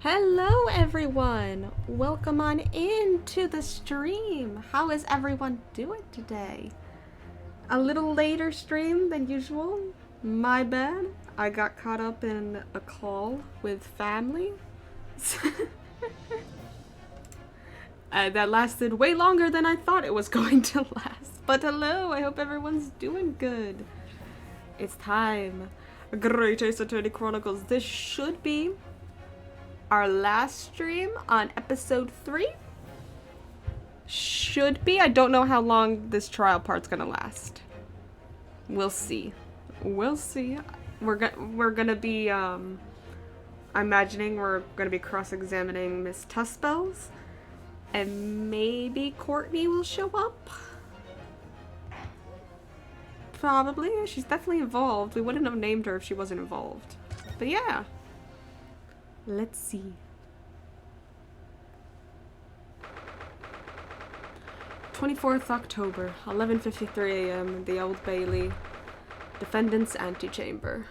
Hello everyone! Welcome on into the stream! How is everyone doing today? A little later stream than usual. My bad. I got caught up in a call with family. That lasted way longer than I thought it was going to last. But hello, I hope everyone's doing good. It's time. Great Ace Attorney Chronicles. This should be our last stream on episode 3. Should be. I don't know how long this trial part's gonna last. We'll see. We'll see. We're gonna be I'm imagining we're gonna be cross-examining Miss Tuspels, and maybe Courtney will show up. Probably. She's definitely involved. We wouldn't have named her if she wasn't involved. But yeah. Let's see. 24th October, 11:53 a.m. The Old Bailey, defendant's antechamber.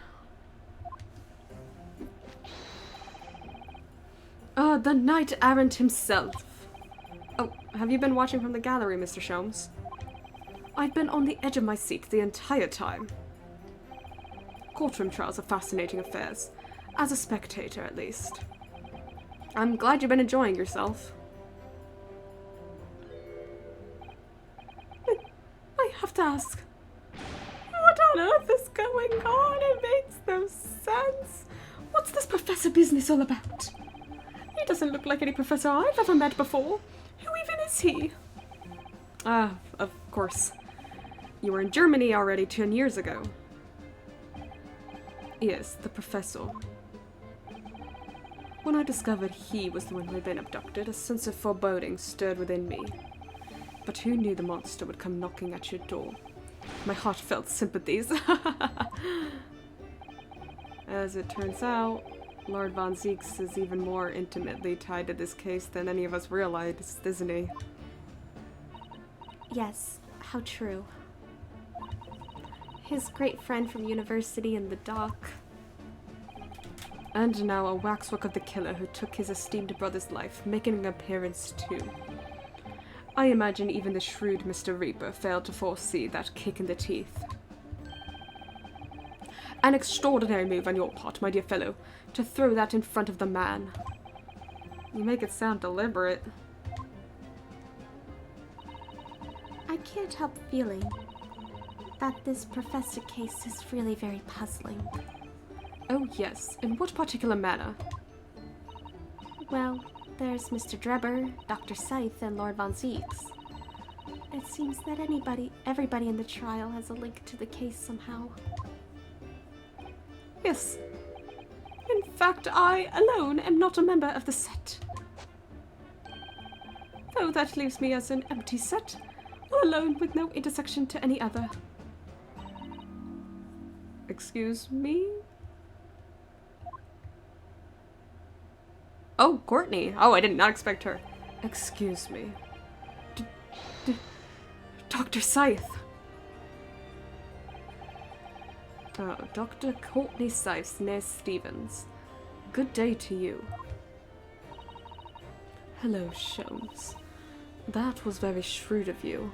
The knight-errant himself. Oh, have you been watching from the gallery, Mr. Sholmes? I've been on the edge of my seat the entire time. Courtroom trials are fascinating affairs. As a spectator, at least. I'm glad you've been enjoying yourself. I have to ask, what on earth is going on? It makes no sense. What's this professor business all about? He doesn't look like any professor I've ever met before. Who even is he? Of course. You were in Germany already 10 years ago. Yes, the professor. When I discovered he was the one who had been abducted, a sense of foreboding stirred within me. But who knew the monster would come knocking at your door? My heart felt sympathies. As it turns out, Lord Von Zieks is even more intimately tied to this case than any of us realized, isn't he? Yes, how true. His great friend from university in the dock. And now a waxwork of the killer who took his esteemed brother's life, making an appearance too. I imagine even the shrewd Mr. Reaper failed to foresee that kick in the teeth. An extraordinary move on your part, my dear fellow, to throw that in front of the man. You make it sound deliberate. I can't help feeling that this professor case is really very puzzling. Oh yes, in what particular manner? Well, there's Mr. Drebber, Dr. Scythe, and Lord Von Zieks. It seems that everybody in the trial has a link to the case somehow. Yes. In fact, I alone am not a member of the set. Though that leaves me as an empty set, all alone with no intersection to any other. Excuse me? Oh, Courtney. Oh, I did not expect her. Excuse me. Dr. Scythe. Dr. Courtney Scythe, near Stevens. Good day to you. Hello, Sholmes. That was very shrewd of you.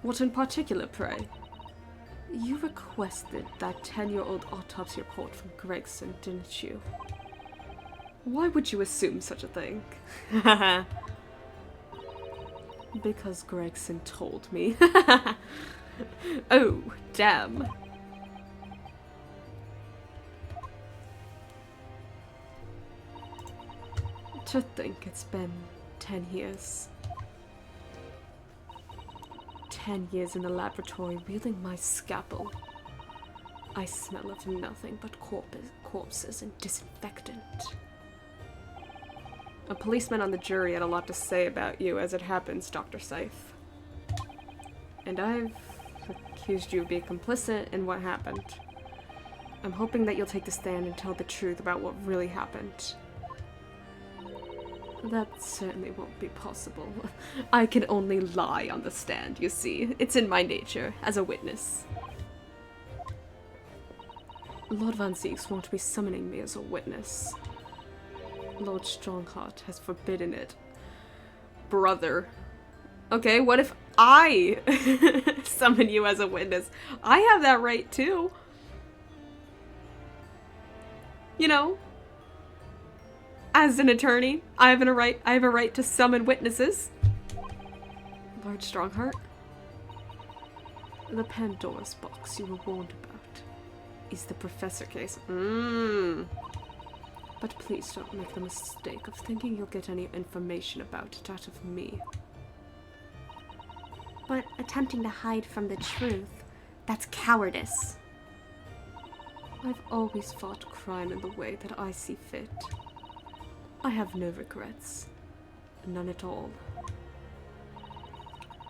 What in particular, pray? You requested that 10-year-old autopsy report from Gregson, didn't you? Why would you assume such a thing? Because Gregson told me. Oh, damn. To think it's been 10 years. 10 years in the laboratory wielding my scalpel. I smell of nothing but corpses and disinfectant. A policeman on the jury had a lot to say about you, as it happens, Dr. Scythe. And I've accused you of being complicit in what happened. I'm hoping that you'll take the stand and tell the truth about what really happened. That certainly won't be possible. I can only lie on the stand, you see. It's in my nature, as a witness. Lord Von Zieks won't be summoning me as a witness. Lord Strongheart has forbidden it. Brother. Okay, what if I summon you as a witness? I have that right too. You know, as an attorney, I have a right to summon witnesses. Lord Strongheart, the Pandora's box you were warned about is the Professor case. But please don't make the mistake of thinking you'll get any information about it out of me. But attempting to hide from the truth, that's cowardice. I've always fought crime in the way that I see fit. I have no regrets. None at all.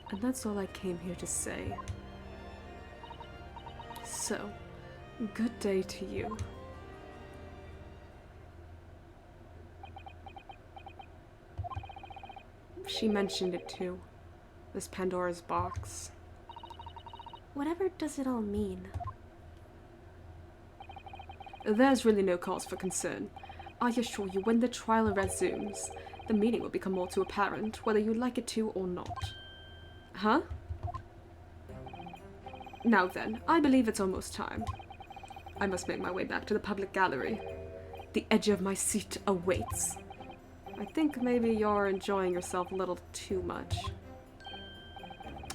And that's all I came here to say. So, good day to you. She mentioned it too. This Pandora's box. Whatever does it all mean? There's really no cause for concern. I assure you, when the trial resumes, the meaning will become all too apparent, whether you like it to or not. Huh? Now then, I believe it's almost time. I must make my way back to the public gallery. The edge of my seat awaits. I think maybe you're enjoying yourself a little too much.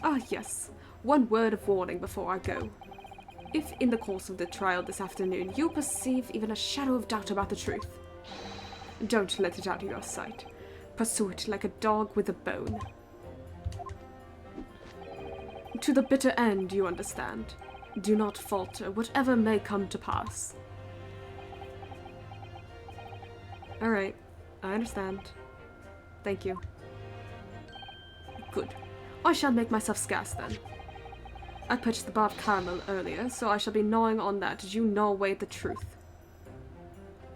Ah, yes. One word of warning before I go. If in the course of the trial this afternoon you perceive even a shadow of doubt about the truth, don't let it out of your sight. Pursue it like a dog with a bone. To the bitter end, you understand. Do not falter, whatever may come to pass. Alright, I understand. Thank you. Good. I shall make myself scarce then. I purchased the bar of caramel earlier, so I shall be gnawing on that as you gnaw away at the truth.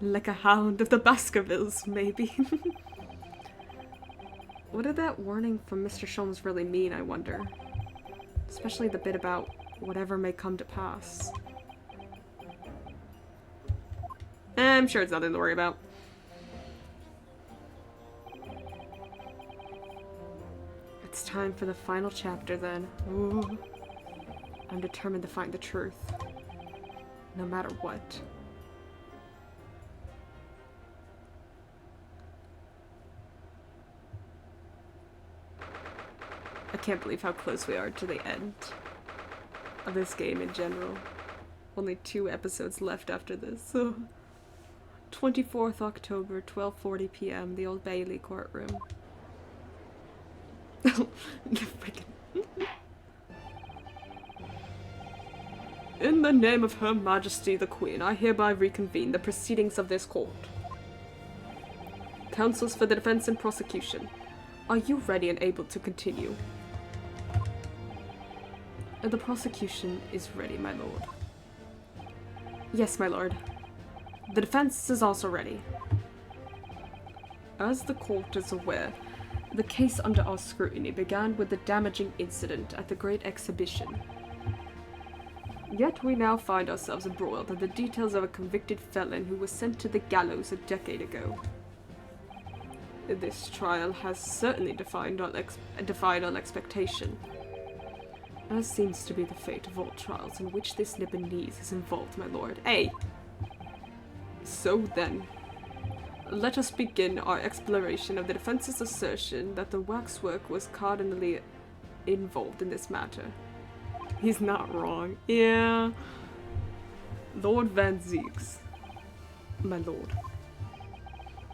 Like a hound of the Baskervilles, maybe. What did that warning from Mr. Sholmes really mean, I wonder? Especially the bit about whatever may come to pass. I'm sure it's nothing to worry about. It's time for the final chapter then. Ooh. I'm determined to find the truth. No matter what. I can't believe how close we are to the end of this game in general. Only 2 episodes left after this, so... 24th October, 12:40 p.m., the Old Bailey courtroom. Freaking... In the name of Her Majesty the Queen, I hereby reconvene the proceedings of this court. Counsels for the defense and prosecution, are you ready and able to continue? The prosecution is ready, my lord. Yes, my lord. The defense is also ready. As the court is aware, the case under our scrutiny began with the damaging incident at the Great Exhibition. Yet we now find ourselves embroiled in the details of a convicted felon who was sent to the gallows a decade ago. This trial has certainly defied all expectation, as seems to be the fate of all trials in which this Nibonese is involved, my lord. Hey! So then, let us begin our exploration of the defense's assertion that the waxwork was cardinally involved in this matter. He's not wrong. Yeah. Lord Van Zieks. My lord.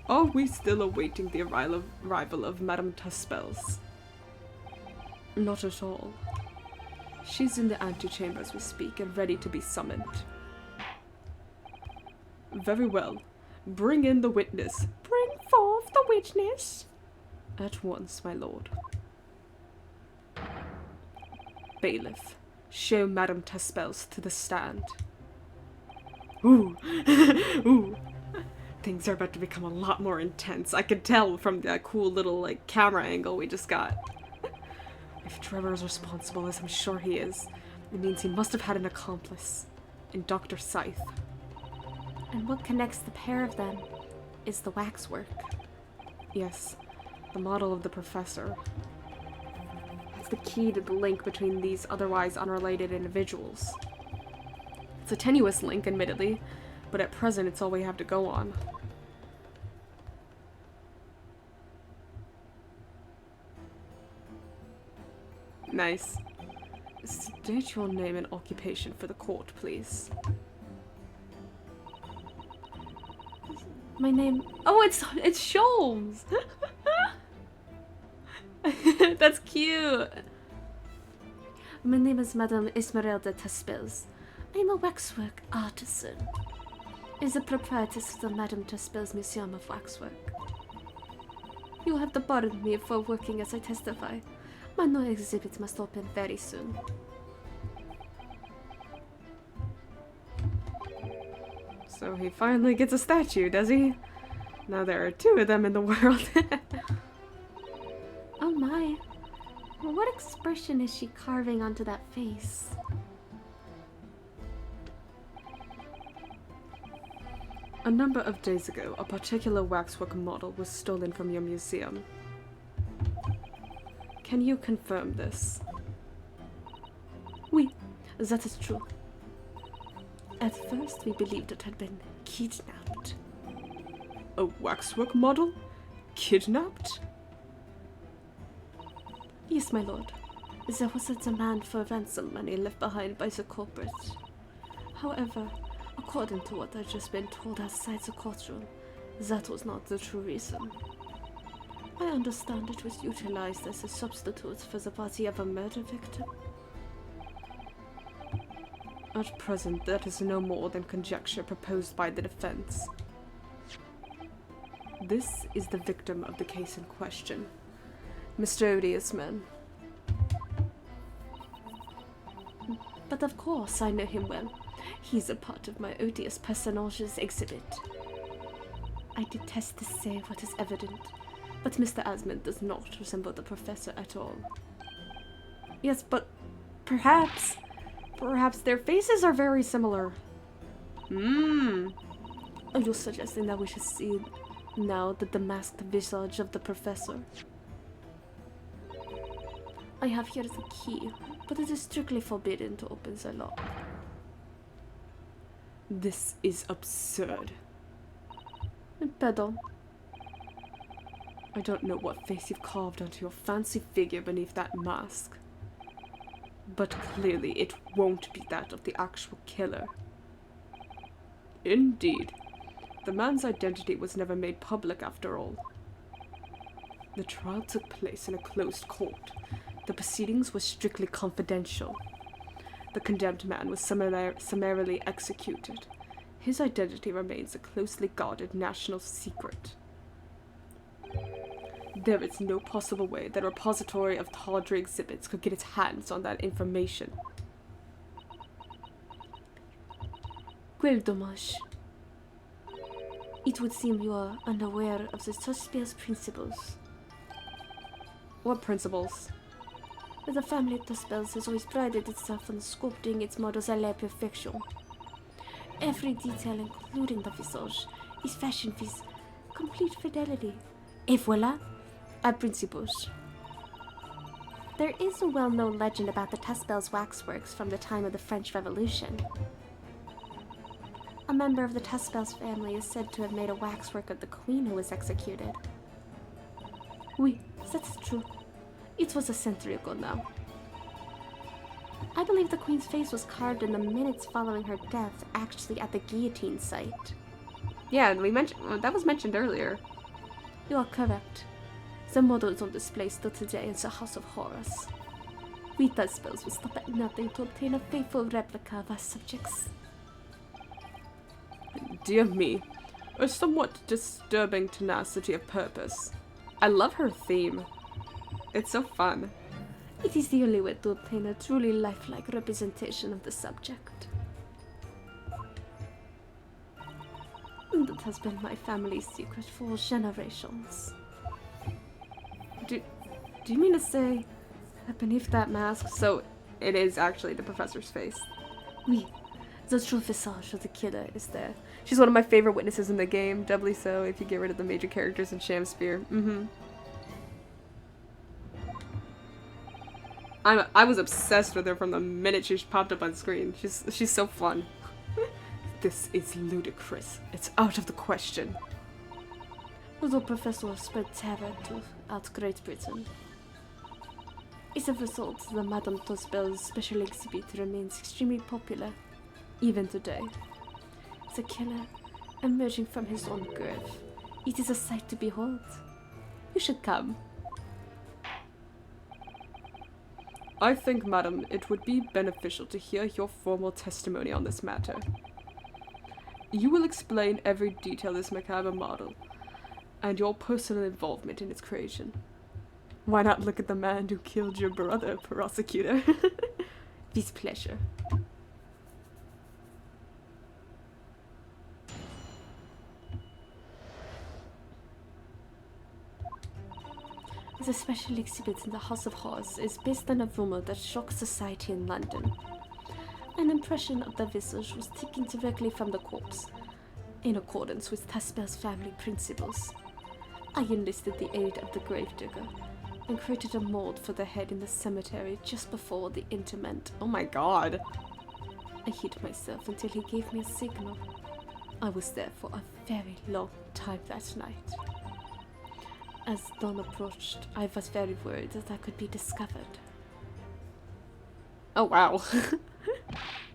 Are we still awaiting the arrival of Madame Tuspels? Not at all. She's in the antechamber as we speak and ready to be summoned. Very well. Bring in the witness. Bring forth the witness. At once, my lord. Bailiff, show Madame Tuspels to the stand. Ooh. Ooh. Things are about to become a lot more intense. I could tell from that cool little, like, camera angle we just got. If Trevor is responsible, as I'm sure he is, it means he must have had an accomplice in Dr. Scythe. And what connects the pair of them? is the waxwork. Yes, the model of the professor. That's the key to the link between these otherwise unrelated individuals. It's a tenuous link, admittedly, but at present it's all we have to go on. Nice. State your name and occupation for the court, please. My name... Oh, it's Sholes! That's cute! My name is Madame Esmeralda Taspels. I am a waxwork artisan. Is the proprietress of the Madame Taspels Museum of Waxwork. You will have to pardon me for working as I testify. My new exhibit must open very soon. So he finally gets a statue, does he? Now there are 2 of them in the world. Oh my. What expression is she carving onto that face? A number of days ago, a particular waxwork model was stolen from your museum. Can you confirm this? Oui, that is true. At first, we believed it had been kidnapped. A waxwork model? Kidnapped? Yes, my lord. There was a demand for ransom money left behind by the culprit. However, according to what I've just been told outside the courtroom, that was not the true reason. I understand it was utilized as a substitute for the body of a murder victim. At present, that is no more than conjecture proposed by the defense. This is the victim of the case in question, Mr. Odious Man. But of course, I know him well. He's a part of my odious personages exhibit. I detest to say what is evident, but Mr. Asmund does not resemble the professor at all. Yes, but perhaps their faces are very similar. Are you suggesting that we should see now the masked visage of the professor? I have here the key, but it is strictly forbidden to open the lock. This is absurd. Pardon. I don't know what face you've carved onto your fancy figure beneath that mask, but clearly it won't be that of the actual killer. Indeed, the man's identity was never made public after all. The trial took place in a closed court. The proceedings were strictly confidential. The condemned man was summarily executed. His identity remains a closely guarded national secret. There is no possible way that a repository of tawdry exhibits could get its hands on that information. Quel dommage. It would seem you are unaware of the Taspels principles. What principles? The family Taspels has always prided itself on sculpting its models à la perfection. Every detail, including the visage, is fashioned with complete fidelity. Et voilà, à principles. There is a well-known legend about the Taspels waxworks from the time of the French Revolution. A member of the Taspels family is said to have made a waxwork of the queen who was executed. Oui, that's true. It was a century ago now. I believe the queen's face was carved in the minutes following her death, actually at the guillotine site. Yeah, that was mentioned earlier. You are correct. The model is on display still today in the House of Horrors. We Taspels will stop at nothing to obtain a faithful replica of our subjects. Dear me, a somewhat disturbing tenacity of purpose. I love her theme. It's so fun. It is the only way to obtain a truly lifelike representation of the subject. And it has been my family's secret for generations. Do you mean to say that beneath that mask, so it is actually the professor's face? Oui, The true visage of the killer is there. She's one of my favorite witnesses in the game, doubly so if you get rid of the major characters in Shamsphere. I was obsessed with her from the minute she popped up on screen. She's so fun. This is ludicrous. It's out of the question. The professor spread terror throughout Great Britain. As a result, the Madame Tussauds special exhibit remains extremely popular, even today. The killer emerging from his own grave. It is a sight to behold. You should come. I think, madam, it would be beneficial to hear your formal testimony on this matter. You will explain every detail of this macabre model, and your personal involvement in its creation. Why not look at the man who killed your brother, prosecutor? With pleasure. The special exhibit in the House of Horrors is based on a rumor that shocked society in London. An impression of the visage was taken directly from the corpse, in accordance with Tussauds family principles. I enlisted the aid of the gravedigger and created a mold for the head in the cemetery just before the interment. Oh my god. I hid myself until he gave me a signal. I was there for a very long time that night. As dawn approached, I was very worried that I could be discovered. Oh wow.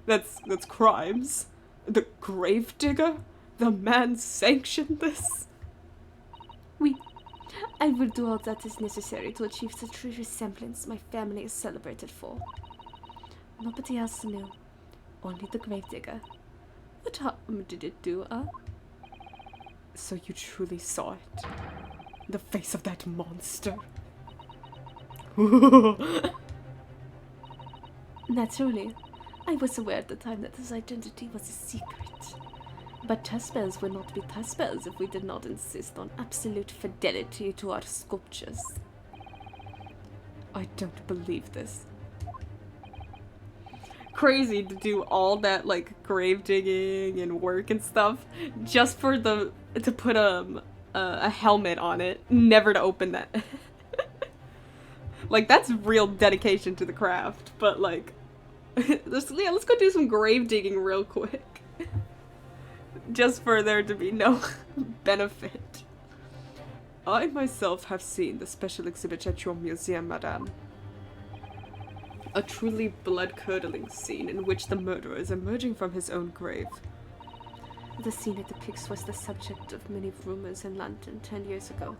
That's crimes. The gravedigger? The man sanctioned this? Oui. I will do all that is necessary to achieve the true resemblance my family is celebrated for. Nobody else knew. Only the gravedigger. What harm did it do, So you truly saw it? The face of that monster? Naturally. I was aware at the time that his identity was a secret. But Tussauds would not be Tussauds if we did not insist on absolute fidelity to our sculptures. I don't believe this. Crazy to do all that, like, grave digging and work and stuff just for to put a helmet on it, never to open that. Like, that's real dedication to the craft, but like, let's go do some grave digging real quick. Just for there to be no benefit. I myself have seen the special exhibit at your museum, madame. A truly blood-curdling scene in which the murderer is emerging from his own grave. The scene it depicts was the subject of many rumors in London 10 years ago.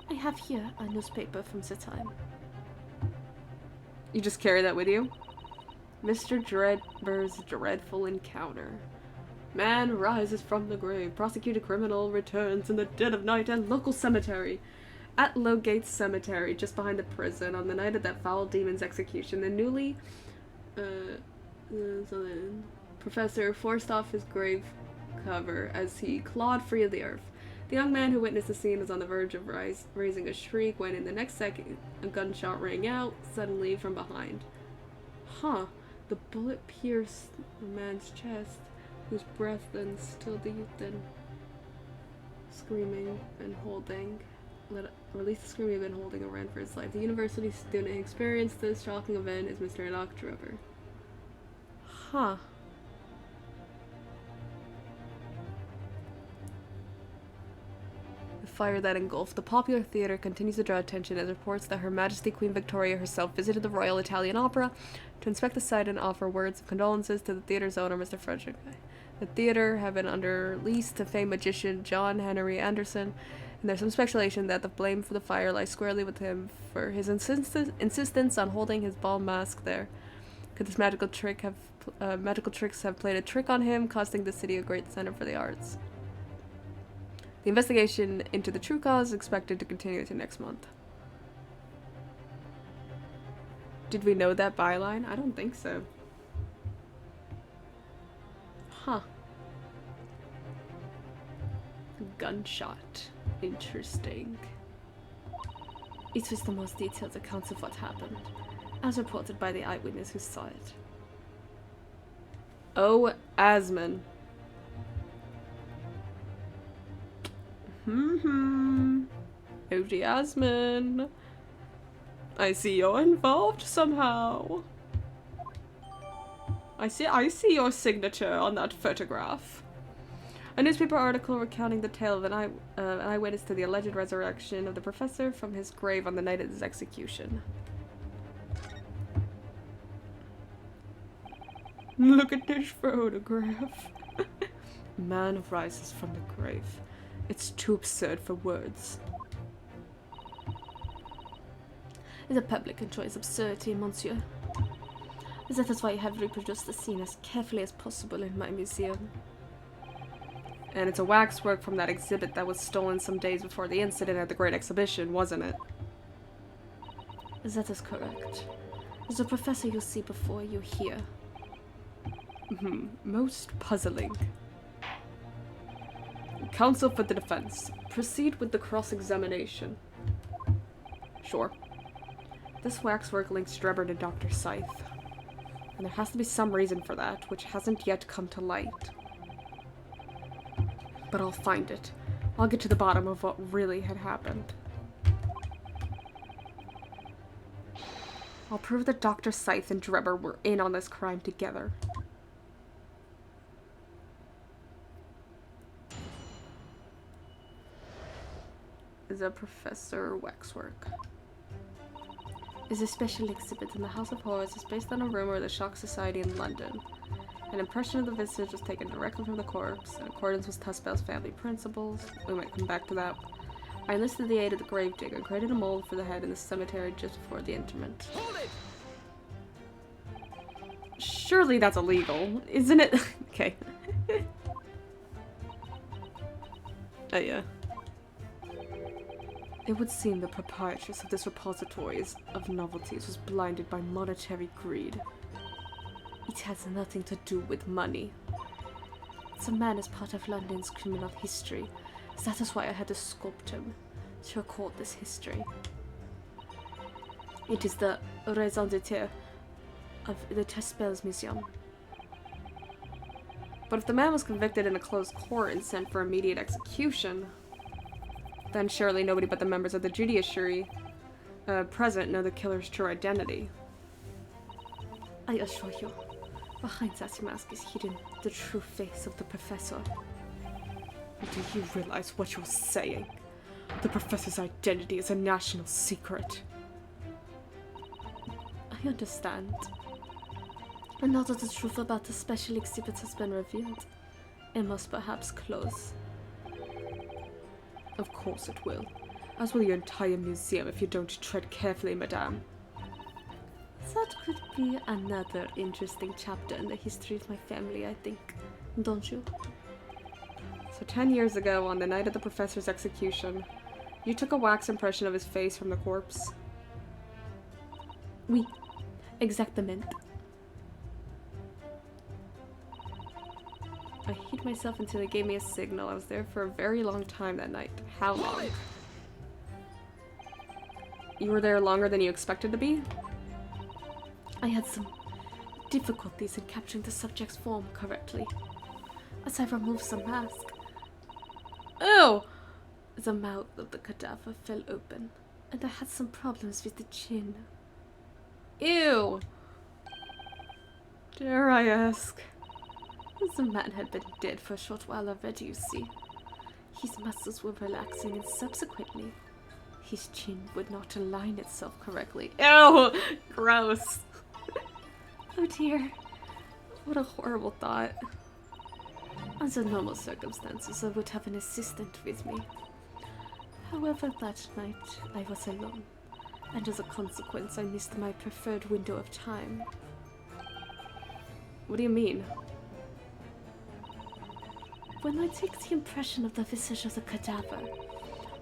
I have here a newspaper from the time. You just carry that with you? Mr. Dreadbur's dreadful encounter. Man rises from the grave. Prosecuted criminal returns in the dead of night at local cemetery. At Lowgate Cemetery, just behind the prison, on the night of that foul demon's execution, the newly professor forced off his grave cover as he clawed free of the earth. The young man who witnessed the scene was on the verge of raising a shriek when, in the next second, a gunshot rang out suddenly from behind. Huh. The bullet pierced the man's chest, whose breath then stilled the youth, then screaming and holding. Released the screaming and holding and ran for his life. The university student who experienced this shocking event is Mr. Enoch Drover. Huh. The fire that engulfed the popular theatre continues to draw attention as reports that Her Majesty Queen Victoria herself visited the Royal Italian Opera to inspect the site and offer words of condolences to the theatre's owner, Mr. Frederick. The theatre had been under lease to famed magician John Henry Anderson, and there's some speculation that the blame for the fire lies squarely with him for his insistence on holding his ball mask there. Could this magical tricks have played a trick on him, costing the city a great center for the arts? The investigation into the true cause is expected to continue to next month. Did we know that byline? I don't think so. Huh. Gunshot. Interesting. It was the most detailed account of what happened, as reported by the eyewitness who saw it. Oh, Asman. O.G. Asman. I see you're involved somehow. I see your signature on that photograph. A newspaper article recounting the tale of an eyewitness to the alleged resurrection of the professor from his grave on the night of his execution. Look at this photograph. Man rises from the grave. It's too absurd for words. The public enjoys absurdity, monsieur. That is why I have reproduced the scene as carefully as possible in my museum. And it's a waxwork from that exhibit that was stolen some days before the incident at the Great Exhibition, wasn't it? That is correct. The professor you see before you here. Most puzzling. Counsel for the defense. Proceed with the cross-examination. Sure. This waxwork links Drebber to Dr. Scythe. And there has to be some reason for that, which hasn't yet come to light. But I'll find it. I'll get to the bottom of what really had happened. I'll prove that Dr. Scythe and Drebber were in on this crime together. Is a Professor Waxwork. Is a special exhibit in the House of Horrors is based on a rumor of the Shock Society in London. An impression of the visage was taken directly from the corpse, in accordance with Tuspel's family principles. We might come back to that. I enlisted the aid of the gravedigger and created a mold for the head in the cemetery just before the interment. Hold it! Surely that's illegal, isn't it? Okay. Oh yeah. It would seem the proprietress of this repository of novelties was blinded by monetary greed. It has nothing to do with money. The man is part of London's criminal history. That is why I had to sculpt him, to record this history. It is the raison d'etre of the Tuspel's museum. But if the man was convicted in a closed court and sent for immediate execution, then surely nobody but the members of the judiciary present know the killer's true identity. I assure you, behind that mask is hidden the true face of the professor. Do you realize what you're saying? The professor's identity is a national secret. I understand. And now that the truth about the special exhibit has been revealed, it must perhaps close. Of course it will. As will your entire museum if you don't tread carefully, madame. That could be another interesting chapter in the history of my family, I think. Don't you? So 10 years ago, on the night of the professor's execution, you took a wax impression of his face from the corpse? Oui. Exactement. I hid myself until they gave me a signal. I was there for a very long time that night. How long? You were there longer than you expected to be? I had some difficulties in capturing the subject's form correctly. As I removed the mask, Ew! the mouth of the cadaver fell open, and I had some problems with the chin. Ew! Dare I ask? The man had been dead for a short while already, you see. His muscles were relaxing, and subsequently, his chin would not align itself correctly. Ew! Gross. Oh dear. What a horrible thought. Under normal circumstances, I would have an assistant with me. However, that night, I was alone, and as a consequence, I missed my preferred window of time. What do you mean? When I take the impression of the visage of the cadaver,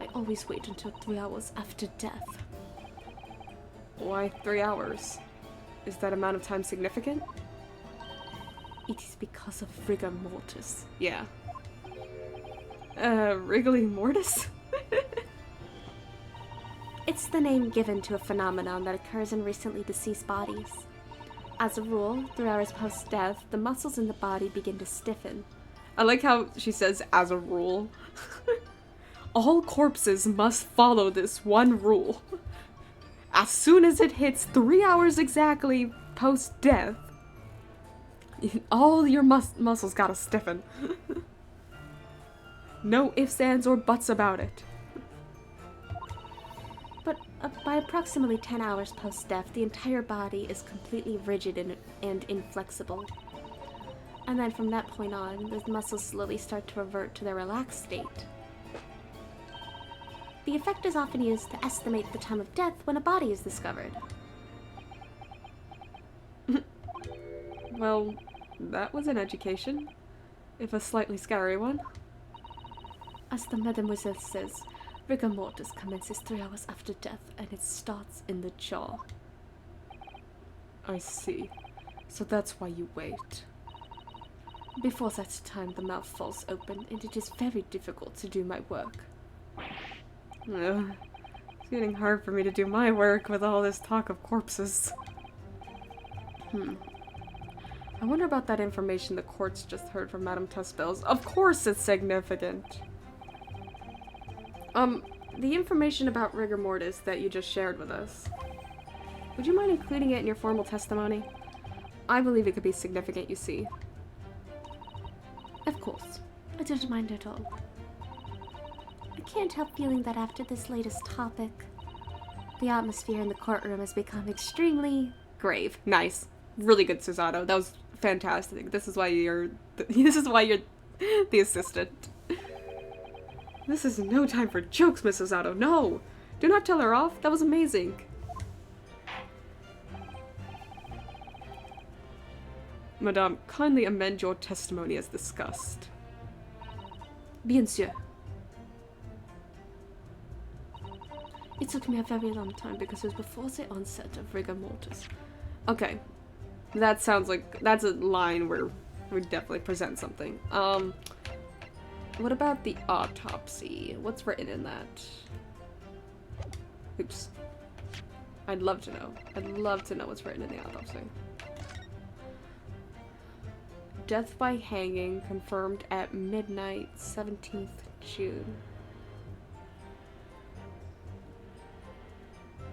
I always wait until 3 hours after death. Why 3 hours? Is that amount of time significant? It is because of rigor mortis. Yeah. Wriggly mortis? It's the name given to a phenomenon that occurs in recently deceased bodies. As a rule, 3 hours post-death, the muscles in the body begin to stiffen. I like how she says, as a rule. All corpses must follow this one rule. As soon as it hits 3 hours exactly post-death, all your muscles gotta stiffen. No ifs, ands, or buts about it. But by approximately 10 hours post-death, the entire body is completely rigid and inflexible. And then from that point on, the muscles slowly start to revert to their relaxed state. The effect is often used to estimate the time of death when a body is discovered. Well, that was an education, if a slightly scary one. As the Mademoiselle says, rigor mortis commences 3 hours after death, and it starts in the jaw. I see. So that's why you wait. Before that time, the mouth falls open, and it is very difficult to do my work. Ugh. It's getting hard for me to do my work with all this talk of corpses. I wonder about that information the courts just heard from Madame Tuspels. Of course it's significant. The information about rigor mortis that you just shared with us. Would you mind including it in your formal testimony? I believe it could be significant, you see. Of course. I don't mind at all. I can't help feeling that after this latest topic, the atmosphere in the courtroom has become extremely grave. Nice. Really good, Susato. That was fantastic. This is why you're the assistant. This is no time for jokes, Mrs. Otto. No! Do not tell her off. That was amazing. Madame, kindly amend your testimony as discussed. Bien sûr. It took me a very long time because it was before the onset of rigor mortis. Okay. That sounds like that's a line where we definitely present something. What about the autopsy? What's written in that? Oops. I'd love to know. I'd love to know what's written in the autopsy. Death by hanging confirmed at midnight, 17th June.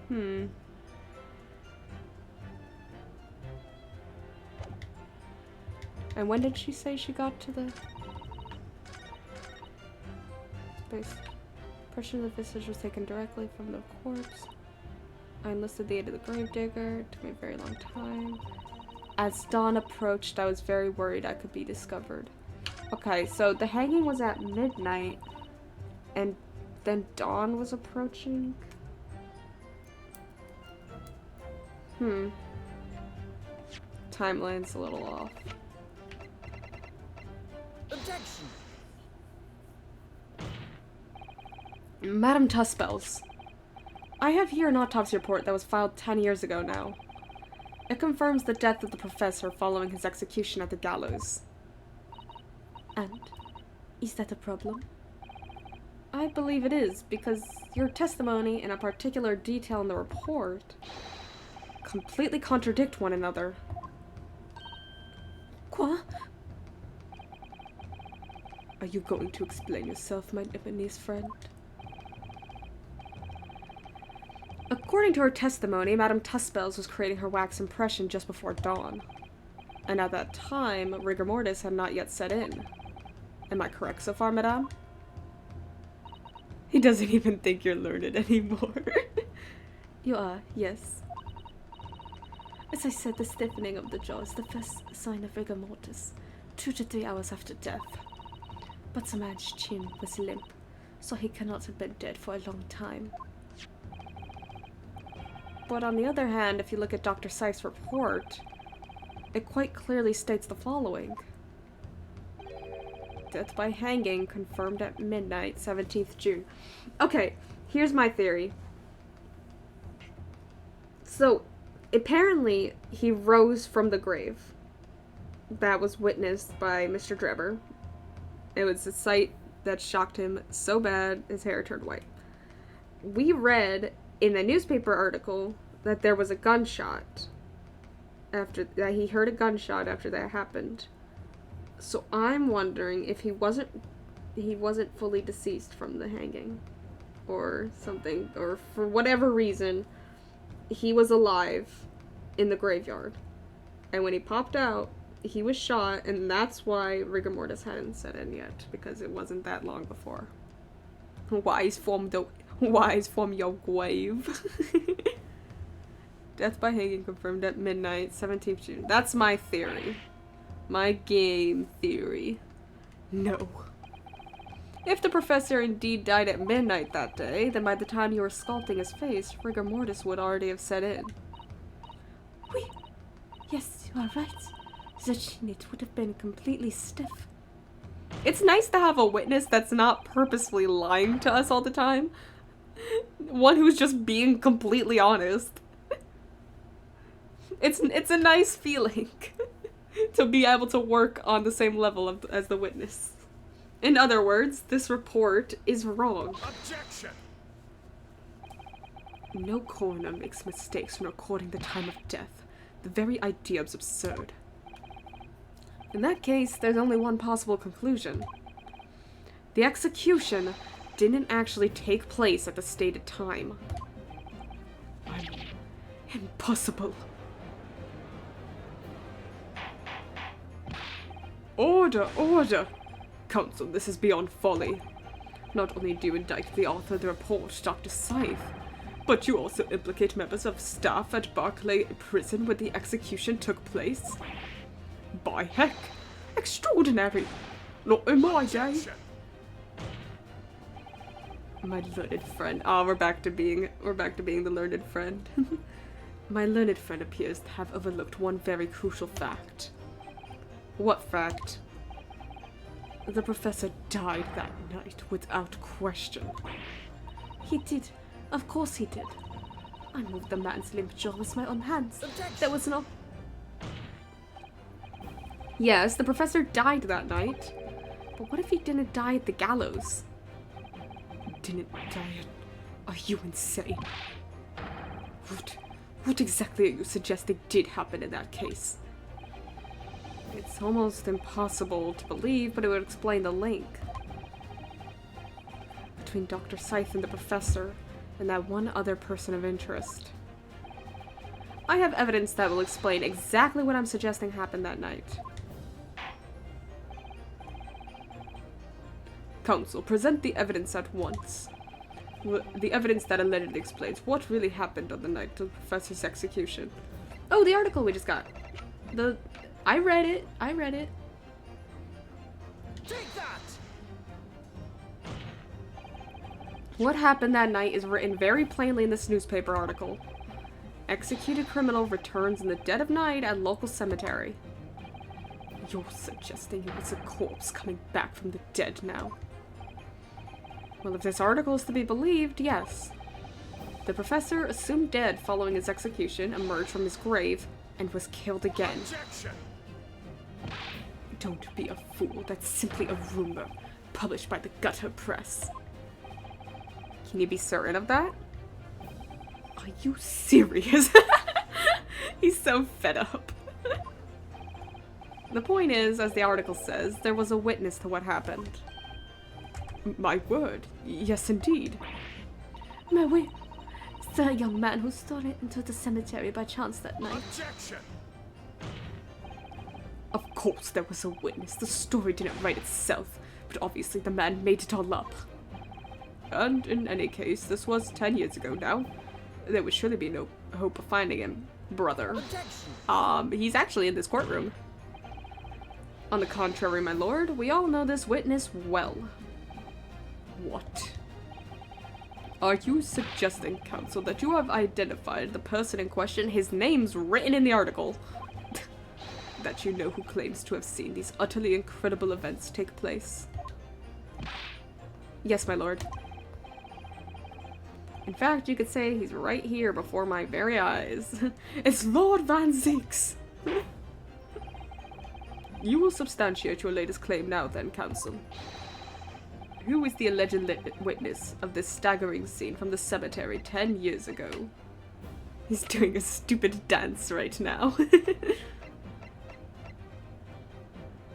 And when did she say she got to the space? Portion of the visage was taken directly from the corpse. I enlisted the aid of the gravedigger. It took me a very long time. As dawn approached, I was very worried I could be discovered. Okay, so the hanging was at midnight, and then dawn was approaching. Timeline's a little off. Objection! Madame Tuspels, I have here an autopsy report that was filed 10 years ago now. It confirms the death of the professor following his execution at the gallows. And? Is that a problem? I believe it is, because your testimony and a particular detail in the report completely contradict one another. Quoi? Are you going to explain yourself, my Lebanese friend? According to her testimony, Madame Tuspels was creating her wax impression just before dawn. And at that time, rigor mortis had not yet set in. Am I correct so far, Madame? He doesn't even think you're learned anymore. You are, yes. As I said, the stiffening of the jaw is the first sign of rigor mortis, 2 to 3 hours after death. But the man's chin was limp, so he cannot have been dead for a long time. But on the other hand, if you look at Dr. Seiff's report, it quite clearly states the following. Death by hanging confirmed at midnight, 17th June. Okay, here's my theory. So, apparently, he rose from the grave. That was witnessed by Mr. Drebber. It was a sight that shocked him so bad, his hair turned white. We read in a newspaper article that there was a gunshot after that. He heard a gunshot after that happened. So I'm wondering if he wasn't fully deceased from the hanging or something, or for whatever reason he was alive in the graveyard. And when he popped out, he was shot, and that's why rigor mortis hadn't set in yet, because it wasn't that long before. Wise from your grave. Death by hanging confirmed at midnight, 17th June. That's my theory. My game theory. No. If the professor indeed died at midnight that day, then by the time you were sculpting his face, rigor mortis would already have set in. Oui. Yes, you are right. The chin, it would have been completely stiff. It's nice to have a witness that's not purposely lying to us all the time. One who's just being completely honest. It's a nice feeling to be able to work on the same level as the witness. In other words, this report is wrong. Objection! No coroner makes mistakes when recording the time of death. The very idea is absurd. In that case, there's only one possible conclusion. The execution didn't actually take place at the stated time. Impossible. Order, order! Counsel, this is beyond folly. Not only do you indict the author of the report, Dr. Scythe, but you also implicate members of staff at Barclay Prison where the execution took place. By heck, extraordinary! Not in my day. My learned friend. Ah, we're back to being the learned friend. My learned friend appears to have overlooked one very crucial fact. What fact? The professor died that night without question. He did. Of course he did. I moved the man's limp jaw with my own hands. There was no... Yes, the professor died that night. But what if he didn't die at the gallows? Didn't die at... Are you insane? What exactly are you suggesting did happen in that case? It's almost impossible to believe, but it would explain the link between Dr. Scythe and the professor, and that one other person of interest. I have evidence that will explain exactly what I'm suggesting happened that night. Counsel, present the evidence at once. The evidence that allegedly explains what really happened on the night of the professor's execution. Oh, the article we just got. I read it. Take that! What happened that night is written very plainly in this newspaper article. Executed criminal returns in the dead of night at local cemetery. You're suggesting it was a corpse coming back from the dead now. Well, if this article is to be believed, yes. The professor, assumed dead following his execution, emerged from his grave and was killed again. Objection! Don't be a fool. That's simply a rumor, published by the gutter press. Can you be certain of that? Are you serious? He's so fed up. The point is, as the article says, there was a witness to what happened. My word. Yes, indeed. My way. The young man who stole it into the cemetery by chance that night. Objection! Of course there was a witness. The story didn't write itself, but obviously the man made it all up. And in any case, this was 10 years ago now. There would surely be no hope of finding him, brother. Objection! He's actually in this courtroom. On the contrary, my lord, we all know this witness well. What? Are you suggesting, counsel, that you have identified the person in question, his name's written in the article, that you know who claims to have seen these utterly incredible events take place? Yes, my lord. In fact, you could say he's right here before my very eyes. It's Lord Van Zeeks! You will substantiate your latest claim now then, counsel. Who is the alleged witness of this staggering scene from the cemetery 10 years ago? He's doing a stupid dance right now.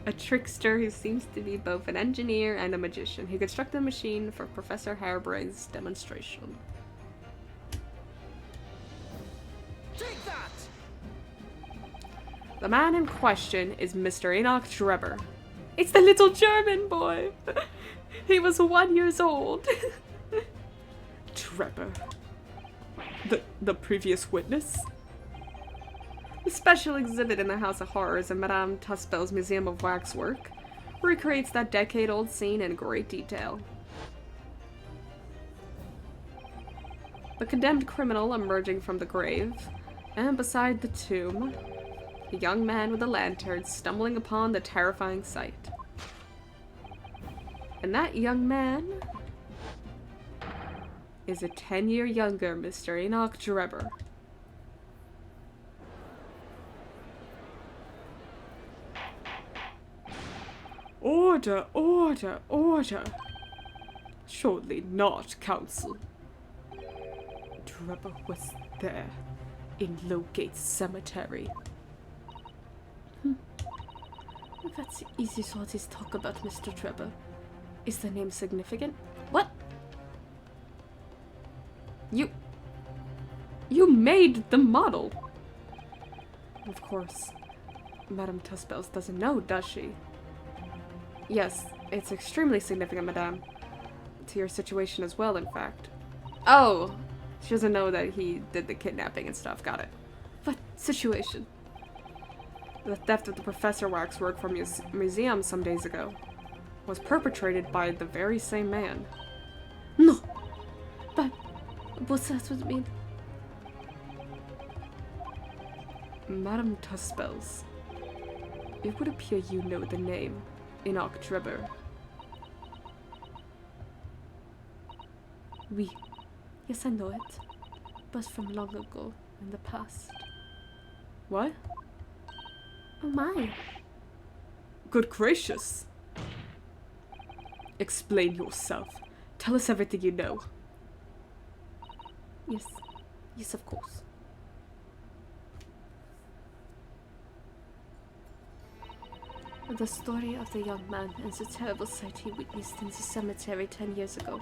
A trickster who seems to be both an engineer and a magician. He constructed a machine for Professor Harebrain's demonstration. Take that! The man in question is Mr. Enoch Drebber. It's the little German boy! He was 1 year old. Drebber. The previous witness? The special exhibit in the House of Horrors in Madame Tuspel's Museum of Waxwork recreates that decade-old scene in great detail. The condemned criminal emerging from the grave, and beside the tomb, a young man with a lantern stumbling upon the terrifying sight. And that young man is a 10-year younger Mr. Enoch Drebber. Order, order, order. Surely not, Counsel. Drebber was there, in Lowgate Cemetery. That's easy sorties talk about, Mr. Drebber. Is the name significant? What? You made the model! Of course, Madame Tuspels doesn't know, does she? Yes, it's extremely significant, Madame. To your situation as well, in fact. Oh! She doesn't know that he did the kidnapping and stuff, got it. What situation? The theft of the Professor Waxwork from his museum some days ago was perpetrated by the very same man. No! But what's that would mean? Madame Tuspels, it would appear you know the name Enoch Drebber. Oui. Yes, I know it. But from long ago, in the past. What? Oh my. Good gracious! Explain yourself. Tell us everything you know. Yes. Yes, of course. The story of the young man and the terrible sight he witnessed in the cemetery 10 years ago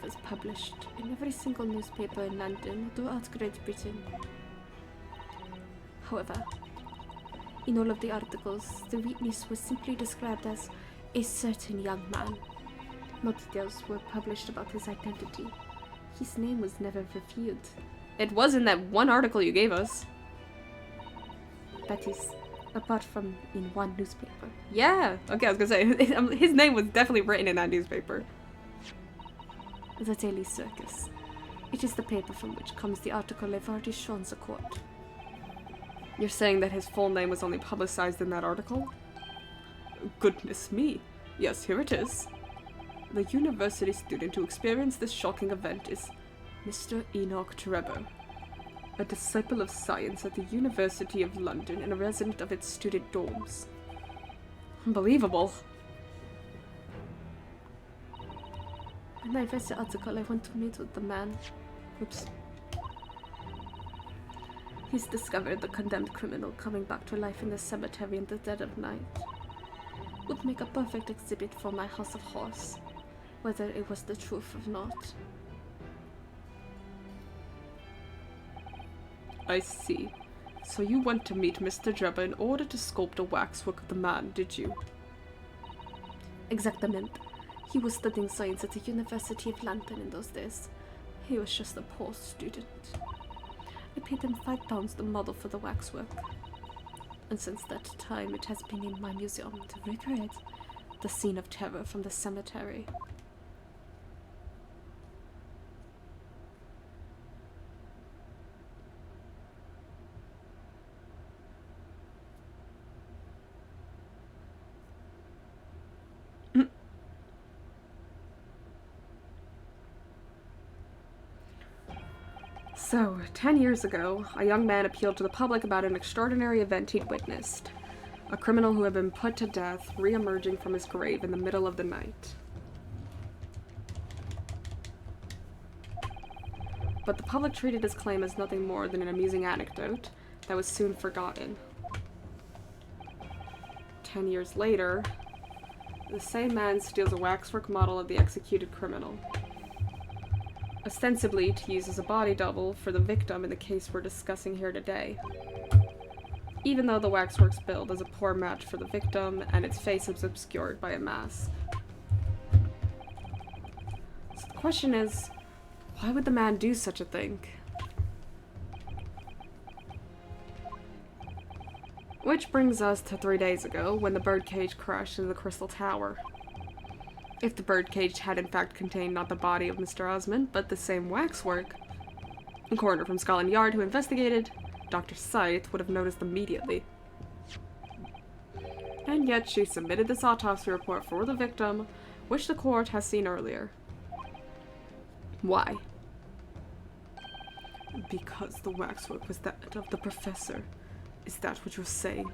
was published in every single newspaper in London throughout Great Britain. However, in all of the articles, the witness was simply described as a certain young man. No details were published about his identity. His name was never revealed. It was in that one article you gave us. That is, apart from in one newspaper. Yeah, okay, I was gonna say, his name was definitely written in that newspaper. The Daily Circus. It is the paper from which comes the article I've already shown the court. You're saying that his full name was only publicized in that article? Goodness me. Yes, here it is. The university student who experienced this shocking event is Mr. Enoch Drebber, a disciple of science at the University of London and a resident of its student dorms. Unbelievable. When I read the article, I went to meet with the man. Oops. He's discovered the condemned criminal coming back to life in the cemetery in the dead of night. Would make a perfect exhibit for my House of Horrors, whether it was the truth or not. I see. So you went to meet Mr. Drebber in order to sculpt a waxwork of the man, did you? Exactamente. He was studying science at the University of London in those days. He was just a poor student. I paid him £5 to model for the waxwork. And since that time it has been in my museum to recreate the scene of terror from the cemetery. So, 10 years ago, a young man appealed to the public about an extraordinary event he'd witnessed. A criminal who had been put to death re-emerging from his grave in the middle of the night. but the public treated his claim as nothing more than an amusing anecdote that was soon forgotten. 10 years later, the same man steals a waxwork model of the executed criminal, ostensibly to use as a body double for the victim in the case we're discussing here today. Even though the waxwork's build is a poor match for the victim and its face is obscured by a mask. So the question is, why would the man do such a thing? Which brings us to 3 days ago, when the birdcage crashed into the Crystal Tower. If the birdcage had in fact contained not the body of Mr. Osmond, but the same waxwork, a coroner from Scotland Yard who investigated, Dr. Scythe, would have noticed immediately. And yet she submitted this autopsy report for the victim, which the court has seen earlier. Why? Because the waxwork was that of the professor. Is that what you're saying?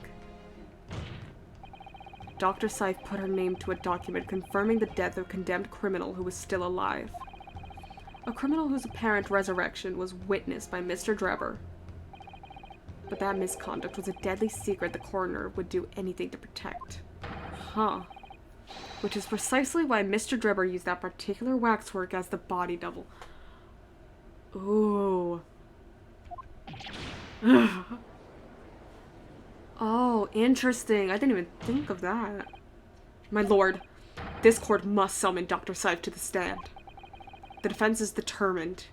Dr. Scythe put her name to a document confirming the death of a condemned criminal who was still alive. A criminal whose apparent resurrection was witnessed by Mr. Drebber. But that misconduct was a deadly secret the coroner would do anything to protect. Huh. Which is precisely why Mr. Drebber used that particular waxwork as the body double. Ooh. Oh, interesting. I didn't even think of that. My lord, this court must summon Dr. Scythe to the stand. The defense is determined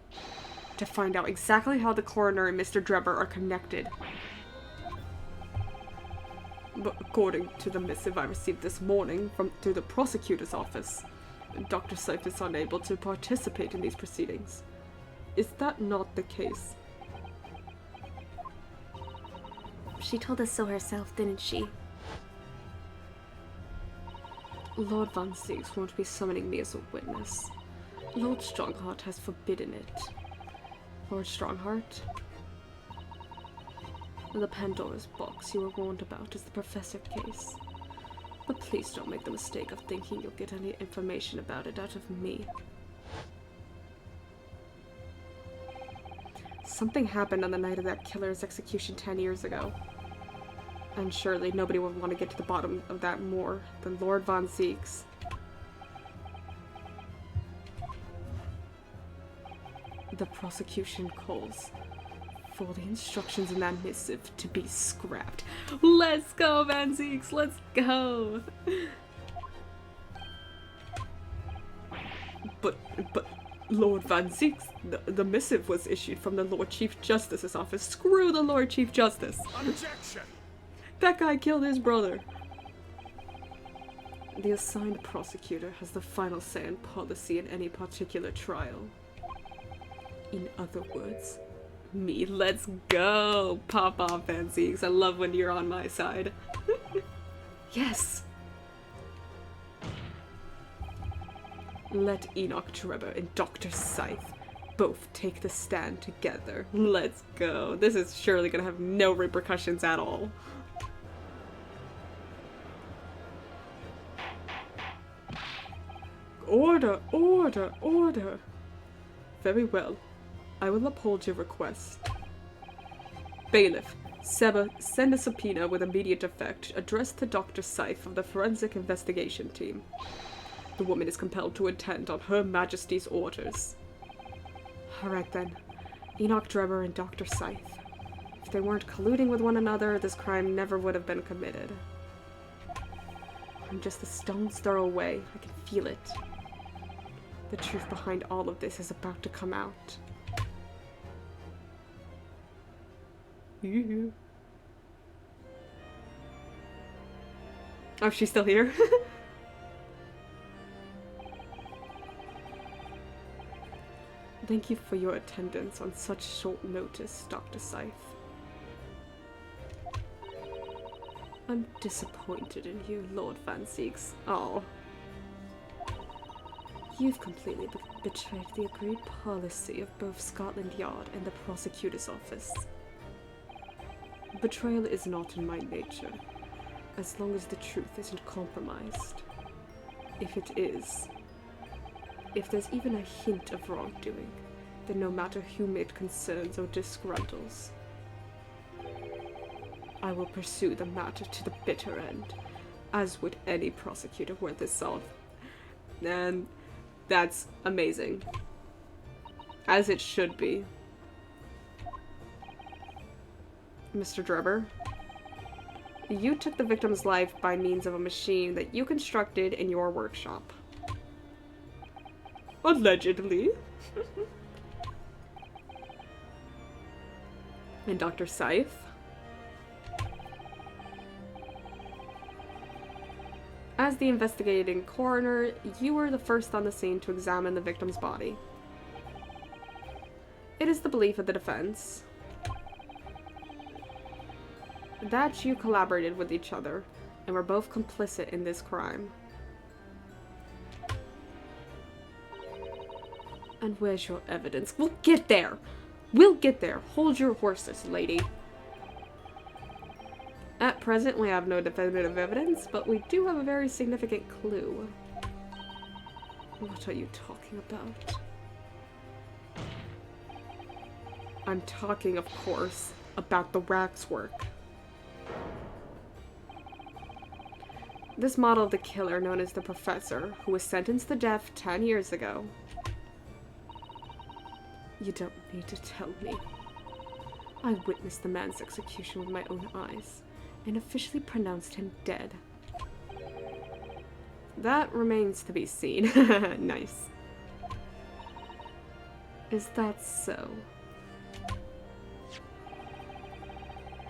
to find out exactly how the coroner and Mr. Drebber are connected. But according to the missive I received this morning through the prosecutor's office, Dr. Scythe is unable to participate in these proceedings. Is that not the case? She told us so herself, didn't she? Lord Van Zieks won't be summoning me as a witness. Lord Strongheart has forbidden it. Lord Strongheart? The Pandora's box you were warned about is the Professor case. But please don't make the mistake of thinking you'll get any information about it out of me. Something happened on the night of that killer's execution 10 years ago. And surely nobody would want to get to the bottom of that more than Lord Van Zieks. The prosecution calls for the instructions in that missive to be scrapped. Let's go, Van Zieks, let's go! But Lord Van Zieks, the missive was issued from the Lord Chief Justice's office. Screw the Lord Chief Justice! Objection! That guy killed his brother. The assigned prosecutor has the final say on policy in any particular trial. In other words, me. Let's go! Pop off, Van Zieks. I love when you're on my side. Yes! Let Enoch Drebber and Dr. Scythe both take the stand together. Let's go. This is surely gonna have no repercussions at all. Order, order, order. Very well. I will uphold your request. Bailiff, send a subpoena with immediate effect addressed to Dr. Scythe of the Forensic Investigation Team. The woman is compelled to attend on Her Majesty's orders. Alright then. Enoch Drebber and Dr. Scythe. If they weren't colluding with one another, this crime never would have been committed. I'm just a stone's throw away. I can feel it. The truth behind all of this is about to come out. Oh, she's still here? Thank you for your attendance on such short notice, Dr. Scythe. I'm disappointed in you, Lord Van Zieks. Oh. You've completely betrayed the agreed policy of both Scotland Yard and the prosecutor's office. Betrayal is not in my nature, as long as the truth isn't compromised. If it is, if there's even a hint of wrongdoing, then no matter whom it concerns or disgruntles, I will pursue the matter to the bitter end, as would any prosecutor worth his salt. And that's amazing. As it should be. Mr. Drebber, you took the victim's life by means of a machine that you constructed in your workshop. Allegedly. And Dr. Scythe? As the investigating coroner, you were the first on the scene to examine the victim's body. It is the belief of the defense that you collaborated with each other and were both complicit in this crime. And where's your evidence? We'll get there! We'll get there! Hold your horses, lady. At present, we have no definitive evidence, but we do have a very significant clue. What are you talking about? I'm talking, of course, about the waxwork. This model of the killer, known as the Professor, who was sentenced to death 10 years ago. You don't need to tell me. I witnessed the man's execution with my own eyes, and officially pronounced him dead. That remains to be seen. Nice. Is that so?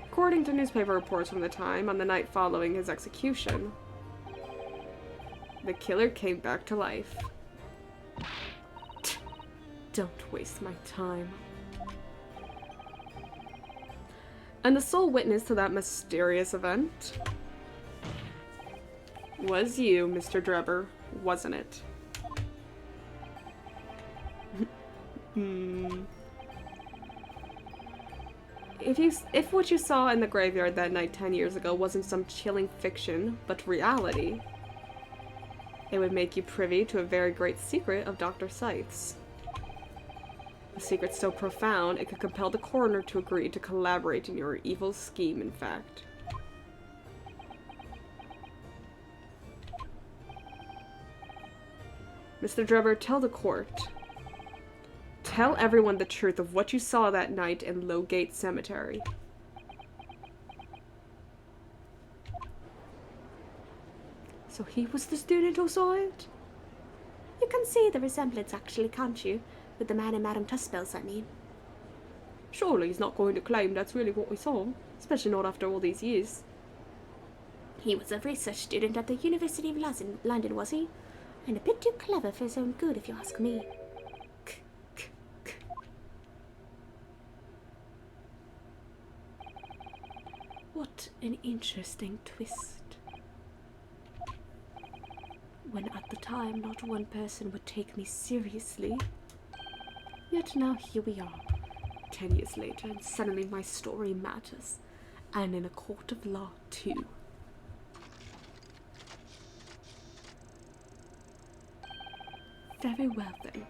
According to newspaper reports from the time, on the night following his execution, the killer came back to life. Don't waste my time. And the sole witness to that mysterious event was you, Mr. Drebber, wasn't it? If what you saw in the graveyard that night 10 years ago wasn't some chilling fiction, but reality, it would make you privy to a very great secret of Dr. Scythe's. A secret so profound, it could compel the coroner to agree to collaborate in your evil scheme, in fact. Mr. Drebber, tell the court. Tell everyone the truth of what you saw that night in Lowgate Cemetery. So he was the student who saw it? You can see the resemblance, actually, can't you? With the man in Madame Tussbell's, I mean. Surely he's not going to claim that's really what we saw, especially not after all these years. He was a research student at the University of London, was he? And a bit too clever for his own good, if you ask me. What an interesting twist. When at the time not one person would take me seriously, yet now here we are, 10 years later, and suddenly my story matters, and in a court of law too. Very well then,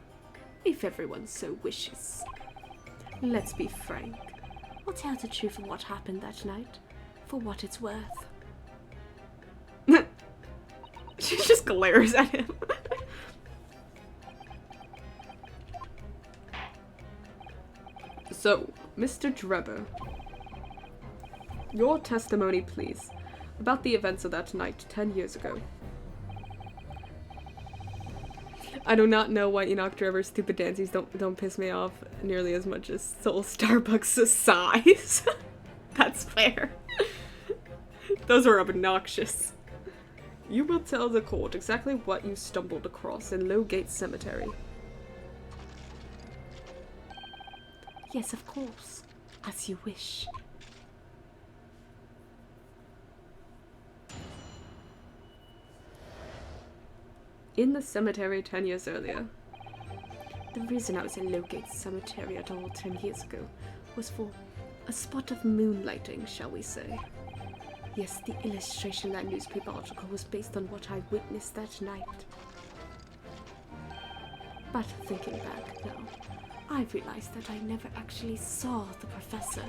if everyone so wishes. Let's be frank. I'll tell the truth of what happened that night, for what it's worth. She just glares at him. So, Mr. Drebber, your testimony, please, about the events of that night 10 years ago. I do not know why Enoch Drebber's stupid dances don't piss me off nearly as much as Soul Starbucks' size. That's fair. Those are obnoxious. You will tell the court exactly what you stumbled across in Lowgate Cemetery. Yes, of course. As you wish. In the cemetery 10 years earlier. The reason I was in Lowgate Cemetery at all 10 years ago was for a spot of moonlighting, shall we say. Yes, the illustration in that newspaper article was based on what I witnessed that night. But thinking back now, I realized that I never actually saw the professor.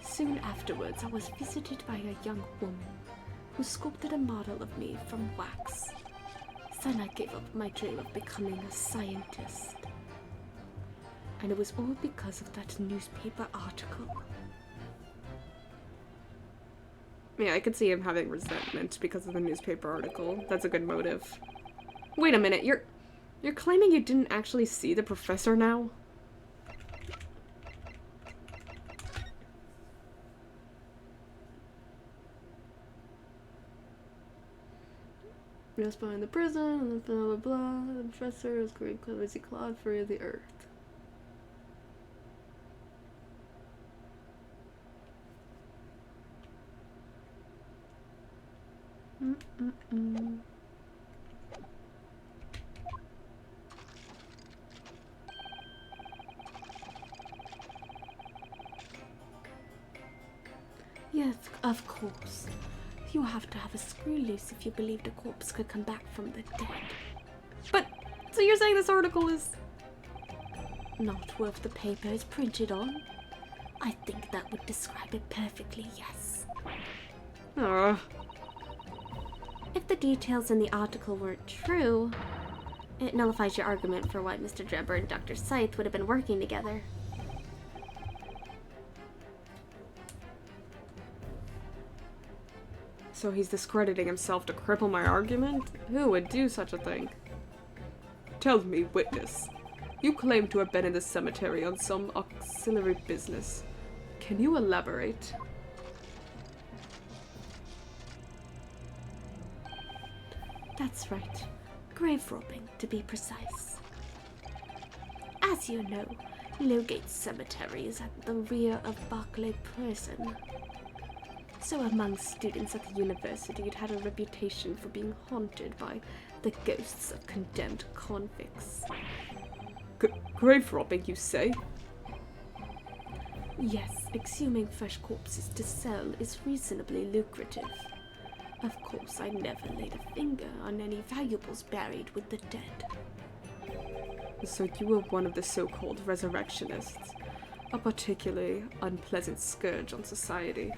Soon afterwards, I was visited by a young woman who sculpted a model of me from wax. Then I gave up my dream of becoming a scientist. And it was all because of that newspaper article. Yeah, I could see him having resentment because of the newspaper article. That's a good motive. Wait a minute, you're claiming you didn't actually see the professor now? Just behind the prison, and blah blah blah. The professor is great clemency Claude for the earth. Yes, of course. You have to have a screw loose if you believed a corpse could come back from the dead. But, so you're saying this article is... Not worth the paper it's printed on? I think that would describe it perfectly, yes. If the details in the article weren't true, it nullifies your argument for why Mr. Drebber and Dr. Scythe would have been working together. So he's discrediting himself to cripple my argument? Who would do such a thing? Tell me, witness. You claim to have been in the cemetery on some auxiliary business. Can you elaborate? That's right. Grave robbing, to be precise. As you know, Lowgate Cemetery is at the rear of Barclay Prison. So among students at the university, it had a reputation for being haunted by the ghosts of condemned convicts. Grave robbing, you say? Yes, exhuming fresh corpses to sell is reasonably lucrative. Of course, I never laid a finger on any valuables buried with the dead. So you were one of the so-called resurrectionists, a particularly unpleasant scourge on society.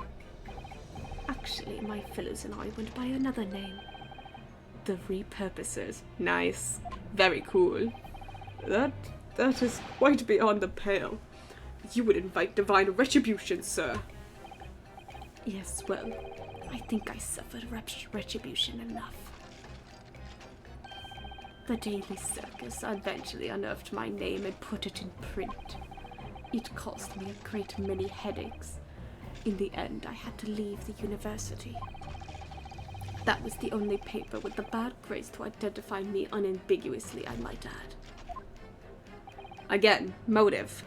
Actually, my fellows and I went by another name. The repurposers. Nice. Very cool. That is quite beyond the pale. You would invite divine retribution, sir. Yes, well, I think I suffered retribution enough. The Daily Circus eventually unearthed my name and put it in print. It caused me a great many headaches. In the end, I had to leave the university. That was the only paper with the bad grace to identify me unambiguously, I might add. Again, motive.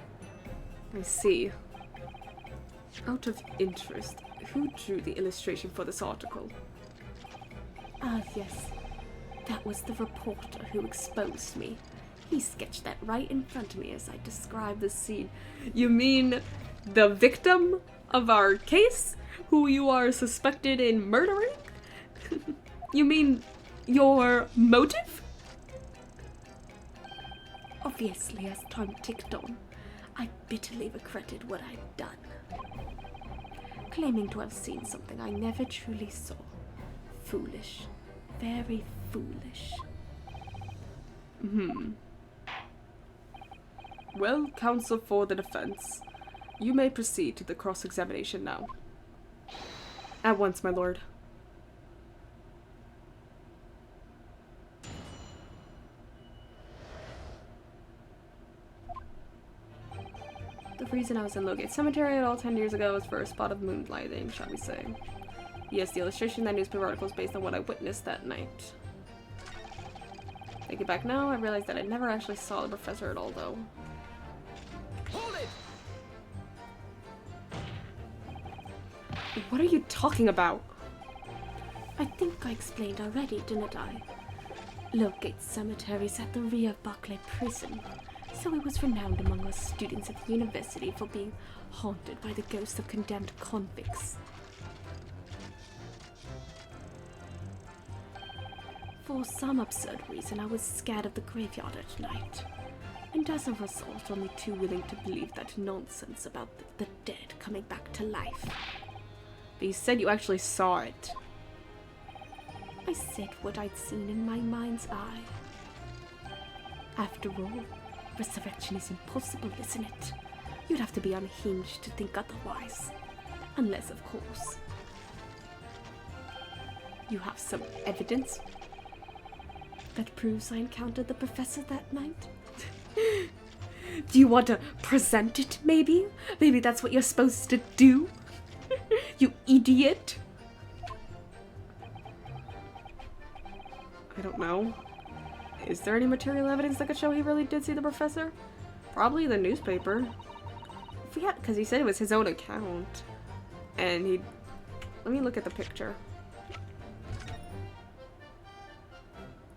I see. Out of interest, who drew the illustration for this article? Ah, yes. That was the reporter who exposed me. He sketched that right in front of me as I described the scene. You mean the victim of our case, who you are suspected in murdering? You mean your motive? Obviously, as time ticked on, I bitterly regretted what I'd done. Claiming to have seen something I never truly saw. Foolish. Very foolish. Well, counsel for the defense, you may proceed to the cross-examination now. At once, my lord. The reason I was in Lowgate Cemetery at all 10 years ago was for a spot of moonlighting, shall we say. Yes, the illustration in that newspaper article is based on what I witnessed that night. Take it back now, I realized that I never actually saw the professor at all, though. Hold it! What are you talking about? I think I explained already, didn't I? Lowgate Cemetery is at the rear of Barclay Prison, so it was renowned among us students at the university for being haunted by the ghosts of condemned convicts. For some absurd reason, I was scared of the graveyard at night. and as a result only too willing to believe that nonsense about the dead coming back to life. But you said you actually saw it. I said what I'd seen in my mind's eye. After all, resurrection is impossible, isn't it? You'd have to be unhinged to think otherwise. Unless, of course, you have some evidence that proves I encountered the professor that night. Do you want to present it, maybe? Maybe that's what you're supposed to do? You idiot! I don't know. Is there any material evidence that could show he really did see the professor? Probably the newspaper. If we had, because he said it was his own account. And he... Let me look at the picture.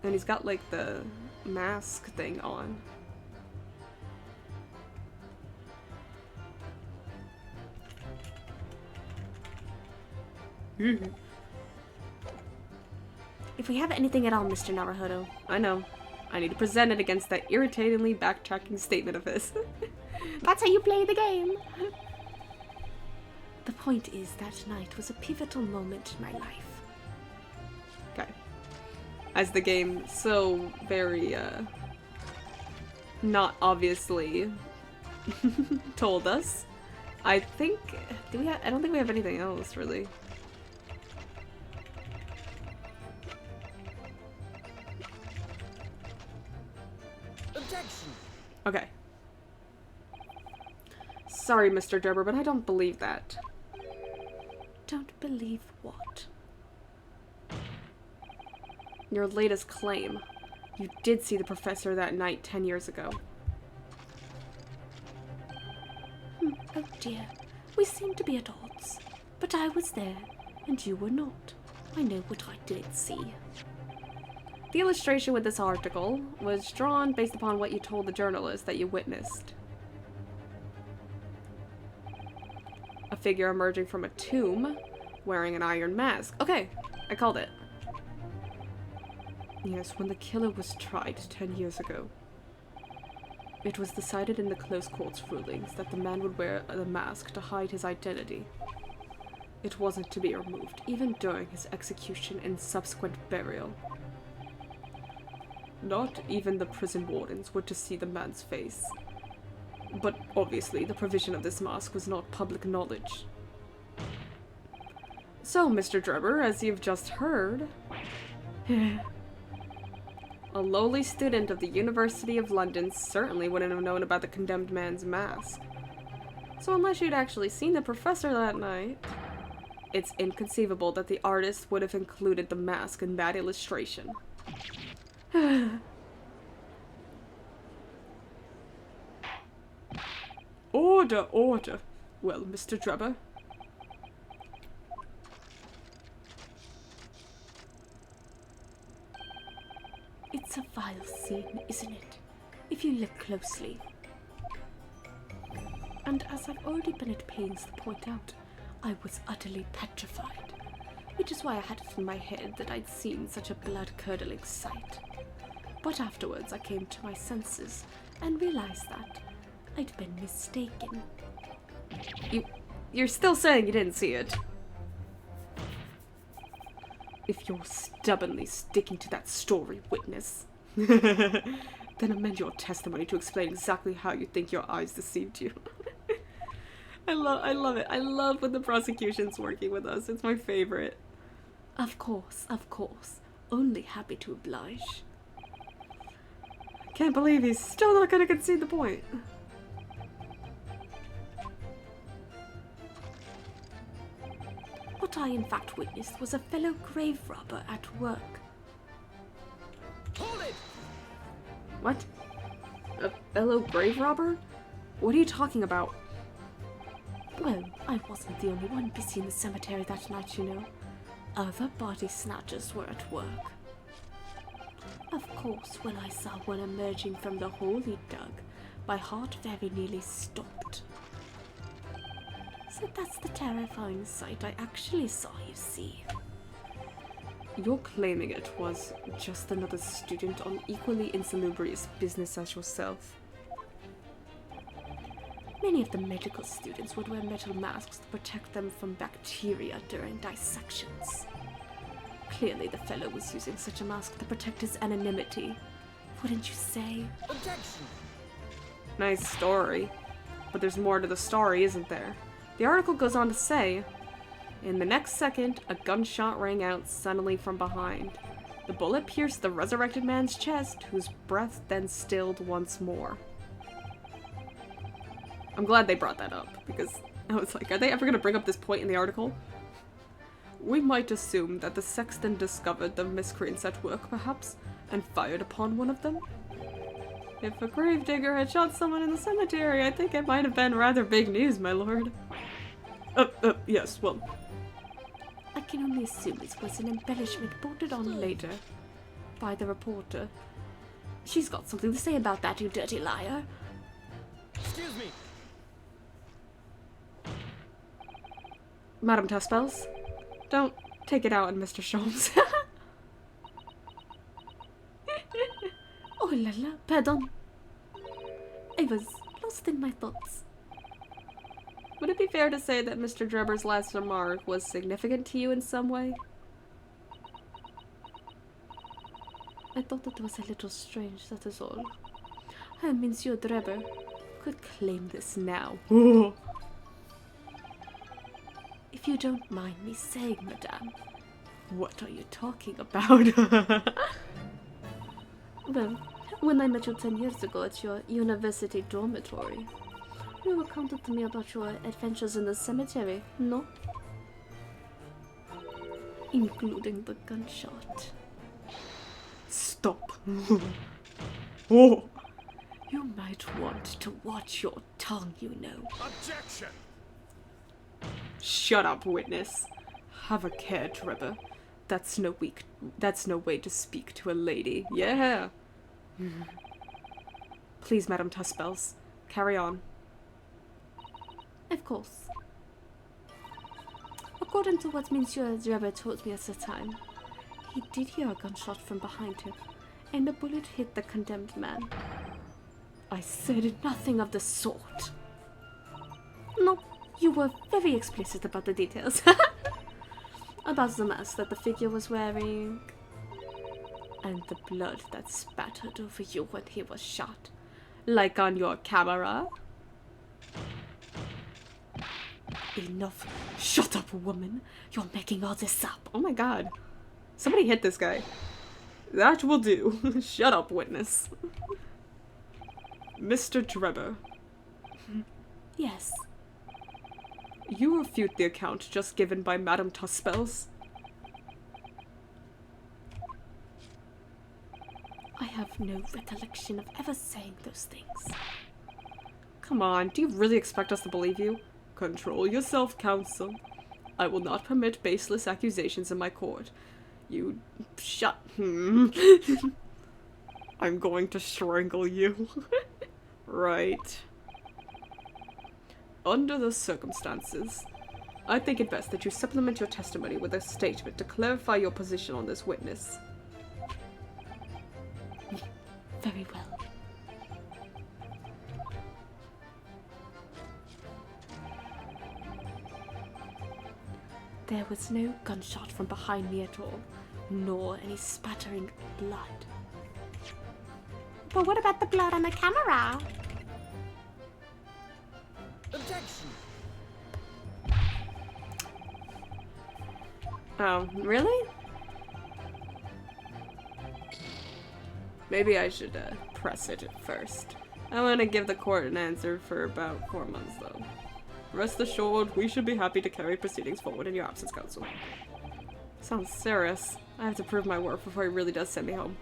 And he's got like the mask thing on. If we have anything at all, Mr. Naruhodo. I know. I need to present it against that irritatingly backtracking statement of his. That's how you play the game! The point is, that night was a pivotal moment in my life. Okay. As the game so very, not obviously told us. I think... I don't think we have anything else, really. Objection! Okay. Sorry, Mr. Gerber, but I don't believe that. Don't believe what? Your latest claim. You did see the professor that night 10 years ago. Oh dear. We seem to be at odds. But I was there, and you were not. I know what I did see. The illustration with this article was drawn based upon what you told the journalist that you witnessed. A figure emerging from a tomb, wearing an iron mask. Okay, I called it. Yes, when the killer was tried 10 years ago, it was decided in the close court's rulings that the man would wear the mask to hide his identity. It wasn't to be removed, even during his execution and subsequent burial. Not even the prison wardens were to see the man's face. But obviously, the provision of this mask was not public knowledge. So, Mr. Drebber, as you've just heard, a lowly student of the University of London certainly wouldn't have known about the condemned man's mask. So unless you'd actually seen the professor that night, it's inconceivable that the artist would have included the mask in that illustration. Order, order. Well, Mr. Drebber. It's a vile scene, isn't it? If you look closely. And as I've already been at pains to point out, I was utterly petrified. Which is why I had it in my head that I'd seen such a blood-curdling sight. But afterwards I came to my senses and realized that I'd been mistaken. You're still saying you didn't see it? If you're stubbornly sticking to that story, witness, then amend your testimony to explain exactly how you think your eyes deceived you. I love it. I love when the prosecution's working with us. It's my favorite. Of course, of course. Only happy to oblige. Can't believe he's still not gonna concede the point. What I in fact witnessed was a fellow grave robber at work. Hold it! What? A fellow grave robber? What are you talking about? Well, I wasn't the only one busy in the cemetery that night, you know. Other body snatchers were at work. Of course, when I saw one emerging from the hole he dug, my heart very nearly stopped. So that's the terrifying sight I actually saw, you see. You're claiming it was just another student on equally insalubrious business as yourself. Many of the medical students would wear metal masks to protect them from bacteria during dissections. Clearly the fellow was using such a mask to protect his anonymity. Wouldn't you say? Objection! Nice story. But there's more to the story, isn't there? The article goes on to say, in the next second, a gunshot rang out suddenly from behind. The bullet pierced the resurrected man's chest, whose breath then stilled once more. I'm glad they brought that up, because I was like, are they ever going to bring up this point in the article? We might assume that the sexton discovered the miscreants at work, perhaps, and fired upon one of them. If a gravedigger had shot someone in the cemetery, I think it might have been rather big news, my lord. Yes, well... I can only assume it was an embellishment bolted on later by the reporter. She's got something to say about that, you dirty liar. Excuse me. Madam Tuspels, don't take it out on Mr. Sholmes. Oh la la, pardon. I was lost in my thoughts. Would it be fair to say that Mr. Drebber's last remark was significant to you in some way? I thought it was a little strange, that is all. Monsieur Drebber could claim this now. If you don't mind me saying, madame, what are you talking about? Well, when I met you 10 years ago at your university dormitory, you recounted to me about your adventures in the cemetery, no? Including the gunshot. Stop. Oh. You might want to watch your tongue, you know. Objection! Shut up, witness. Have a care, Drebber. That's no way to speak to a lady. Yeah. Please, Madam Tuspels, carry on. Of course. According to what Monsieur Drebber told me at the time, he did hear a gunshot from behind him, and the bullet hit the condemned man. I said nothing of the sort. No, you were very explicit about the details. About the mask that the figure was wearing, and the blood that spattered over you when he was shot. Like on your camera? Enough. Shut up, woman. You're making all this up. Oh my god. Somebody hit this guy. That will do. Shut up, witness. Mr. Drebber. Yes. You refute the account just given by Madame Tuspels. I have no recollection of ever saying those things. Come on, do you really expect us to believe you? Control yourself, counsel. I will not permit baseless accusations in my court. You... shut... I'm going to strangle you. Right. Under the circumstances, I think it best that you supplement your testimony with a statement to clarify your position on this witness. Very well. There was no gunshot from behind me at all, nor any spattering blood. But what about the blood on the camera? Objection! Oh, really? Maybe I should press it at first. I want to give the court an answer for about 4 months, though. Rest assured, we should be happy to carry proceedings forward in your absence, counsel. Sounds serious. I have to prove my worth before he really does send me home.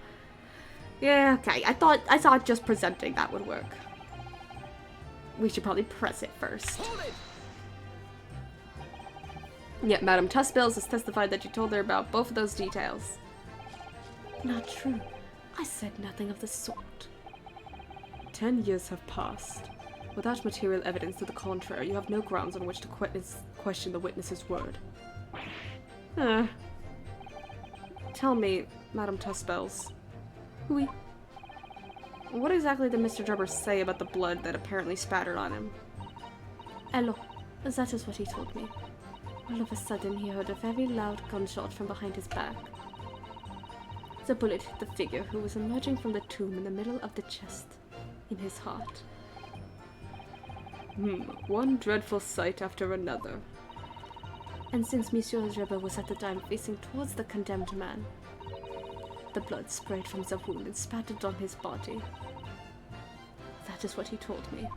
Yeah, okay. I thought just presenting that would work. We should probably press it first. Hold it! Yet Madame Tuspels has testified that you told her about both of those details. Not true. I said nothing of the sort. 10 years have passed. Without material evidence to the contrary, you have no grounds on which to question the witness's word. Tell me, Madame Tuspels. Oui. What exactly did Mr. Drebber say about the blood that apparently spattered on him? Hello. That is what he told me. All of a sudden, he heard a very loud gunshot from behind his back. The bullet hit the figure who was emerging from the tomb in the middle of the chest, in his heart. One dreadful sight after another. And since Monsieur Dreber was at the time facing towards the condemned man, the blood sprayed from the wound and spattered on his body. That is what he told me.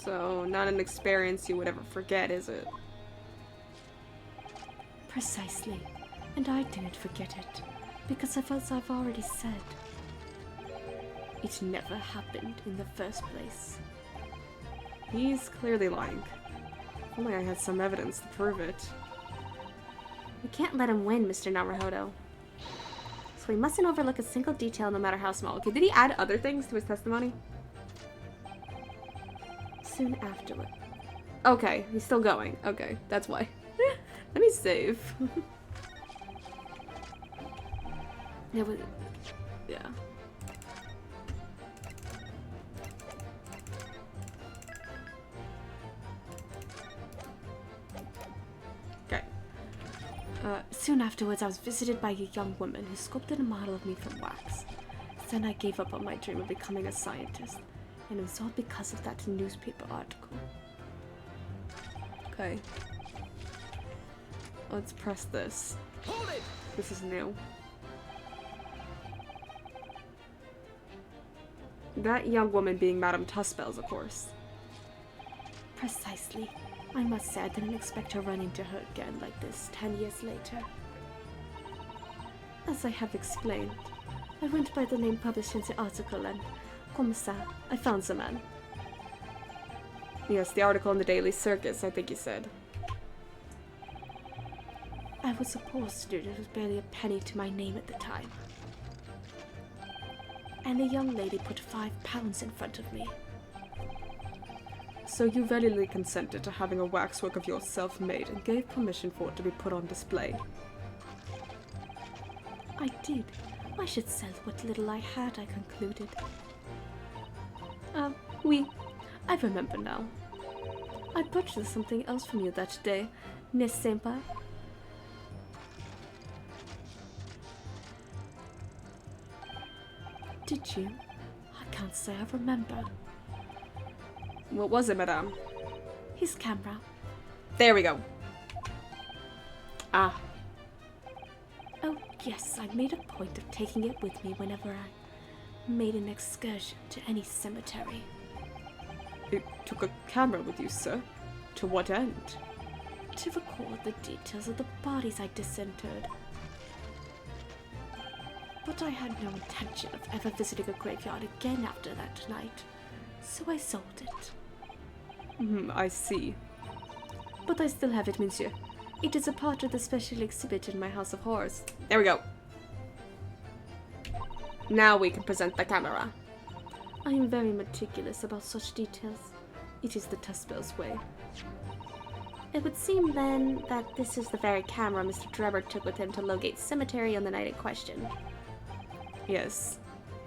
So, not an experience you would ever forget, is it? Precisely. And I didn't forget it, because of as I've already said. It never happened in the first place. He's clearly lying. If only I had some evidence to prove it. We can't let him win, Mr. Naruhodo. So we mustn't overlook a single detail, no matter how small. Okay, did he add other things to his testimony? Soon afterward. Okay, he's still going. Okay, that's why. Let me save. There was... Yeah. Okay. Soon afterwards, I was visited by a young woman who sculpted a model of me from wax. Then I gave up on my dream of becoming a scientist, and it was all because of that newspaper article. Okay. Let's press this. Hold it! This is new. That young woman being Madame Tuspels, of course. Precisely. I must say I didn't expect to run into her again like this 10 years later. As I have explained, I went by the name published in the article and, comme ça, I found the man. Yes, the article in the Daily Circus, I think you said. I was a poor student with barely a penny to my name at the time. And the young lady put £5 in front of me. So you readily consented to having a waxwork of yourself made and gave permission for it to be put on display. I did. I should sell what little I had, I concluded. Oui. I remember now. I purchased something else from you that day, n'est-ce pas? Did you? I can't say I remember. What was it, madame? His camera. There we go. Ah. Oh, yes, I made a point of taking it with me whenever I made an excursion to any cemetery. You took a camera with you, sir? To what end? To record the details of the bodies I disinterred. But I had no intention of ever visiting a graveyard again after that night, so I sold it. I see. But I still have it, monsieur. It is a part of the special exhibit in my House of Horrors. There we go. Now we can present the camera. I am very meticulous about such details. It is the Tuspels way. It would seem then that this is the very camera Mr. Dreber took with him to Logate Cemetery on the night in question. Yes.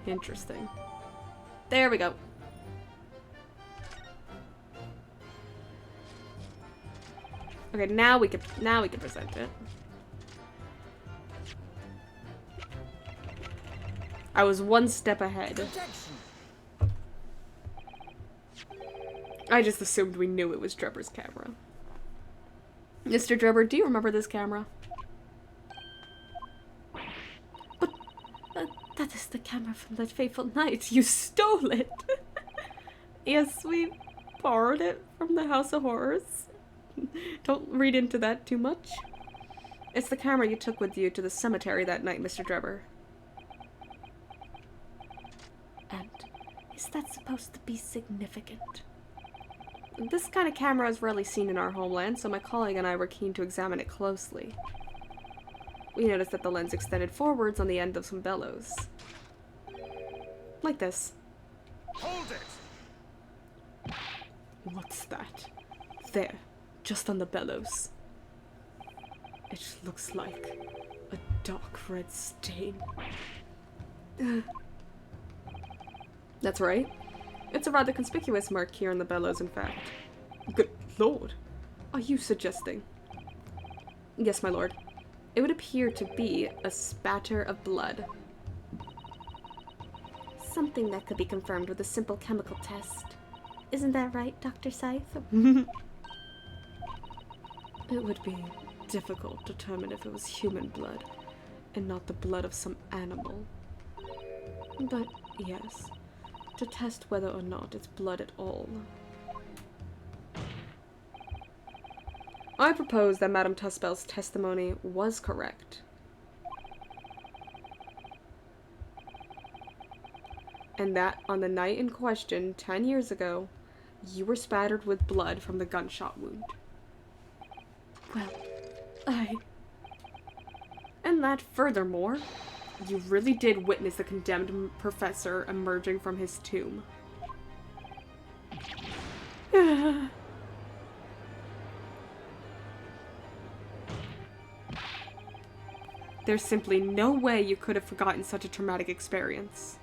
Interesting. There we go. Okay, now we can present it. I was one step ahead. Objection! I just assumed we knew it was Dreber's camera. Mr. Dreber, do you remember this camera? That is the camera from that fateful night. You stole it! Yes, we borrowed it from the House of Horrors. Don't read into that too much. It's the camera you took with you to the cemetery that night, Mr. Dreber. And is that supposed to be significant? This kind of camera is rarely seen in our homeland, so my colleague and I were keen to examine it closely. We noticed that the lens extended forwards on the end of some bellows. Like this. Hold it! What's that? There, just on the bellows. It looks like a dark red stain. That's right. It's a rather conspicuous mark here on the bellows, in fact. Good lord. Are you suggesting? Yes, my lord. It would appear to be a spatter of blood. Something that could be confirmed with a simple chemical test. Isn't that right, Dr. Scythe? It would be difficult to determine if it was human blood and not the blood of some animal. But yes, to test whether or not it's blood at all. I propose that Madame Tuspel's testimony was correct. And that on the night in question, 10 years ago, you were spattered with blood from the gunshot wound. Well, And that, furthermore, you really did witness the condemned professor emerging from his tomb. There's simply no way you could have forgotten such a traumatic experience.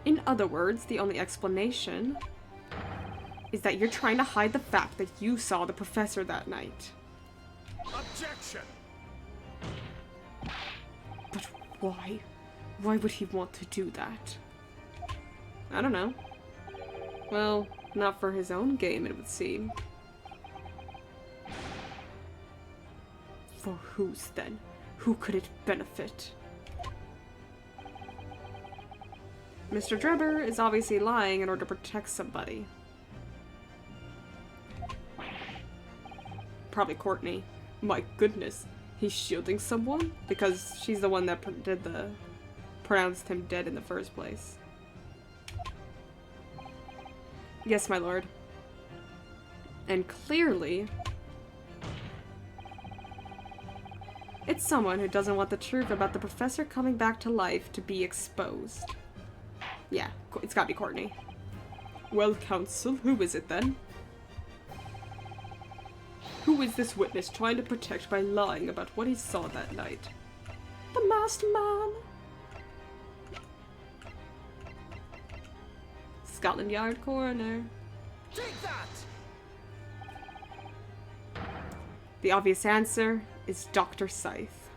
In other words, the only explanation is that you're trying to hide the fact that you saw the professor that night. Objection! But why? Why would he want to do that? I don't know. Well, not for his own game, it would seem. For whose, then? Who could it benefit? Mr. Drebber is obviously lying in order to protect somebody. Probably Courtney. My goodness, he's shielding someone? Because she's the one that pronounced him dead in the first place. Yes, my lord. And clearly, it's someone who doesn't want the truth about the professor coming back to life to be exposed. Yeah, it's gotta be Courtney. Well, counsel, who is it then? Who is this witness trying to protect by lying about what he saw that night? the masked man. Scotland Yard coroner. Take that! The obvious answer is Dr. Scythe.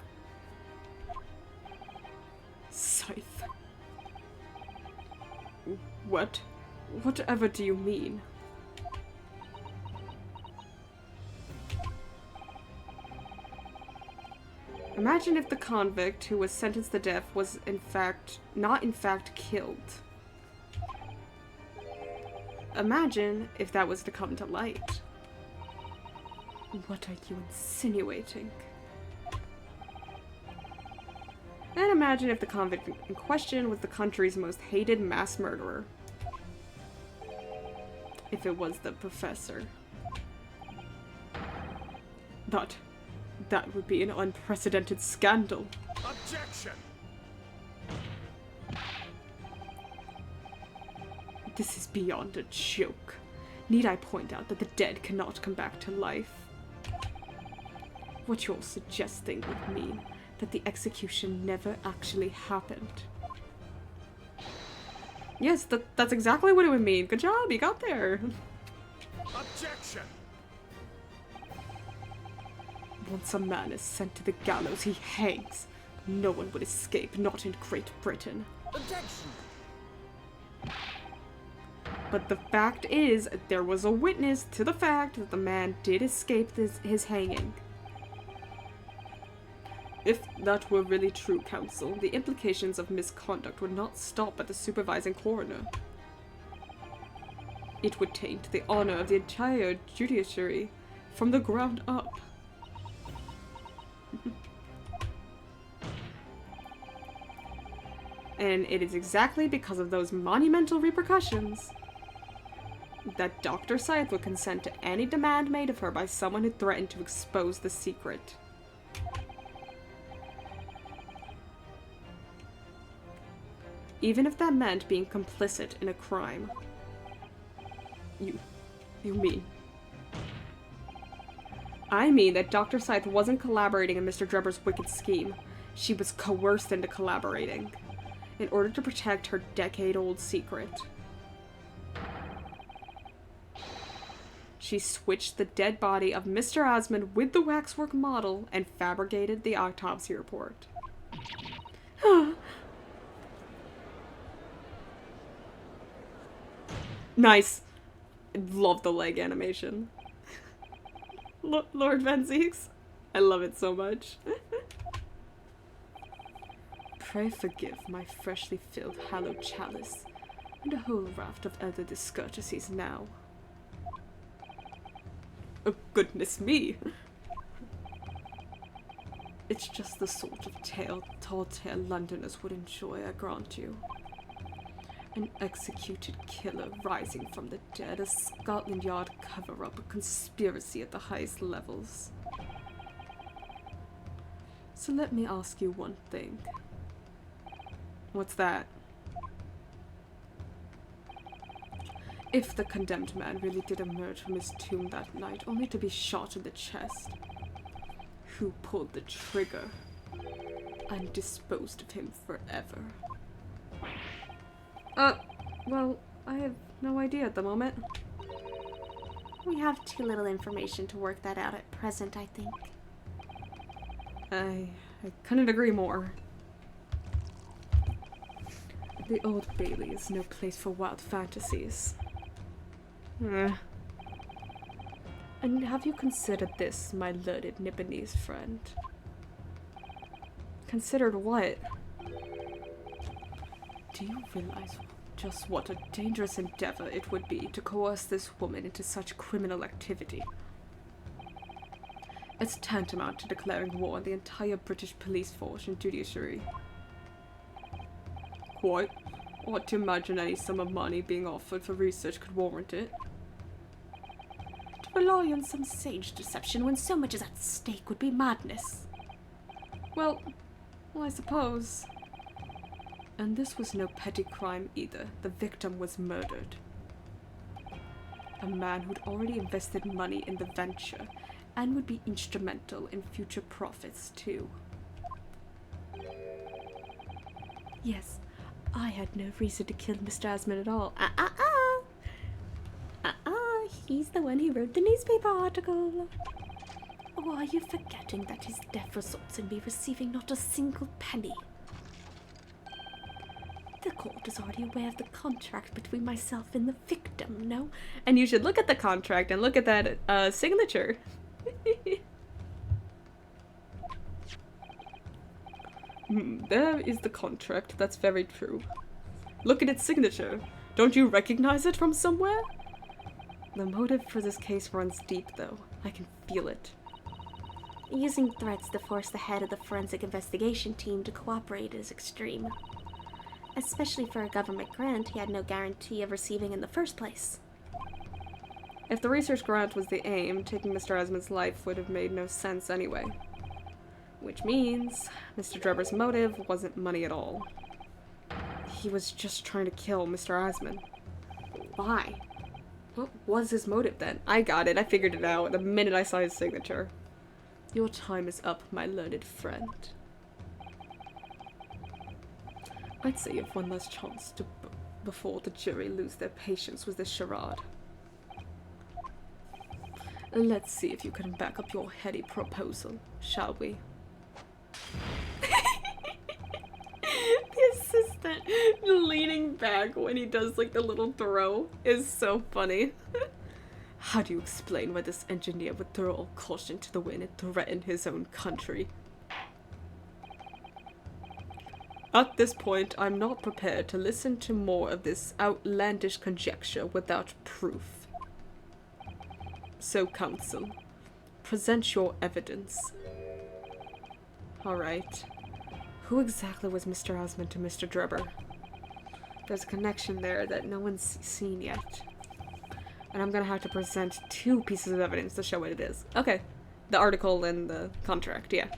Scythe. What? Whatever do you mean? Imagine if the convict who was sentenced to death was not in fact killed. Imagine if that was to come to light. What are you insinuating? And imagine if the convict in question was the country's most hated mass murderer. If it was the professor. That would be an unprecedented scandal. Objection! This is beyond a joke. Need I point out that the dead cannot come back to life? What you're suggesting would mean that the execution never actually happened. Yes, that's exactly what it would mean. Good job, you got there. Objection! Once a man is sent to the gallows, he hangs. No one would escape, not in Great Britain. Objection! But the fact is, there was a witness to the fact that the man did escape his hanging. If that were really true, counsel, the implications of misconduct would not stop at the supervising coroner. It would taint the honor of the entire judiciary from the ground up. And it is exactly because of those monumental repercussions that Dr. Scythe would consent to any demand made of her by someone who threatened to expose the secret. Even if that meant being complicit in a crime. You mean? I mean that Dr. Scythe wasn't collaborating in Mr. Drebber's wicked scheme. She was coerced into collaborating. in order to protect her decade-old secret. She switched the dead body of Mr. Osmond with the waxwork model and fabricated the autopsy report. Nice. Love the leg animation. Lord Van Zeeks. I love it so much. Pray forgive my freshly filled hallowed chalice and a whole raft of other discourtesies now. Oh, goodness me. It's just the sort of tall tale Londoners would enjoy, I grant you. An executed killer rising from the dead, a Scotland Yard cover-up, a conspiracy at the highest levels. So let me ask you one thing. What's that? If the condemned man really did emerge from his tomb that night, only to be shot in the chest, who pulled the trigger and disposed of him forever? Well, I have no idea at the moment. We have too little information to work that out at present, I think. I couldn't agree more. The Old Bailey is no place for wild fantasies. And have you considered this, my learned Nipponese friend? Considered what? Do you realize just what a dangerous endeavor it would be to coerce this woman into such criminal activity? It's tantamount to declaring war on the entire British police force and judiciary. Quite. Ought to imagine any sum of money being offered for research could warrant it. To rely on some sage deception when so much is at stake would be madness. Well, I suppose. And this was no petty crime either. The victim was murdered. A man who'd already invested money in the venture and would be instrumental in future profits too. Yes, I had no reason to kill Mr. Osmond at all. He's the one who wrote the newspaper article. Or are you forgetting that his death results in me receiving not a single penny? The court is already aware of the contract between myself and the victim, no? And you should look at the contract and look at that signature. There is the contract, that's very true. Look at its signature. Don't you recognize it from somewhere? The motive for this case runs deep, though. I can feel it. Using threats to force the head of the forensic investigation team to cooperate is extreme. Especially for a government grant he had no guarantee of receiving in the first place. If the research grant was the aim, taking Mr. Osmond's life would have made no sense anyway. Which means Mr. Drebber's motive wasn't money at all. He was just trying to kill Mr. Osmond. Why? What was his motive then? I got it. I figured it out the minute I saw his signature. Your time is up, my learned friend. I'd say you have one last chance to before the jury lose their patience with this charade. Let's see if you can back up your heady proposal, shall we? The assistant leaning back when he does like the little throw is so funny. How do you explain why this engineer would throw all caution to the wind and threaten his own country? At this point, I'm not prepared to listen to more of this outlandish conjecture without proof. So, counsel, present your evidence. Alright. Who exactly was Mr. Osmond to Mr. Drebber? There's a connection there that no one's seen yet. And I'm gonna have to present 2 pieces of evidence to show what it is. Okay. The article and the contract, yeah.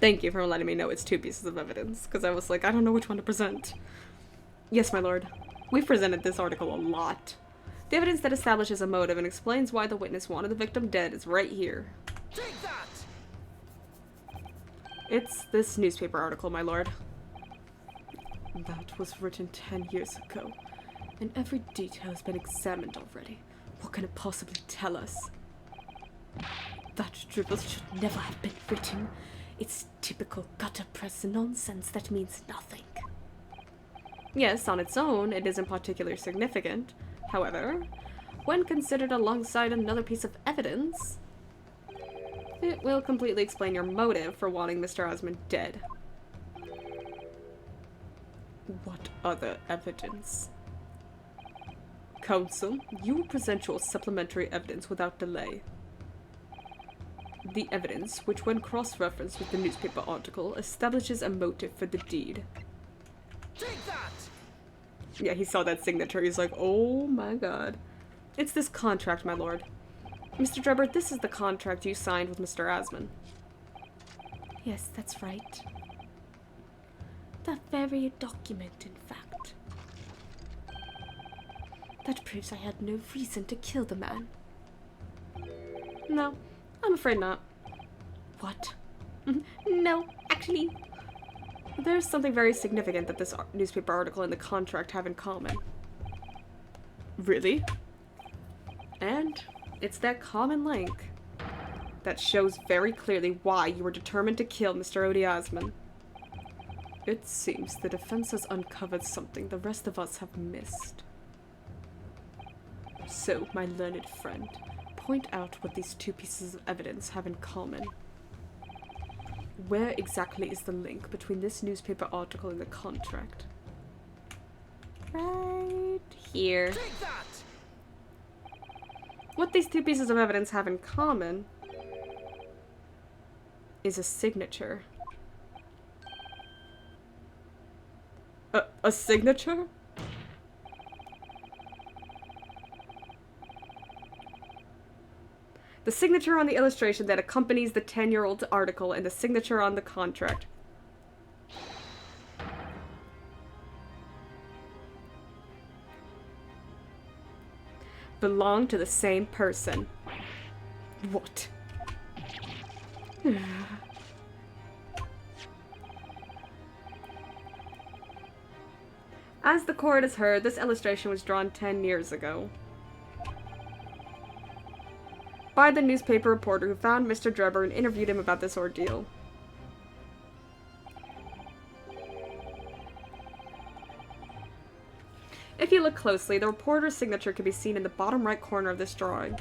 Thank you for letting me know it's 2 pieces of evidence, because I was like, I don't know which one to present. Yes, my lord. We've presented this article a lot. The evidence that establishes a motive and explains why the witness wanted the victim dead is right here. Take that! It's this newspaper article, my lord. That was written 10 years ago, and every detail has been examined already. What can it possibly tell us? That dribble should never have been written. It's typical gutter press nonsense that means nothing. Yes, on its own, it isn't particularly significant. However, when considered alongside another piece of evidence, it will completely explain your motive for wanting Mr. Osmond dead. What other evidence? Counsel, you will present your supplementary evidence without delay. The evidence, which when cross-referenced with the newspaper article, establishes a motive for the deed. Take that! Yeah, he saw that signature. He's like, oh my god. It's this contract, my lord. Mr. Drebber, this is the contract you signed with Mr. Asman. Yes, that's right. That very document, in fact. That proves I had no reason to kill the man. No, I'm afraid not. What? No, actually, there's something very significant that this newspaper article and the contract have in common. Really? And it's that common link that shows very clearly why you were determined to kill Mr. Odie Osman. It seems the defense has uncovered something the rest of us have missed. So, my learned friend, point out what these two pieces of evidence have in common. Where exactly is the link between this newspaper article and the contract? Right here. Take that! What these two pieces of evidence have in common is a signature. A signature? The signature on the illustration that accompanies the 10-year-old article and the signature on the contract. Belong to the same person. What? As the court has heard, this illustration was drawn 10 years ago by the newspaper reporter who found Mr. Drebber and interviewed him about this ordeal. If you look closely, the reporter's signature can be seen in the bottom right corner of this drawing.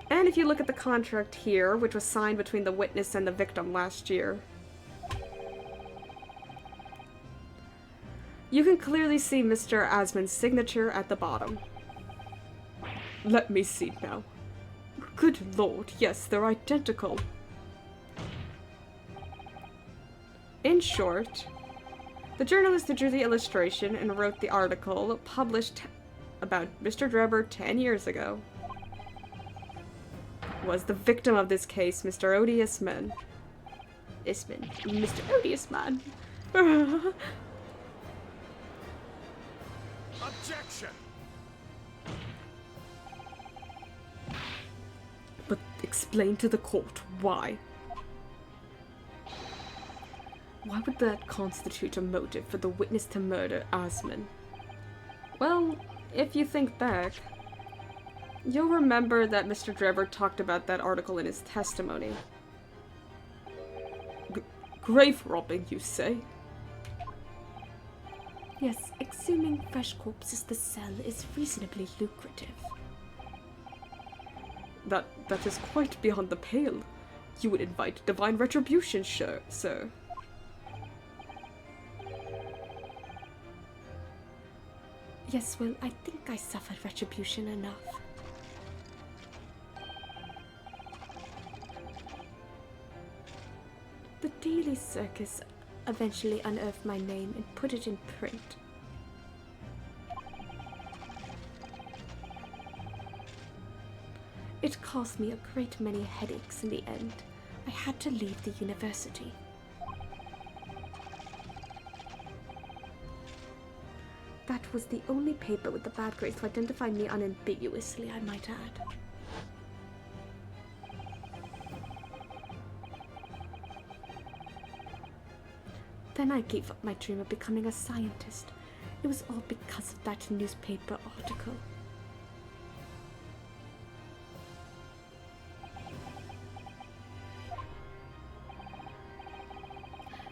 And if you look at the contract here, which was signed between the witness and the victim last year, you can clearly see Mr. Asman's signature at the bottom. Let me see now. Good lord, yes, they're identical. In short, the journalist who drew the illustration and wrote the article published about Mr. Drebber 10 years ago was the victim of this case, Mr. Odious Man. Mr. Odious Man. Objection! But explain to the court why. Why would that constitute a motive for the witness to murder Osman? Well, if you think back, you'll remember that Mr. Drebber talked about that article in his testimony. Grave robbing, you say? Yes, exhuming fresh corpses to sell is reasonably lucrative. That is quite beyond the pale. You would invite divine retribution, sir. Yes, well, I think I suffered retribution enough. The Daily Circus eventually unearthed my name and put it in print. It caused me a great many headaches in the end. I had to leave the university. That was the only paper with the bad grades to identify me unambiguously, I might add. Then I gave up my dream of becoming a scientist. It was all because of that newspaper article.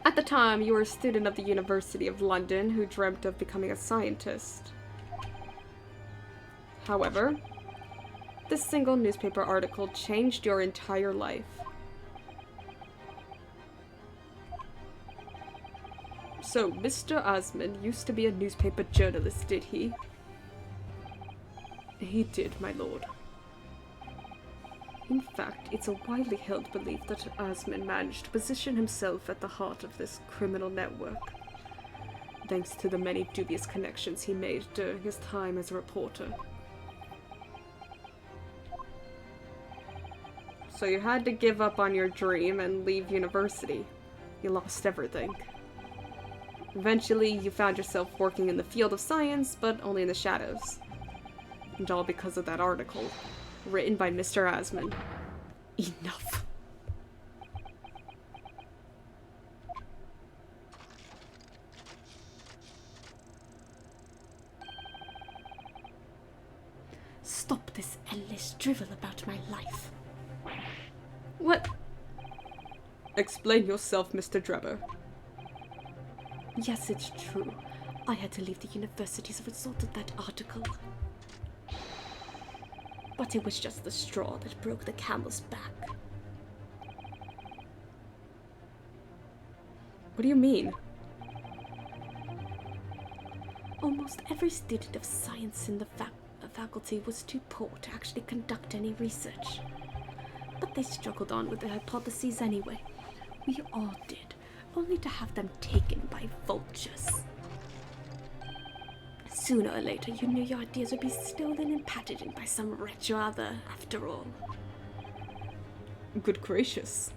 At the time, you were a student of the University of London who dreamt of becoming a scientist. However, this single newspaper article changed your entire life. So, Mr. Osmond used to be a newspaper journalist, did he? He did, my lord. In fact, it's a widely held belief that Osmond managed to position himself at the heart of this criminal network, thanks to the many dubious connections he made during his time as a reporter. So you had to give up on your dream and leave university. You lost everything. Eventually, you found yourself working in the field of science, but only in the shadows. And all because of that article, written by Mr. Osmond. Enough. Stop this endless drivel about my life. What? Explain yourself, Mr. Drebber. Yes, it's true. I had to leave the university as a result of that article. But it was just the straw that broke the camel's back. What do you mean? Almost every student of science in the faculty was too poor to actually conduct any research. But they struggled on with their hypotheses anyway. We all did, only to have them taken by vultures. Sooner or later, you knew your ideas would be stolen and patented by some wretch or other, after all. Good gracious.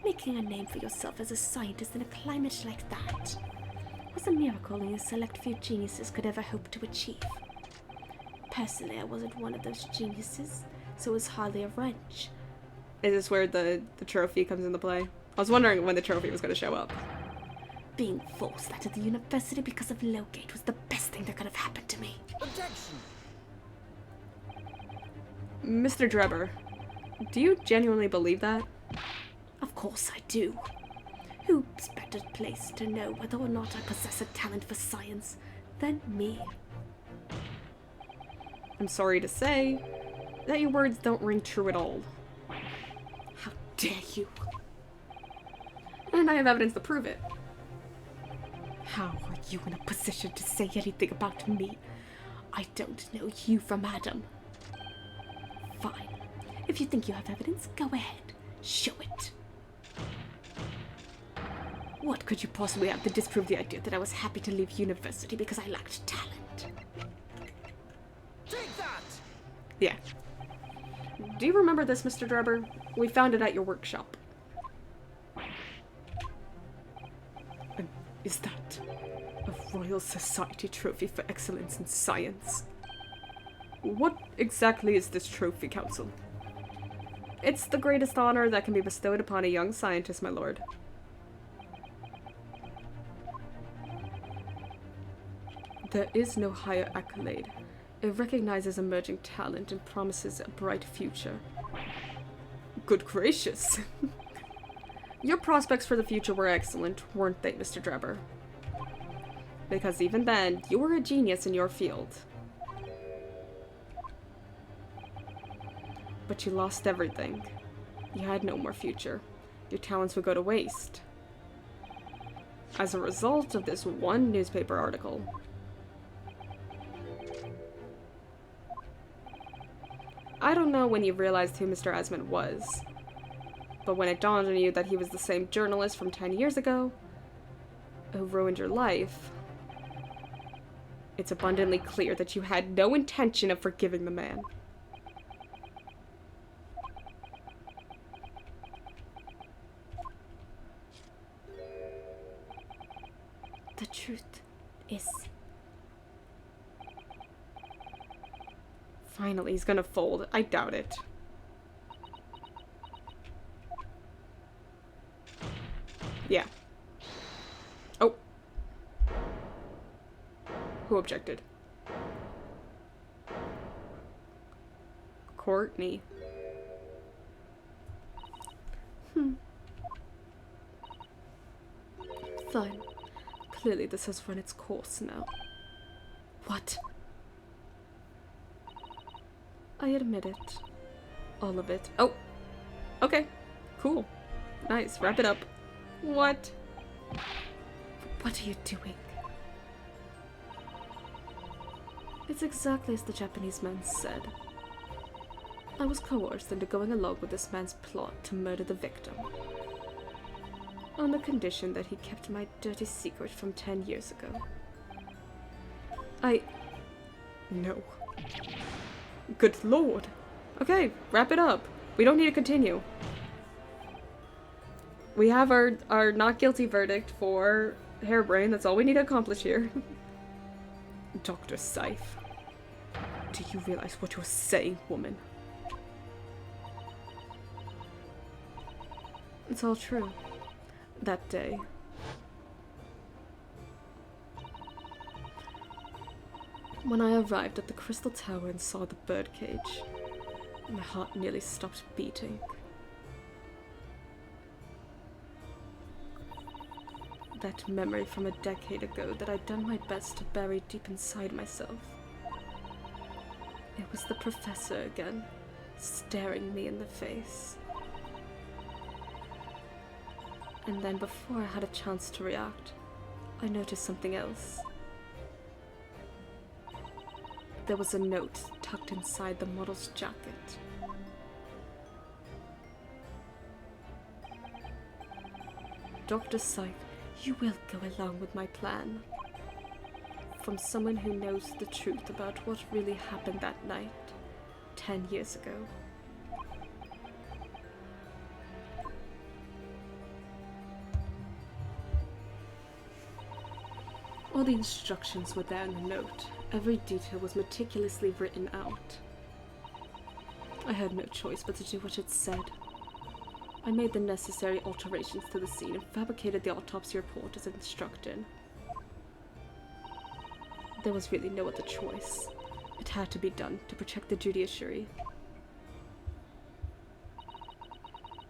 Making a name for yourself as a scientist in a climate like that was a miracle only a select few geniuses could ever hope to achieve. Personally, I wasn't one of those geniuses, so it was hardly a wrench. Is this where the trophy comes into play? I was wondering when the trophy was going to show up. Being forced out of the university because of Lowgate was the best thing that could have happened to me. Objection! Mr. Drebber, do you genuinely believe that? Of course I do. Who's better placed to know whether or not I possess a talent for science than me? I'm sorry to say that your words don't ring true at all. How dare you? And I have evidence to prove it. How are you in a position to say anything about me? I don't know you from Adam. Fine. If you think you have evidence, go ahead. Show it. What could you possibly have to disprove the idea that I was happy to leave university because I lacked talent? Take that! Yeah. Do you remember this, Mr. Drebber? We found it at your workshop. Is that a Royal Society trophy for excellence in science? What exactly is this trophy, Council? It's the greatest honor that can be bestowed upon a young scientist, my lord. There is no higher accolade. It recognizes emerging talent and promises a bright future. Good gracious. Your prospects for the future were excellent, weren't they, Mr. Drebber? Because even then, you were a genius in your field. But you lost everything. You had no more future. Your talents would go to waste. As a result of this one newspaper article. I don't know when you realized who Mr. Osmond was. But when it dawned on you that he was the same journalist from 10 years ago, who ruined your life, it's abundantly clear that you had no intention of forgiving the man. The truth is... Finally, he's gonna fold. I doubt it. Yeah. Oh. Who objected? Courtney. Fine. Clearly this has run its course now. What? I admit it. All of it. Oh. Okay. Cool. Nice. Wrap it up. What? What are you doing? It's exactly as the Japanese man said. I was coerced into going along with this man's plot to murder the victim. On the condition that he kept my dirty secret from 10 years ago. No. Good lord. Okay, wrap it up. We don't need to continue. We have our not guilty verdict for Hairbrain. That's all we need to accomplish here. Dr. Scythe. Do you realize what you're saying, woman? It's all true. That day. When I arrived at the Crystal Tower and saw the birdcage, my heart nearly stopped beating. That memory from a decade ago that I'd done my best to bury deep inside myself. It was the professor again, staring me in the face. And then before I had a chance to react, I noticed something else. There was a note tucked inside the model's jacket. Dr. Scythe, you will go along with my plan. From someone who knows the truth about what really happened that night, 10 years ago. All the instructions were there in the note. Every detail was meticulously written out. I had no choice but to do what it said. I made the necessary alterations to the scene and fabricated the autopsy report as instructed. There was really no other choice. It had to be done to protect the judiciary.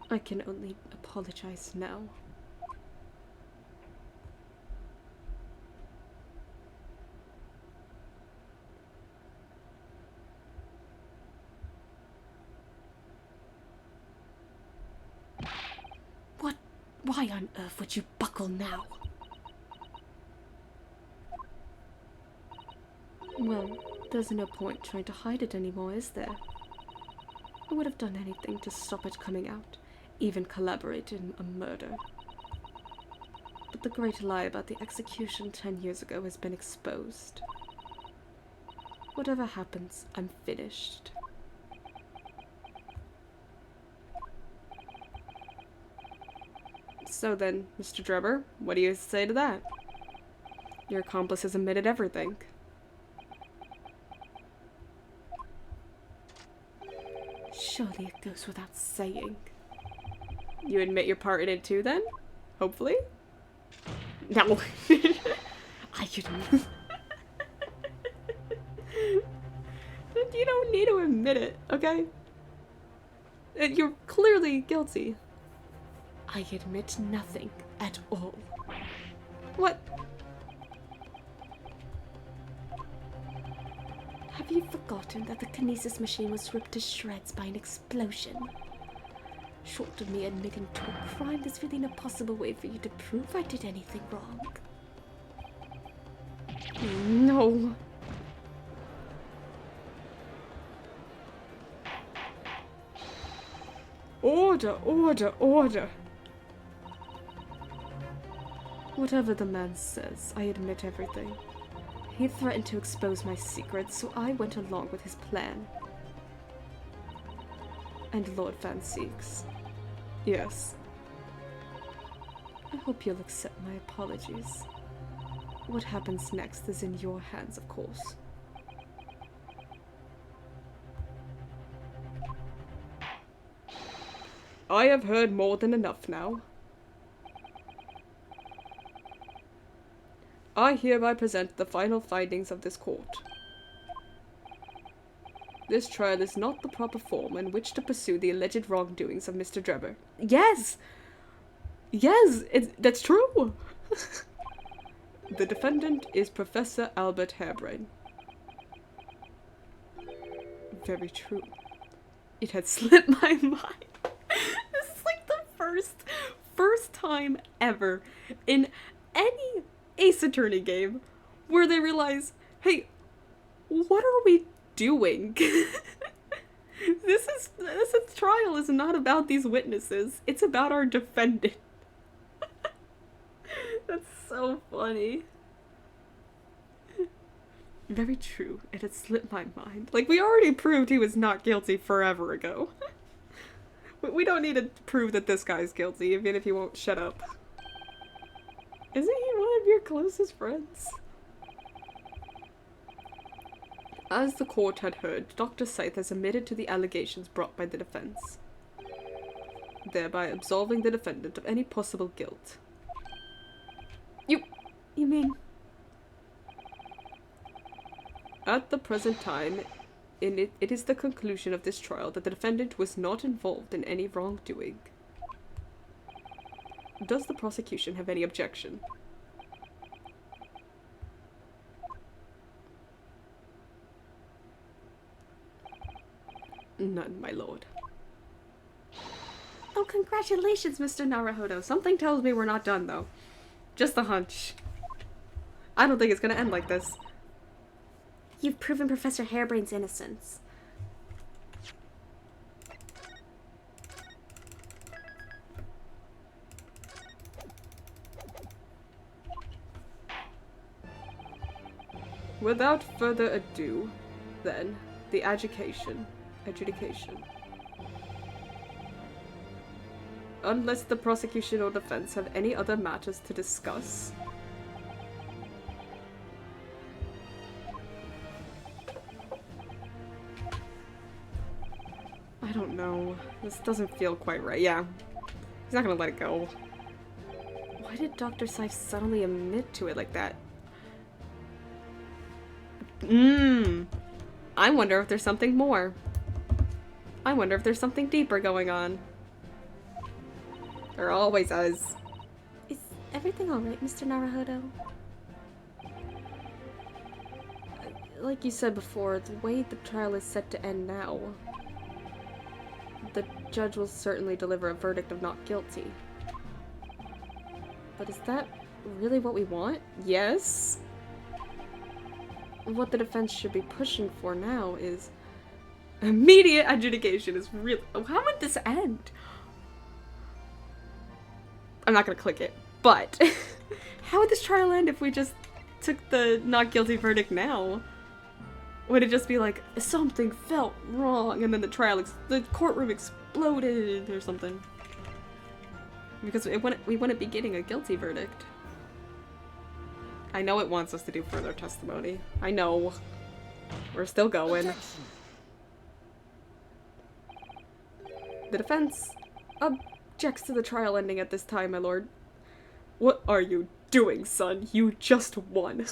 I can only apologize now. Why on earth would you buckle now? Well, there's no point trying to hide it anymore, is there? I would have done anything to stop it coming out, even collaborate in a murder. But the great lie about the execution 10 years ago has been exposed. Whatever happens, I'm finished. So then, Mr. Drebber, what do you say to that? Your accomplice has admitted everything. Surely it goes without saying. You admit your part in it too, then? Hopefully? No. I admit. You don't need to admit it, okay? You're clearly guilty. I admit nothing at all. What? Have you forgotten that the kinesis machine was ripped to shreds by an explosion? Short of me admitting to a crime, there's really no possible way for you to prove I did anything wrong. No. Order, order, order. Whatever the man says, I admit everything. He threatened to expose my secrets, so I went along with his plan. And Lord Van Seeks. Yes. I hope you'll accept my apologies. What happens next is in your hands, of course. I have heard more than enough now. I hereby present the final findings of this court. This trial is not the proper form in which to pursue the alleged wrongdoings of Mr. Drebber. Yes! Yes! That's true! The defendant is Professor Albert Harebrain. Very true. It had slipped my mind. This is like the first time ever in any Ace Attorney game where they realize, hey, what are we doing? This trial is not about these witnesses. It's about our defendant. That's so funny. Very true. It had slipped my mind. Like, we already proved he was not guilty forever ago. We don't need to prove that this guy's guilty, even if he won't shut up. Isn't he one of your closest friends? As the court had heard, Dr. Scythe has admitted to the allegations brought by the defense, thereby absolving the defendant of any possible guilt. You mean... At the present time, it is the conclusion of this trial that the defendant was not involved in any wrongdoing. Does the prosecution have any objection? None, my lord. Oh, congratulations, Mr. Naruhodo. Something tells me we're not done, though. Just a hunch. I don't think it's gonna end like this. You've proven Professor Harebrain's innocence. Without further ado, then, the adjudication. Unless the prosecution or defense have any other matters to discuss. I don't know. This doesn't feel quite right. Yeah. He's not gonna let it go. Why did Dr. Scythe suddenly admit to it like that? I wonder if there's something more. I wonder if there's something deeper going on. There always is. Is everything alright, Mr. Naruhodo? Like you said before, the way the trial is set to end now, the judge will certainly deliver a verdict of not guilty. But is that really what we want? Yes. What the defense should be pushing for now is immediate adjudication. Is really— how would this end? I'm not gonna click it, but how would this trial end if we just took the not guilty verdict now? Would it just be like, something felt wrong, and then the courtroom exploded or something? Because we wouldn't be getting a guilty verdict. I know it wants us to do further testimony. I know. We're still going. The defense objects to the trial ending at this time, my lord. What are you doing, son? You just won.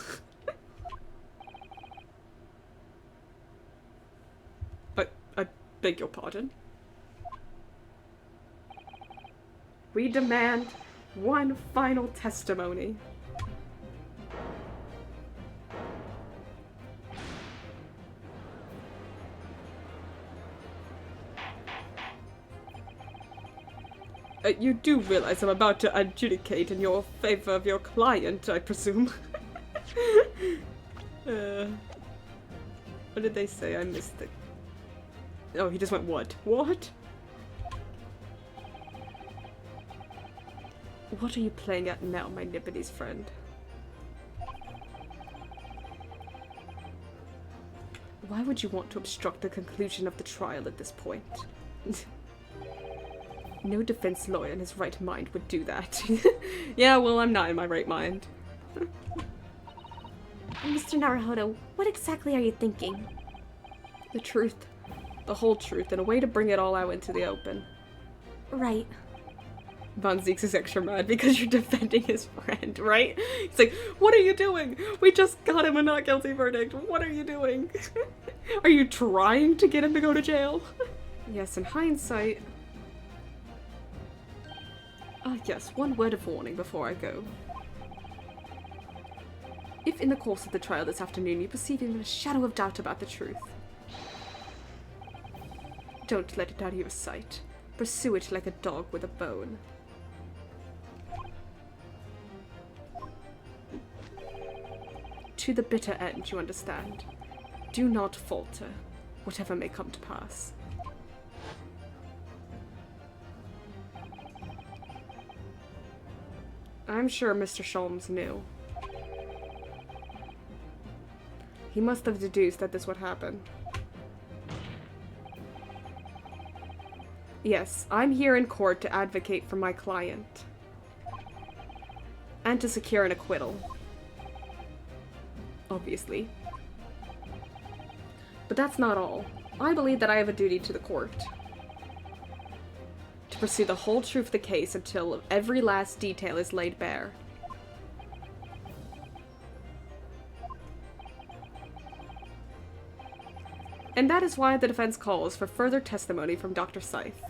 I beg your pardon? We demand one final testimony. You do realize I'm about to adjudicate in your favor of your client, I presume. What did they say? I missed it. Oh, he just went, what? What? What are you playing at now, my Nippity's friend? Why would you want to obstruct the conclusion of the trial at this point? No defense lawyer in his right mind would do that. Yeah, well, I'm not in my right mind. Mr. Naruhodo, what exactly are you thinking? The truth. The whole truth, and a way to bring it all out into the open. Right. Von Zieks is extra mad because you're defending his friend, right? He's like, what are you doing? We just got him a not guilty verdict. What are you doing? Are you trying to get him to go to jail? Yes, in hindsight... Ah, yes, one word of warning before I go. If in the course of the trial this afternoon you perceive even a shadow of doubt about the truth, don't let it out of your sight. Pursue it like a dog with a bone. To the bitter end, you understand. Do not falter, whatever may come to pass. I'm sure Mr. Sholmes knew. He must have deduced that this would happen. Yes, I'm here in court to advocate for my client. And to secure an acquittal. Obviously. But that's not all. I believe that I have a duty to the court. To pursue the whole truth of the case until every last detail is laid bare. And that is why the defense calls for further testimony from Dr. Scythe.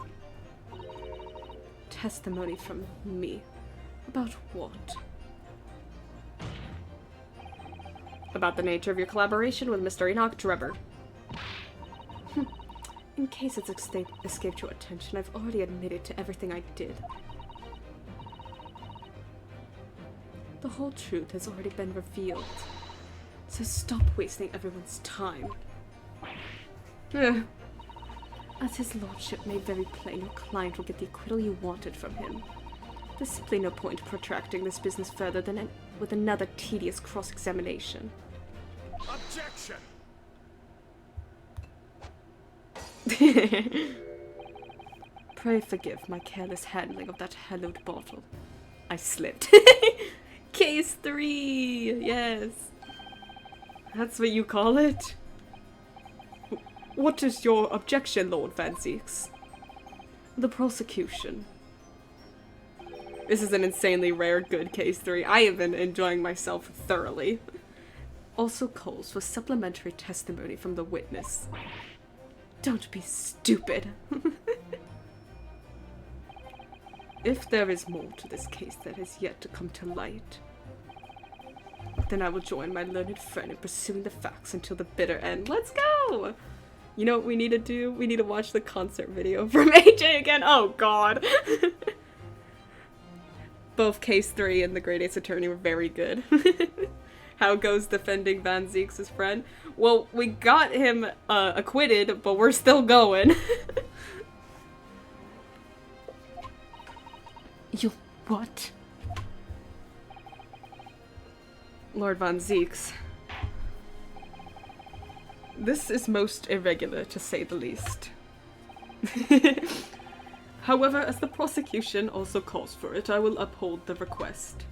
Testimony from me? About what? About the nature of your collaboration with Mr. Enoch Drebber. In case it's escaped your attention, I've already admitted to everything I did. The whole truth has already been revealed. So stop wasting everyone's time. As his lordship made very plain, your client will get the acquittal you wanted from him. There's simply no point protracting this business further than with another tedious cross-examination. Objection! Pray forgive my careless handling of that hallowed bottle. I slipped. Case 3! Yes. That's what you call it? What is your objection, Lord Van Zieks? The prosecution. This is an insanely rare good case 3. I have been enjoying myself thoroughly. Also calls for supplementary testimony from the witness. Don't be stupid. If there is more to this case that has yet to come to light, then I will join my learned friend in pursuing the facts until the bitter end. Let's go! You know what we need to do? We need to watch the concert video from AJ again. Oh god. Both Case 3 and the Great Ace Attorney were very good. How goes defending Van Zieks' friend? Well, we got him acquitted, but we're still going. You what? Lord Van Zieks. This is most irregular, to say the least. However, as the prosecution also calls for it, I will uphold the request.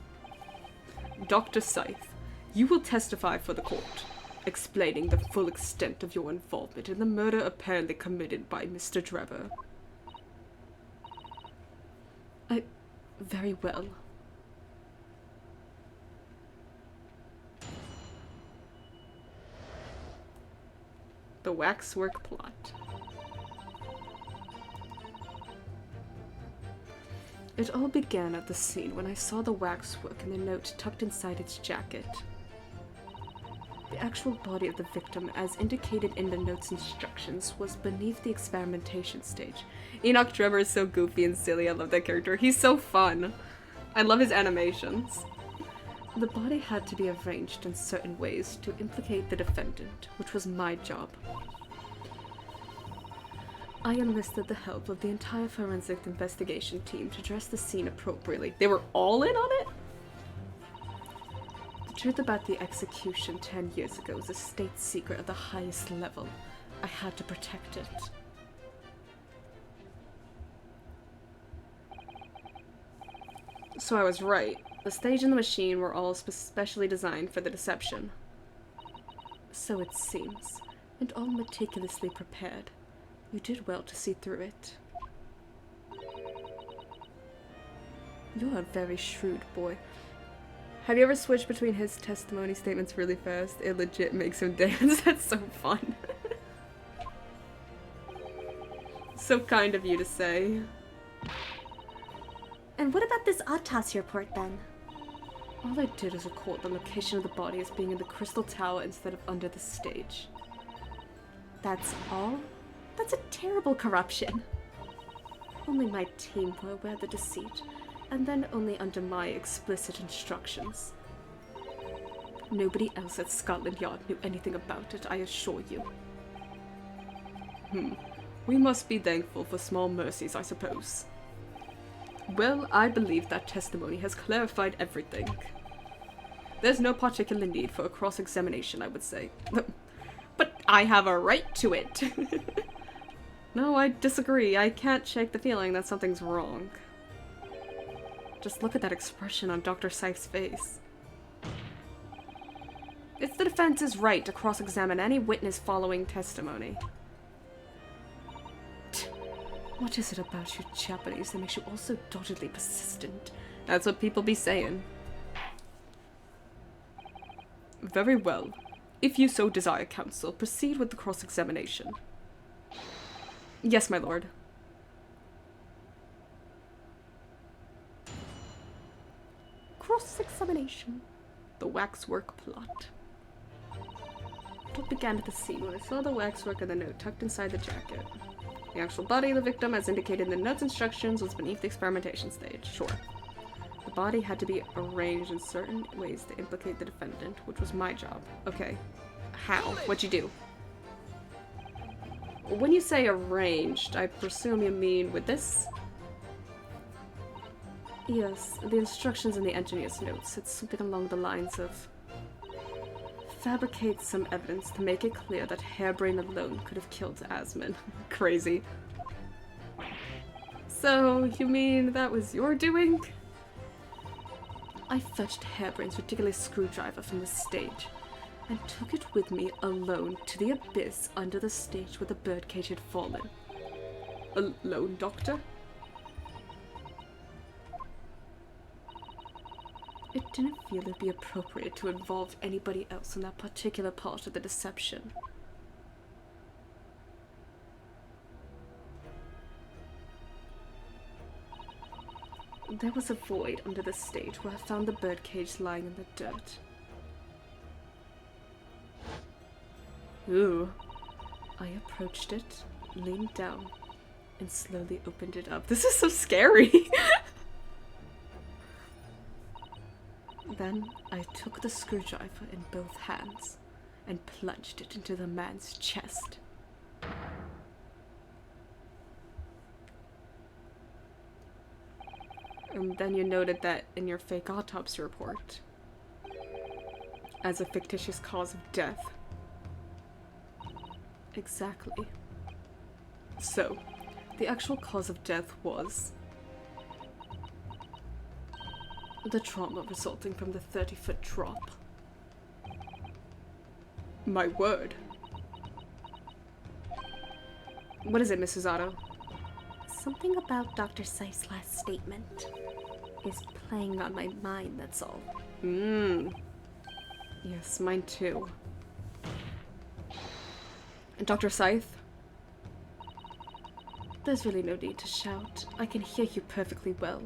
Dr. Scythe, you will testify for the court, explaining the full extent of your involvement in the murder apparently committed by Mr. Drebber. Very well. The waxwork plot. It all began at the scene when I saw the waxwork and the note tucked inside its jacket. The actual body of the victim, as indicated in the note's instructions, was beneath the experimentation stage. Enoch Drebber is so goofy and silly. I love that character. He's so fun. I love his animations. The body had to be arranged in certain ways to implicate the defendant, which was my job. I enlisted the help of the entire forensic investigation team to dress the scene appropriately. They were all in on it? The truth about the execution 10 years ago was a state secret at the highest level. I had to protect it. So I was right. The stage and the machine were all specially designed for the deception. So it seems, and all meticulously prepared. You did well to see through it. You're a very shrewd boy. Have you ever switched between his testimony statements really fast? It legit makes him dance. That's so fun. So kind of you to say. And what about this autopsy report then? All I did is record the location of the body as being in the crystal tower instead of under the stage. That's all? That's a terrible corruption. Only my team were aware of the deceit, and then only under my explicit instructions. Nobody else at Scotland Yard knew anything about it, I assure you. We must be thankful for small mercies, I suppose. Well, I believe that testimony has clarified everything. There's no particular need for a cross-examination, I would say. But I have a right to it! No, I disagree. I can't shake the feeling that something's wrong. Just look at that expression on Dr. Sykes' face. It's the defense's right to cross-examine any witness following testimony. What is it about you Japanese that makes you all so doggedly persistent? That's what people be saying. Very well. If you so desire, counsel, proceed with the cross-examination. Yes, my lord. Cross-examination. The waxwork plot. It all began at the scene when I saw the waxwork and the note tucked inside the jacket. The actual body of the victim, as indicated in the note's instructions, was beneath the experimentation stage. Sure. The body had to be arranged in certain ways to implicate the defendant, which was my job. Okay. How? What'd you do? When you say arranged, I presume you mean with this? Yes, the instructions in the engineer's notes. It's something along the lines of fabricate some evidence to make it clear that Harebrain alone could have killed Asmund. Crazy. So, you mean that was your doing? I fetched Harebrain's ridiculous screwdriver from the stage and took it with me alone to the abyss under the stage where the birdcage had fallen. Alone, Doctor? It didn't feel it'd be appropriate to involve anybody else in that particular part of the deception. There was a void under the stage where I found the birdcage lying in the dirt. Ooh. I approached it, leaned down, and slowly opened it up. This is so scary! Then I took the screwdriver in both hands and plunged it into the man's chest. And then you noted that in your fake autopsy report as a fictitious cause of death. Exactly. So, the actual cause of death was the trauma resulting from the 30-foot drop. My word. What is it, Mrs. Otto? Something about Dr. Sykes' last statement is playing on my mind, that's all. Yes, mine too. And Dr. Scythe? There's really no need to shout. I can hear you perfectly well.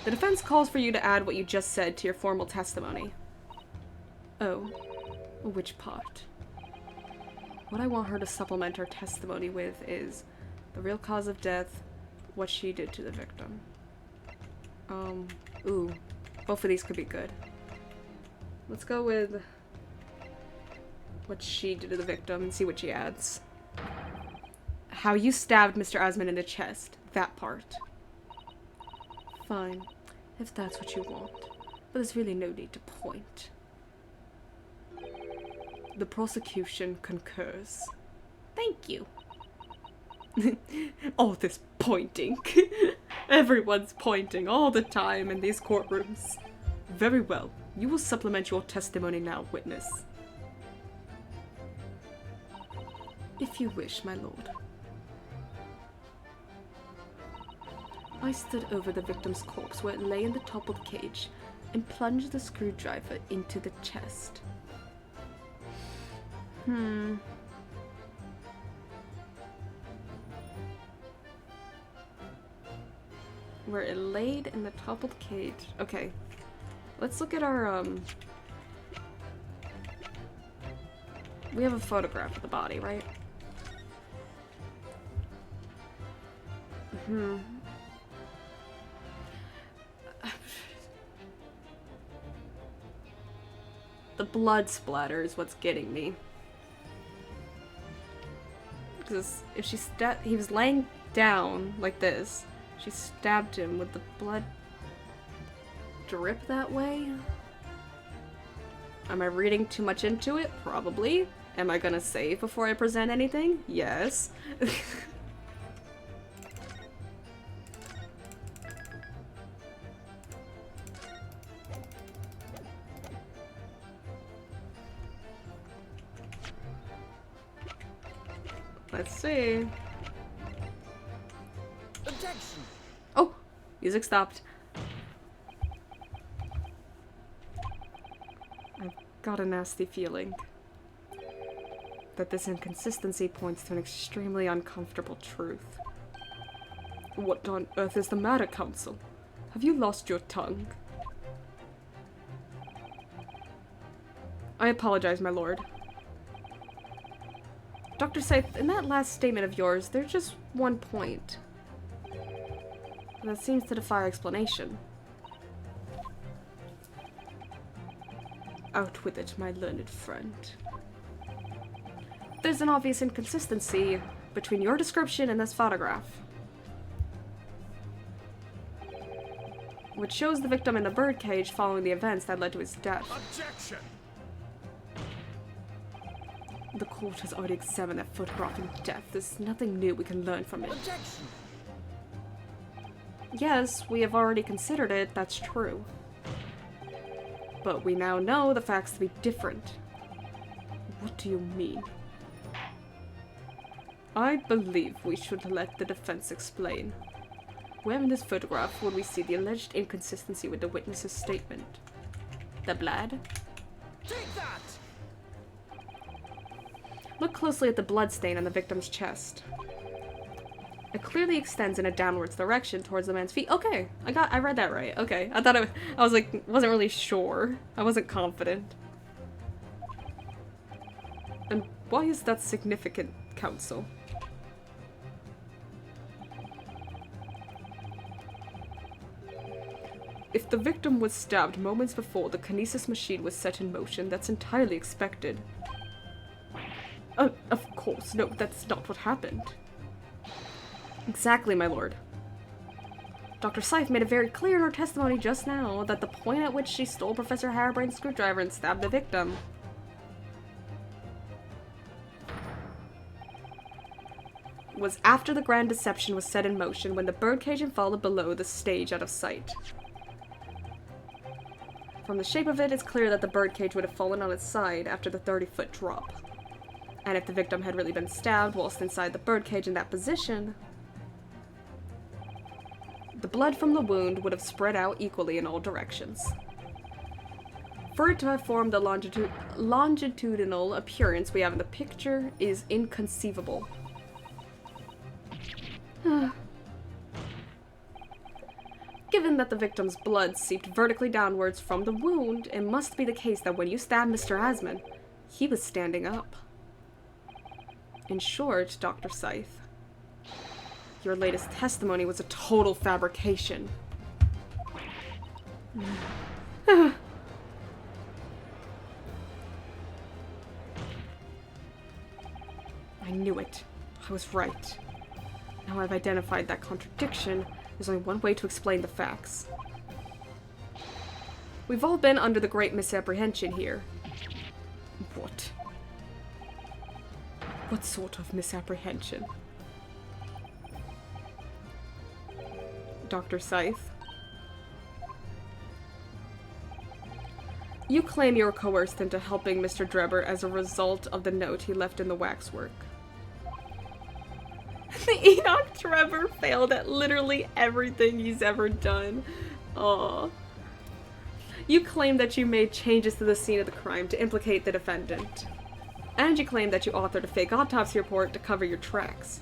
The defense calls for you to add what you just said to your formal testimony. Oh, which part? What I want her to supplement her testimony with is the real cause of death, what she did to the victim. Ooh, both of these could be good. Let's go with what she did to the victim and see what she adds. How you stabbed Mr. Asmund in the chest, that part. Fine, if that's what you want, but there's really no need to point. The prosecution concurs. Thank you. All this pointing. Everyone's pointing all the time in these courtrooms. Very well, you will supplement your testimony now, witness. If you wish, my lord. I stood over the victim's corpse where it lay in the toppled cage and plunged the screwdriver into the chest. Where it laid in the toppled cage. Okay. Let's look at our, we have a photograph of the body, right? The blood splatter is what's getting me. Because if she he was laying down like this. She stabbed him. Would the blood drip that way? Am I reading too much into it? Probably. Am I gonna save before I present anything? Yes. Let's see. Objection! Oh! Music stopped. I've got a nasty feeling that this inconsistency points to an extremely uncomfortable truth. What on earth is the matter, Counsel? Have you lost your tongue? I apologize, my lord. Dr. Scythe, in that last statement of yours, there's just one point that seems to defy explanation. Out with it, my learned friend. There's an obvious inconsistency between your description and this photograph, which shows the victim in the birdcage following the events that led to his death. Objection! The court has already examined that photograph in depth. There's nothing new we can learn from it. Objection! Yes, we have already considered it, that's true. But we now know the facts to be different. What do you mean? I believe we should let the defense explain. Where in this photograph would we see the alleged inconsistency with the witness's statement? The blood? Take that! Look closely at the blood stain on the victim's chest. It clearly extends in a downwards direction towards the man's feet. Okay, I read that right. Okay, I thought I was like, wasn't really sure. I wasn't confident. And why is that significant, Counsel? If the victim was stabbed moments before the kinesis machine was set in motion, that's entirely expected. Of course, no, that's not what happened. Exactly, my lord. Dr. Scythe made it very clear in her testimony just now that the point at which she stole Professor Harebrain's screwdriver and stabbed the victim was after the grand deception was set in motion, when the birdcage had fallen below the stage out of sight. From the shape of it, it's clear that the birdcage would have fallen on its side after the 30-foot drop. And if the victim had really been stabbed whilst inside the birdcage in that position, the blood from the wound would have spread out equally in all directions. For it to have formed the longitudinal appearance we have in the picture is inconceivable. Given that the victim's blood seeped vertically downwards from the wound, it must be the case that when you stabbed Mr. Asman, he was standing up. In short, Dr. Scythe, your latest testimony was a total fabrication. I knew it. I was right. Now I've identified that contradiction. There's only one way to explain the facts. We've all been under the great misapprehension here. What? What sort of misapprehension? Dr. Scythe. You claim you were coerced into helping Mr. Drebber as a result of the note he left in the waxwork. The Enoch Trevor failed at literally everything he's ever done. Aww. You claim that you made changes to the scene of the crime to implicate the defendant. And you claim that you authored a fake autopsy report to cover your tracks.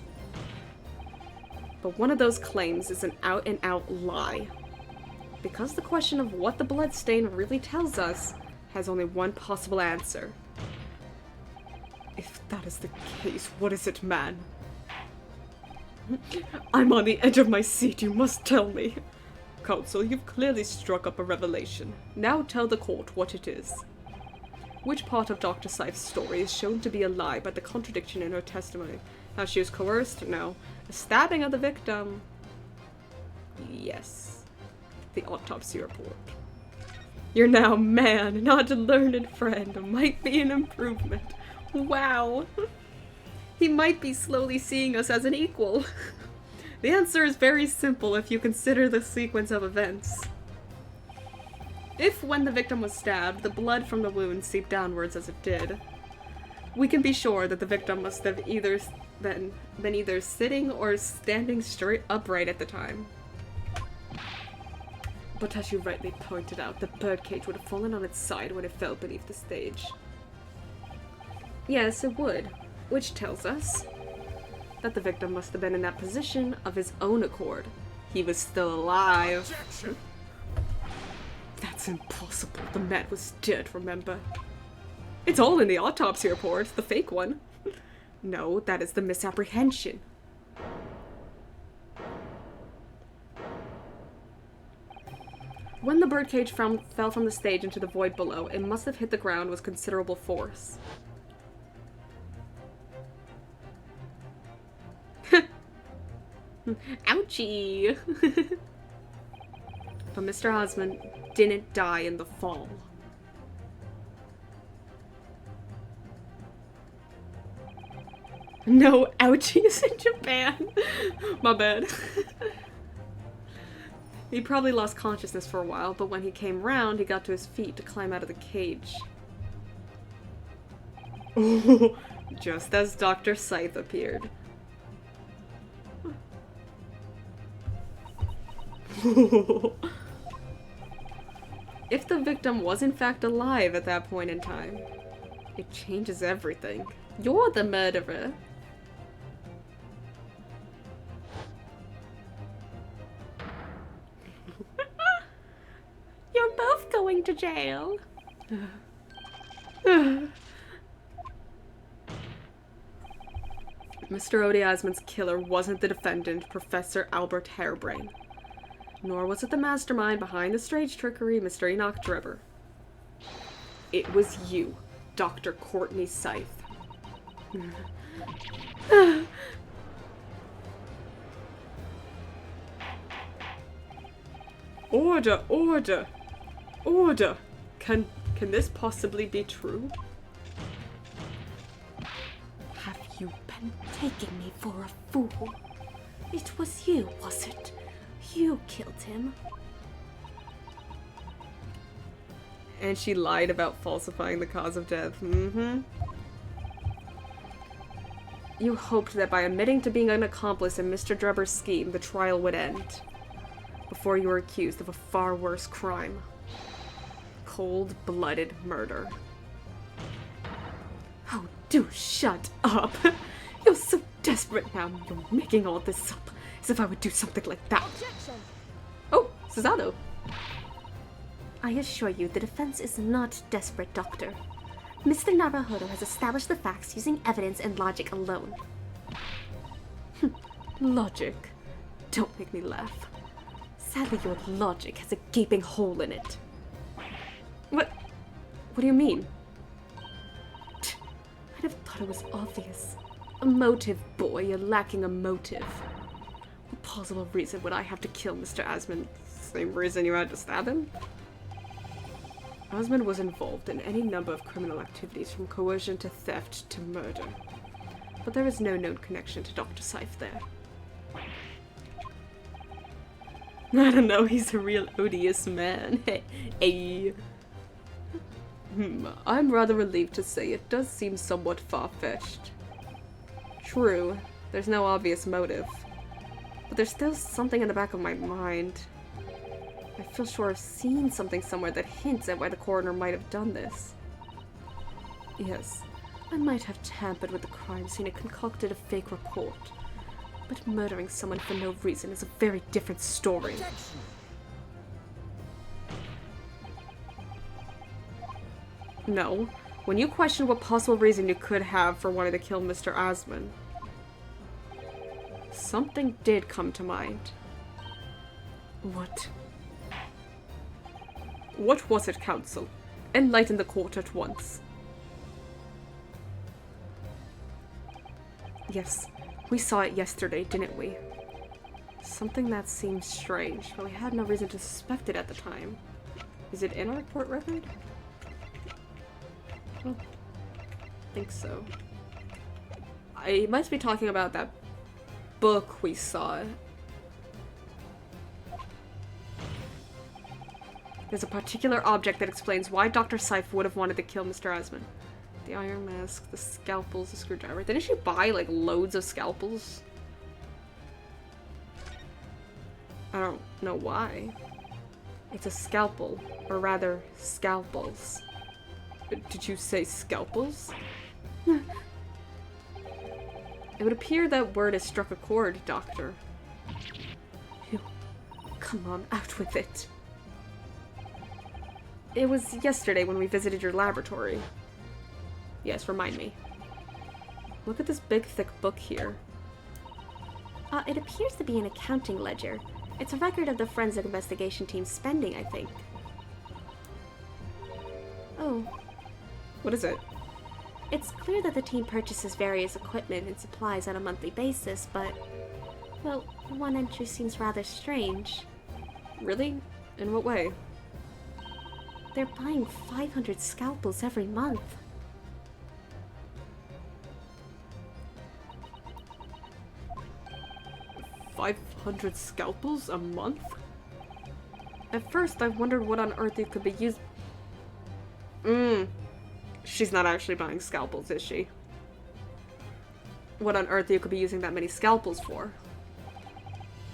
But one of those claims is an out-and-out lie. Because the question of what the bloodstain really tells us has only one possible answer. If that is the case, what is it, man? I'm on the edge of my seat, you must tell me. Counsel, you've clearly struck up a revelation. Now tell the court what it is. Which part of Dr. Sife's story is shown to be a lie by the contradiction in her testimony? How she was coerced? No. A stabbing of the victim? Yes. The autopsy report. You're now man, not a learned friend. Might be an improvement. Wow. He might be slowly seeing us as an equal. The answer is very simple if you consider the sequence of events. If, when the victim was stabbed, the blood from the wound seeped downwards as it did, we can be sure that the victim must have either been either sitting or standing straight upright at the time. But as you rightly pointed out, the birdcage would have fallen on its side when it fell beneath the stage. Yes, it would, which tells us that the victim must have been in that position of his own accord. He was still alive. Objection! That's impossible. The man was dead, remember? It's all in the autopsy report, the fake one. No, that is the misapprehension. When the birdcage fell from the stage into the void below, it must have hit the ground with considerable force. Ouchie! But Mr. Osmond didn't die in the fall. No ouchies in Japan! My bad. He probably lost consciousness for a while, but when he came round, he got to his feet to climb out of the cage. Just as Dr. Scythe appeared. If the victim was in fact alive at that point in time, it changes everything. You're the murderer. You're both going to jail. Mr. Odie Osmond's killer wasn't the defendant, Professor Albert Harebrain. Nor was it the mastermind behind the stage trickery, Mr. Enoch Drebber. It was you, Dr. Courtney Scythe. Order, order, order! Can this possibly be true? Have you been taking me for a fool? It was you, was it? You killed him. And she lied about falsifying the cause of death. Mm-hmm. You hoped that by admitting to being an accomplice in Mr. Drebber's scheme, the trial would end. Before you were accused of a far worse crime. Cold-blooded murder. Oh, do shut up! You're so desperate now. You're making all this up. As if I would do something like that. Objection! Oh, Susanoo. I assure you, the defense is not desperate, Doctor. Mr. Naruhodo has established the facts using evidence and logic alone. Logic. Don't make me laugh. Sadly, your logic has a gaping hole in it. What do you mean? I'd have thought it was obvious. A motive, boy. You're lacking a motive. What possible reason would I have to kill Mr. Osmond? Same reason you had to stab him? Osmond was involved in any number of criminal activities, from coercion to theft to murder. But there is no known connection to Dr. Scythe there. I don't know, he's a real odious man. Hey. I'm rather relieved to say it does seem somewhat far-fetched. True, there's no obvious motive. But there's still something in the back of my mind. I feel sure I've seen something somewhere that hints at why the coroner might have done this. Yes, I might have tampered with the crime scene and concocted a fake report. But murdering someone for no reason is a very different story. Objection. No. When you question what possible reason you could have for wanting to kill Mr. Asman, something did come to mind. What? What was it, Counsel? Enlighten the court at once. Yes, we saw it yesterday, didn't we? Something that seems strange, but we had no reason to suspect it at the time. Is it in our court record? I don't think so. I must be talking about that book we saw. There's a particular object that explains why Dr. Seif would have wanted to kill Mr. Asman. The iron mask, the scalpels, the screwdriver. Didn't she buy, like, loads of scalpels? I don't know why. It's a scalpel, or rather, scalpels. Did you say scalpels? It would appear that word has struck a chord, Doctor. You, come on, out with it. It was yesterday when we visited your laboratory. Yes, remind me. Look at this big, thick book here. It appears to be an accounting ledger. It's a record of the forensic investigation team's spending, I think. Oh. What is it? It's clear that the team purchases various equipment and supplies on a monthly basis, but, well, one entry seems rather strange. Really? In what way? They're buying 500 scalpels every month. $500 scalpels a month? At first, I wondered what on earth it could be used. She's not actually buying scalpels, is she? What on earth you could be using that many scalpels for?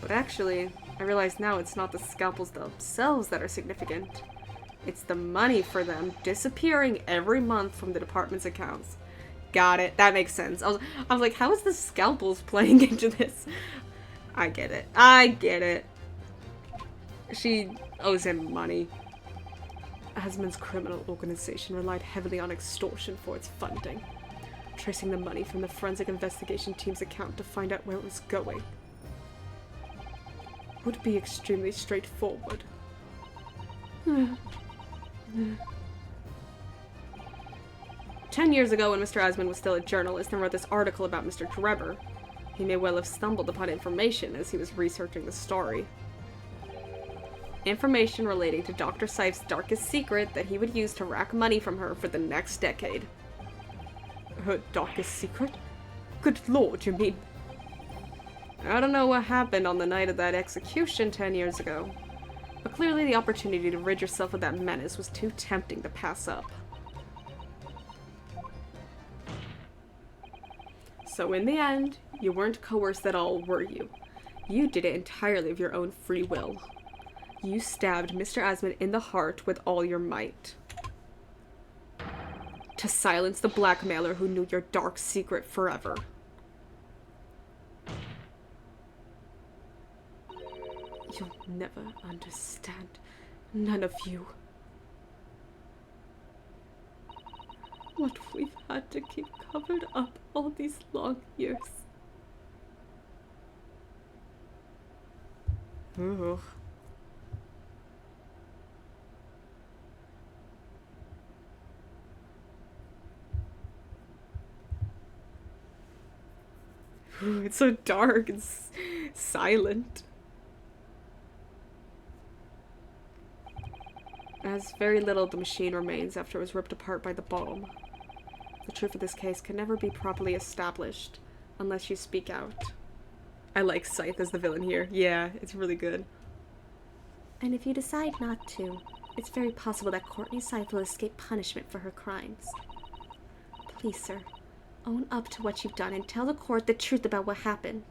But actually, I realize now it's not the scalpels themselves that are significant. It's the money for them disappearing every month from the department's accounts. Got it. That makes sense. I was like, how is the scalpels playing into this? I get it. I get it. She owes him money. Asman's criminal organization relied heavily on extortion for its funding. Tracing the money from the forensic investigation team's account to find out where it was going would be extremely straightforward. 10 years ago, when Mr. Asman was still a journalist and wrote this article about Mr. Drebber, he may well have stumbled upon information as he was researching the story. Information relating to Dr. Seif's darkest secret that he would use to rack money from her for the next decade. Her darkest secret? Good lord, you mean? I don't know what happened on the night of that execution 10 years ago, but clearly the opportunity to rid yourself of that menace was too tempting to pass up. So in the end, you weren't coerced at all, were you? You did it entirely of your own free will. You stabbed Mr. Asman in the heart with all your might. To silence the blackmailer who knew your dark secret forever. You'll never understand. None of you. What we've had to keep covered up all these long years. Ugh. It's so dark and silent. As very little of the machine remains after it was ripped apart by the bomb. The truth of this case can never be properly established unless you speak out. I like Scythe as the villain here. Yeah, it's really good. And if you decide not to, it's very possible that Courtney Scythe will escape punishment for her crimes. Please, sir, own up to what you've done and tell the court the truth about what happened.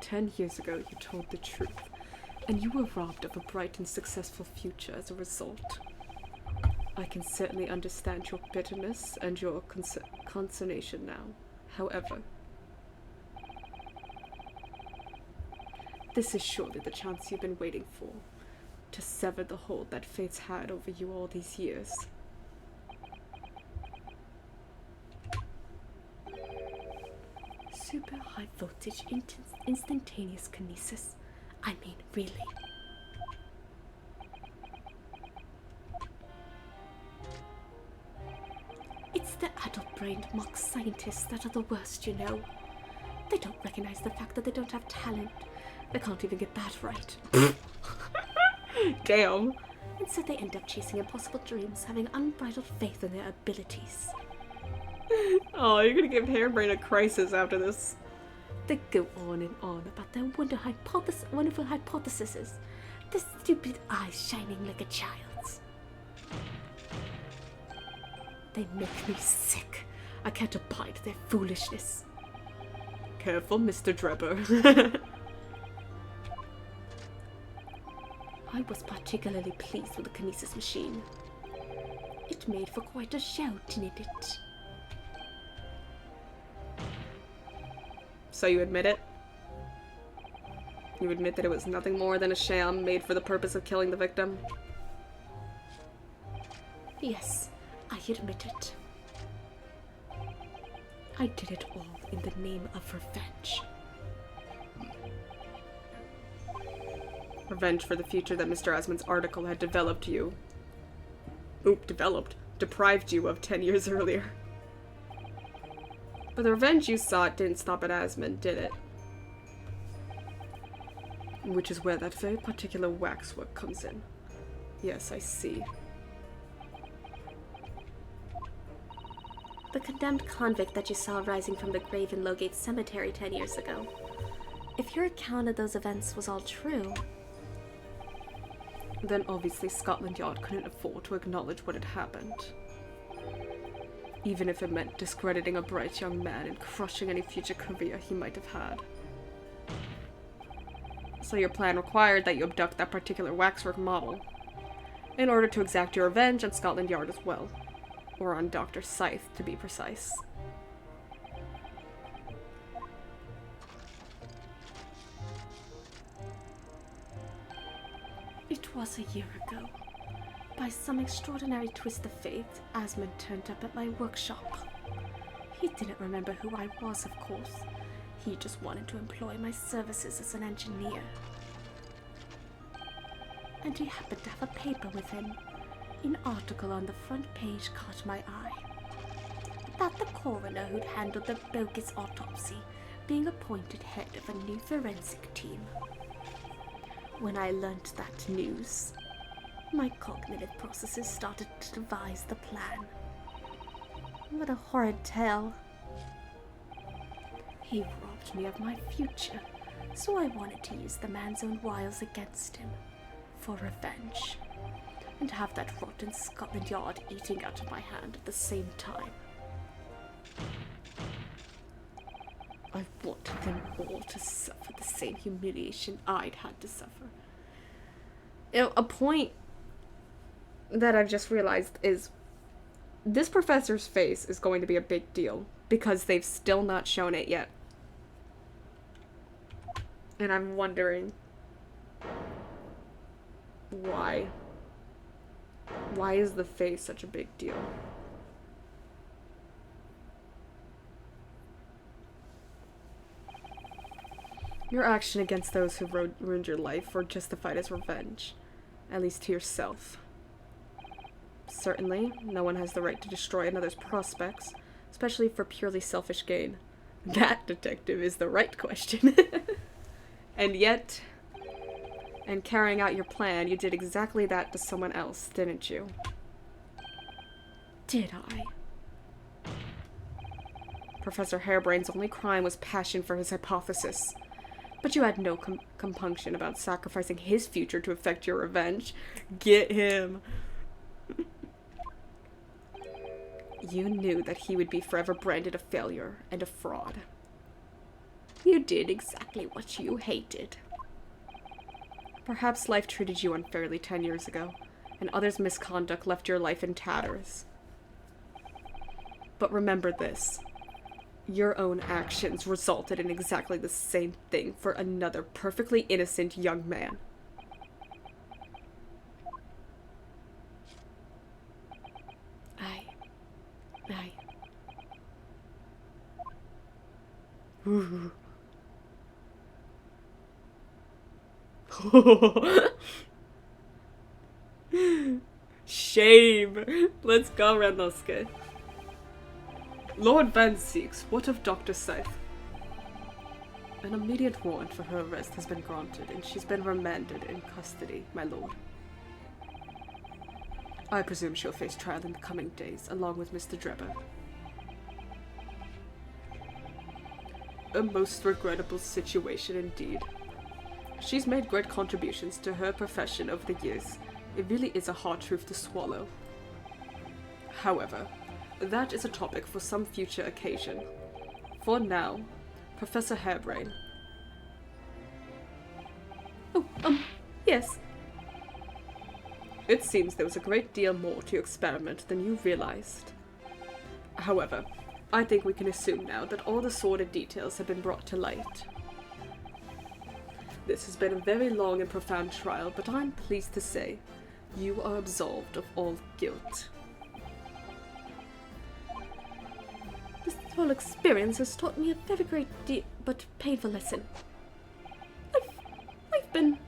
10 years ago, you told the truth, and you were robbed of a bright and successful future as a result. I can certainly understand your bitterness and your consternation now. However, this is surely the chance you've been waiting for, to sever the hold that fate's had over you all these years. Super high voltage instantaneous kinesis. I mean, really. It's the adult-brained mock scientists that are the worst, you know. They don't recognize the fact that they don't have talent. They can't even get that right. Damn. And so they end up chasing impossible dreams, having unbridled faith in their abilities. Oh, you're gonna give Hairbrain a crisis after this. They go on and on about their wonderful hypotheses, their stupid eyes shining like a child's. They make me sick. I can't abide their foolishness. Careful, Mr. Drebber. I was particularly pleased with the kinesis machine. It made for quite a show, didn't it? So you admit it? You admit that it was nothing more than a sham made for the purpose of killing the victim? Yes, I admit it. I did it all in the name of revenge. Revenge for the future that Mr. Asmund's article had deprived you of 10 years earlier. But the revenge you sought didn't stop at Asmund, did it? Which is where that very particular waxwork comes in. Yes, I see. The condemned convict that you saw rising from the grave in Lowgate Cemetery 10 years ago. If your account of those events was all true, then obviously Scotland Yard couldn't afford to acknowledge what had happened. Even if it meant discrediting a bright young man and crushing any future career he might have had. So your plan required that you abduct that particular waxwork model, in order to exact your revenge on Scotland Yard as well. Or on Dr. Scythe, to be precise. it was a year ago. By some extraordinary twist of fate, Asmund turned up at my workshop. He didn't remember who I was, of course. He just wanted to employ my services as an engineer. And he happened to have a paper with him. An article on the front page caught my eye. About the coroner who'd handled the bogus autopsy being appointed head of a new forensic team. When I learnt that news, my cognitive processes started to devise the plan. What a horrid tale. He robbed me of my future, so I wanted to use the man's own wiles against him, for revenge, and have that rotten Scotland Yard eating out of my hand at the same time. I wanted them all to suffer the same humiliation I'd had to suffer. You know, a point that I've just realized is this professor's face is going to be a big deal because they've still not shown it yet. And I'm wondering why. Why is the face such a big deal? Your action against those who ruined your life were justified as revenge, at least to yourself. Certainly, no one has the right to destroy another's prospects, especially for purely selfish gain. That, detective, is the right question. And yet, in carrying out your plan, you did exactly that to someone else, didn't you? Did I? Professor Hairbrain's only crime was passion for his hypothesis. But you had no compunction about sacrificing his future to effect your revenge. Get him! You knew that he would be forever branded a failure and a fraud. You did exactly what you hated. Perhaps life treated you unfairly 10 years ago, and others' misconduct left your life in tatters. But remember this. Your own actions resulted in exactly the same thing for another perfectly innocent young man. Aye. Ooh. Shame! Let's go, Renosuke. Lord Van Zeeks, what of Dr. Scythe? An immediate warrant for her arrest has been granted, and she's been remanded in custody, my lord. I presume she'll face trial in the coming days, along with Mr. Drebber. A most regrettable situation indeed. She's made great contributions to her profession over the years. It really is a hard truth to swallow. However, that is a topic for some future occasion. For now, Professor Harebrain. Oh, yes. It seems there was a great deal more to your experiment than you realized. However, I think we can assume now that all the sordid details have been brought to light. This has been a very long and profound trial, but I'm pleased to say you are absolved of all guilt. This whole experience has taught me a very great but painful lesson. I've been,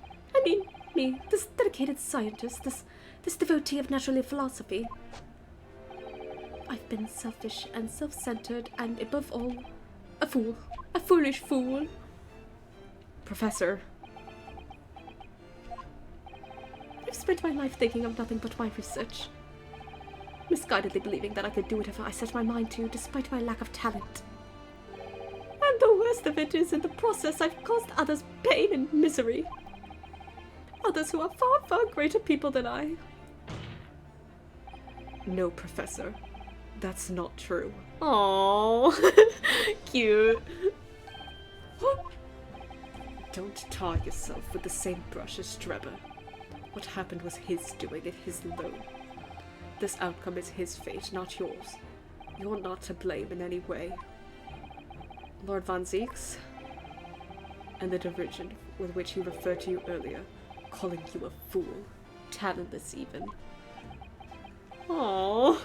me, this dedicated scientist, this devotee of natural philosophy. I've been selfish and self-centered and, above all, a fool. A foolish fool. Professor. I've spent my life thinking of nothing but my research. Misguidedly believing that I could do whatever I set my mind to, despite my lack of talent. And the worst of it is, in the process, I've caused others pain and misery. Others who are far, far greater people than I. No, Professor. That's not true. Aww. Cute. Don't tar yourself with the same brush as Drebber. What happened was his doing and his alone. This outcome is his fate, not yours. You're not to blame in any way. Lord Van Zeeks, and the derision with which he referred to you earlier, calling you a fool, talentless even. Aww.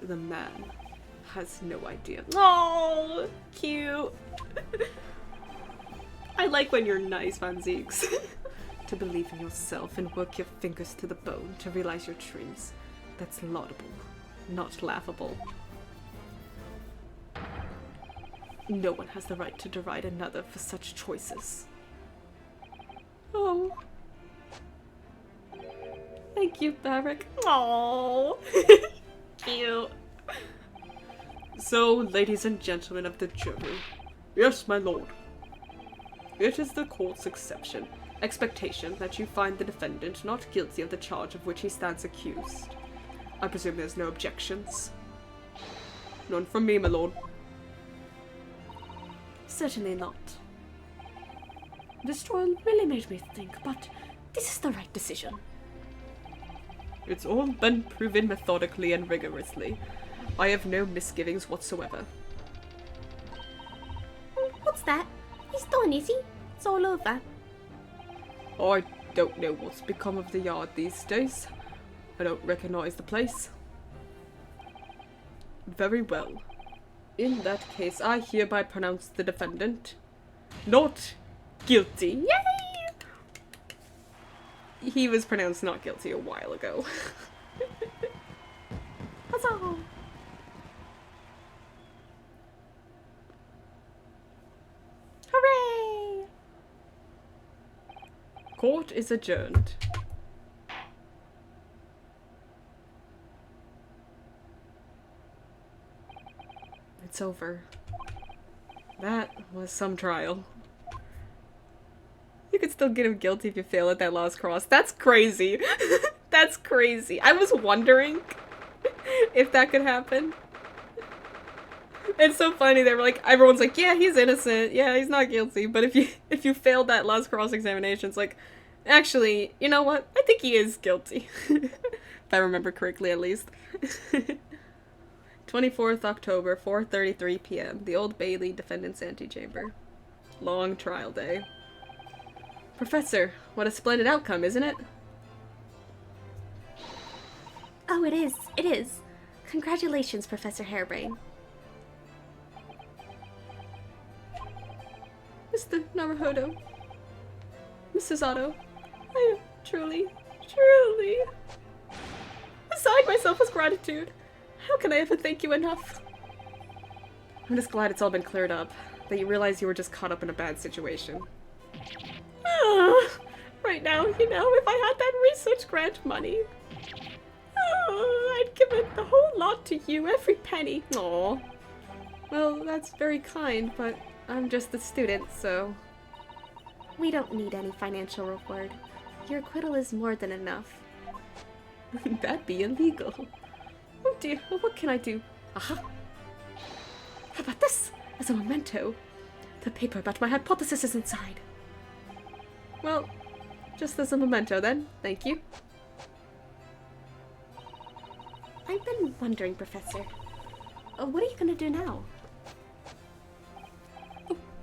The man has no idea. Oh, cute. I like when you're nice, Van Zeeks. To believe in yourself and work your fingers to the bone to realize your dreams. That's laudable, not laughable. No one has the right to deride another for such choices. Oh. Thank you, Barrick. Aww. Cute. So, ladies and gentlemen of the jury. Yes, my lord. It is the court's expectation that you find the defendant not guilty of the charge of which he stands accused. I presume there's no objections? None from me, my lord. Certainly not. This trial really made me think, but this is the right decision. It's all been proven methodically and rigorously. I have no misgivings whatsoever. What's that? He's done, is he? It's all over. I don't know what's become of the yard these days. I don't recognize the place. Very well. In that case, I hereby pronounce the defendant not guilty. Yay! He was pronounced not guilty a while ago. Huzzah! Hooray! Court is adjourned. It's over. That was some trial. You could still get him guilty if you fail at that last cross. That's crazy. That's crazy. I was wondering if that could happen. It's so funny. They were like, everyone's like, yeah, he's innocent. Yeah, he's not guilty. But if you failed that last cross-examination, it's like, actually, you know what? I think he is guilty. If I remember correctly, at least. 24th October, 4:33 p.m. The Old Bailey Defendant's Antechamber. Long trial day. Professor, what a splendid outcome, isn't it? Oh, it is. It is. Congratulations, Professor Harebrain. Mr. Naruhodo. Mrs. Otto. I am truly beside myself with gratitude. How can I ever thank you enough? I'm just glad it's all been cleared up. That you realize you were just caught up in a bad situation. Right now, you know, if I had that research grant money, I'd give it the whole lot to you, every penny. Aw. Well, that's very kind, but I'm just a student, so... We don't need any financial reward. Your acquittal is more than enough. That'd be illegal. Oh dear, well, what can I do? Aha! How about this? As a memento. The paper about my hypothesis is inside. Well, just as a memento then. Thank you. I've been wondering, Professor. What are you gonna do now?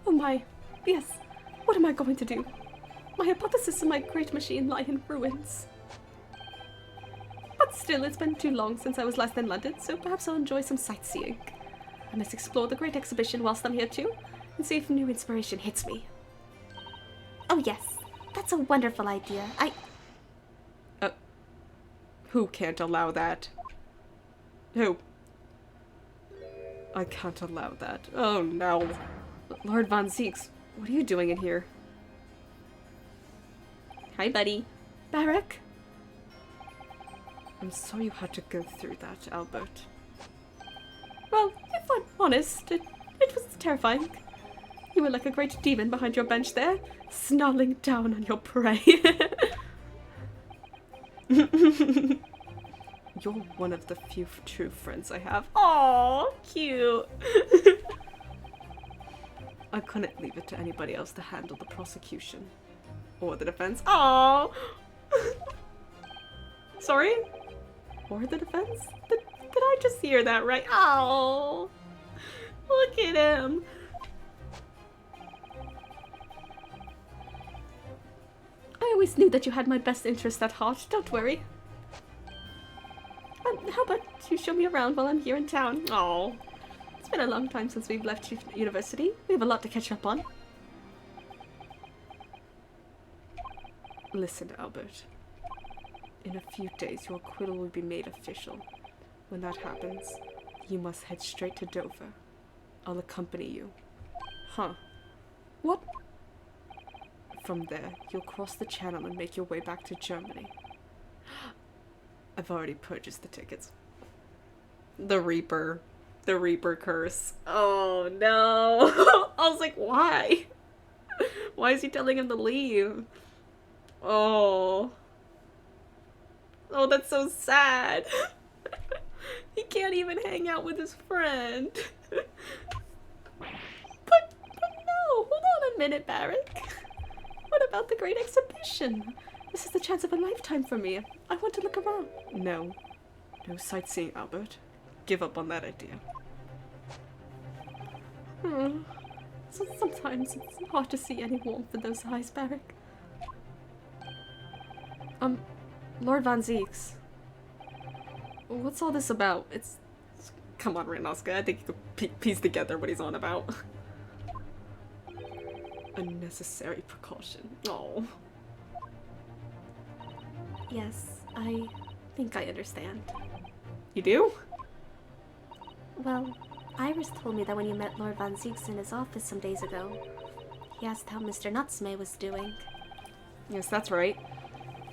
Oh my. Yes. What am I going to do? My hypothesis and my great machine lie in ruins. But still, it's been too long since I was last in London, so perhaps I'll enjoy some sightseeing. I must explore the Great Exhibition whilst I'm here too, and see if new inspiration hits me. Oh yes, that's a wonderful idea. Who can't allow that? Who? I can't allow that. Oh no. Lord Von Zieks, what are you doing in here? Hi, buddy. Barak? I'm sorry you had to go through that, Albert. Well, if I'm honest, it was terrifying. You were like a great demon behind your bench there, snarling down on your prey. You're one of the few true friends I have. Aww, cute. I couldn't leave it to anybody else to handle the prosecution. Or the defense. Aww. Sorry? Or the defense? Did I just hear that right? Oh, look at him. I always knew that you had my best interest at heart. Don't worry. How about you show me around while I'm here in town? Oh, it's been a long time since we've left university. We have a lot to catch up on. Listen, Albert. In a few days, your acquittal will be made official. When that happens, you must head straight to Dover. I'll accompany you. Huh. What? From there, you'll cross the channel and make your way back to Germany. I've already purchased the tickets. The Reaper curse. Oh no. I was like, why? Why is he telling him to leave? Oh. Oh, that's so sad. He can't even hang out with his friend. But no, hold on a minute, Barak. What about the Great Exhibition? This is the chance of a lifetime for me. I want to look around. No. No sightseeing, Albert. Give up on that idea. So sometimes it's hard to see any warmth in those eyes, Barak. Lord Von Zieks. What's all this about? Come on, Renoska. I think you could piece together what he's on about. Unnecessary precaution. Oh. Yes, I think I understand. You do? Well, Iris told me that when you met Lord Von Zieks in his office some days ago, he asked how Mr. Nutsmay was doing. Yes, that's right.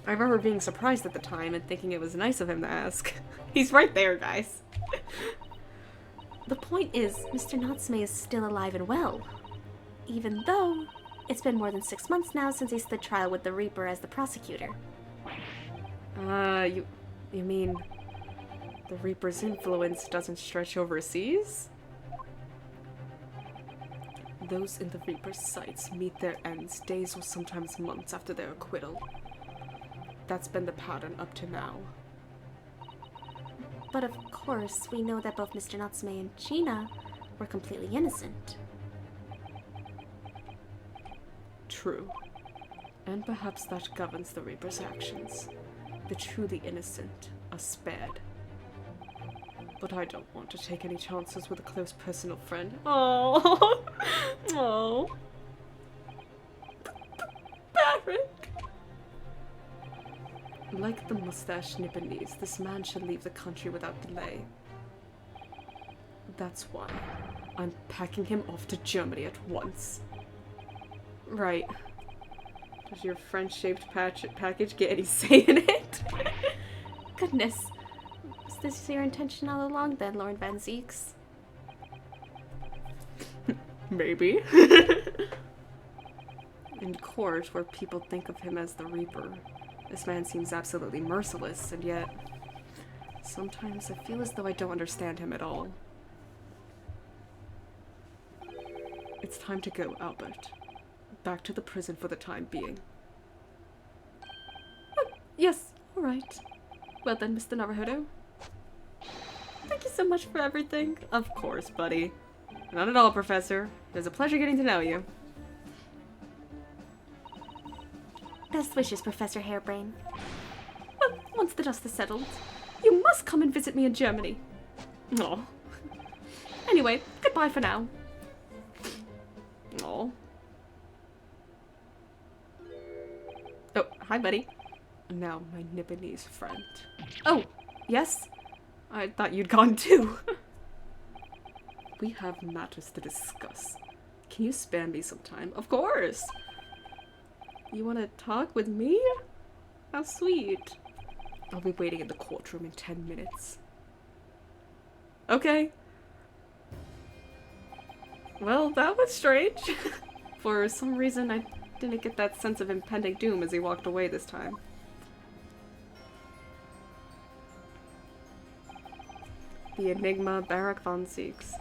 I remember being surprised at the time and thinking it was nice of him to ask. He's right there, guys. The point is, Mr. Nutsmay is still alive and well. Even though it's been more than 6 months now since he stood trial with the Reaper as the prosecutor. You mean the Reaper's influence doesn't stretch overseas? Those in the Reaper's sights meet their ends days or sometimes months after their acquittal. That's been the pattern up to now. But of course, we know that both Mr. Natsume and Gina were completely innocent. True. And perhaps that governs the Reaper's actions. The truly innocent are spared. But I don't want to take any chances with a close personal friend. Oh, oh, Barrick. Like the mustached Nipponese, this man should leave the country without delay. That's why I'm packing him off to Germany at once. Right. Does your French-shaped package get any say in it? Goodness. Was this your intention all along then, Lord Van Zeeks? Maybe. In court, where people think of him as the Reaper, this man seems absolutely merciless, and yet sometimes I feel as though I don't understand him at all. It's time to go, Albert. Back to the prison for the time being. Oh, yes, alright. Well then, Mr. Naruhodo. Thank you so much for everything. Of course, buddy. Not at all, Professor. It was a pleasure getting to know you. Best wishes, Professor Hairbrain. Well, once the dust is settled, you must come and visit me in Germany. Aw. Anyway, goodbye for now. Aw. Oh, hi, buddy. Now, my Nipponese friend. Oh, yes? I thought you'd gone too. We have matters to discuss. Can you spare me some time? Of course! You want to talk with me? How sweet. I'll be waiting in the courtroom in 10 minutes. Okay. Well, that was strange. For some reason, I didn't get that sense of impending doom as he walked away this time. The enigma Barak von Zeeks.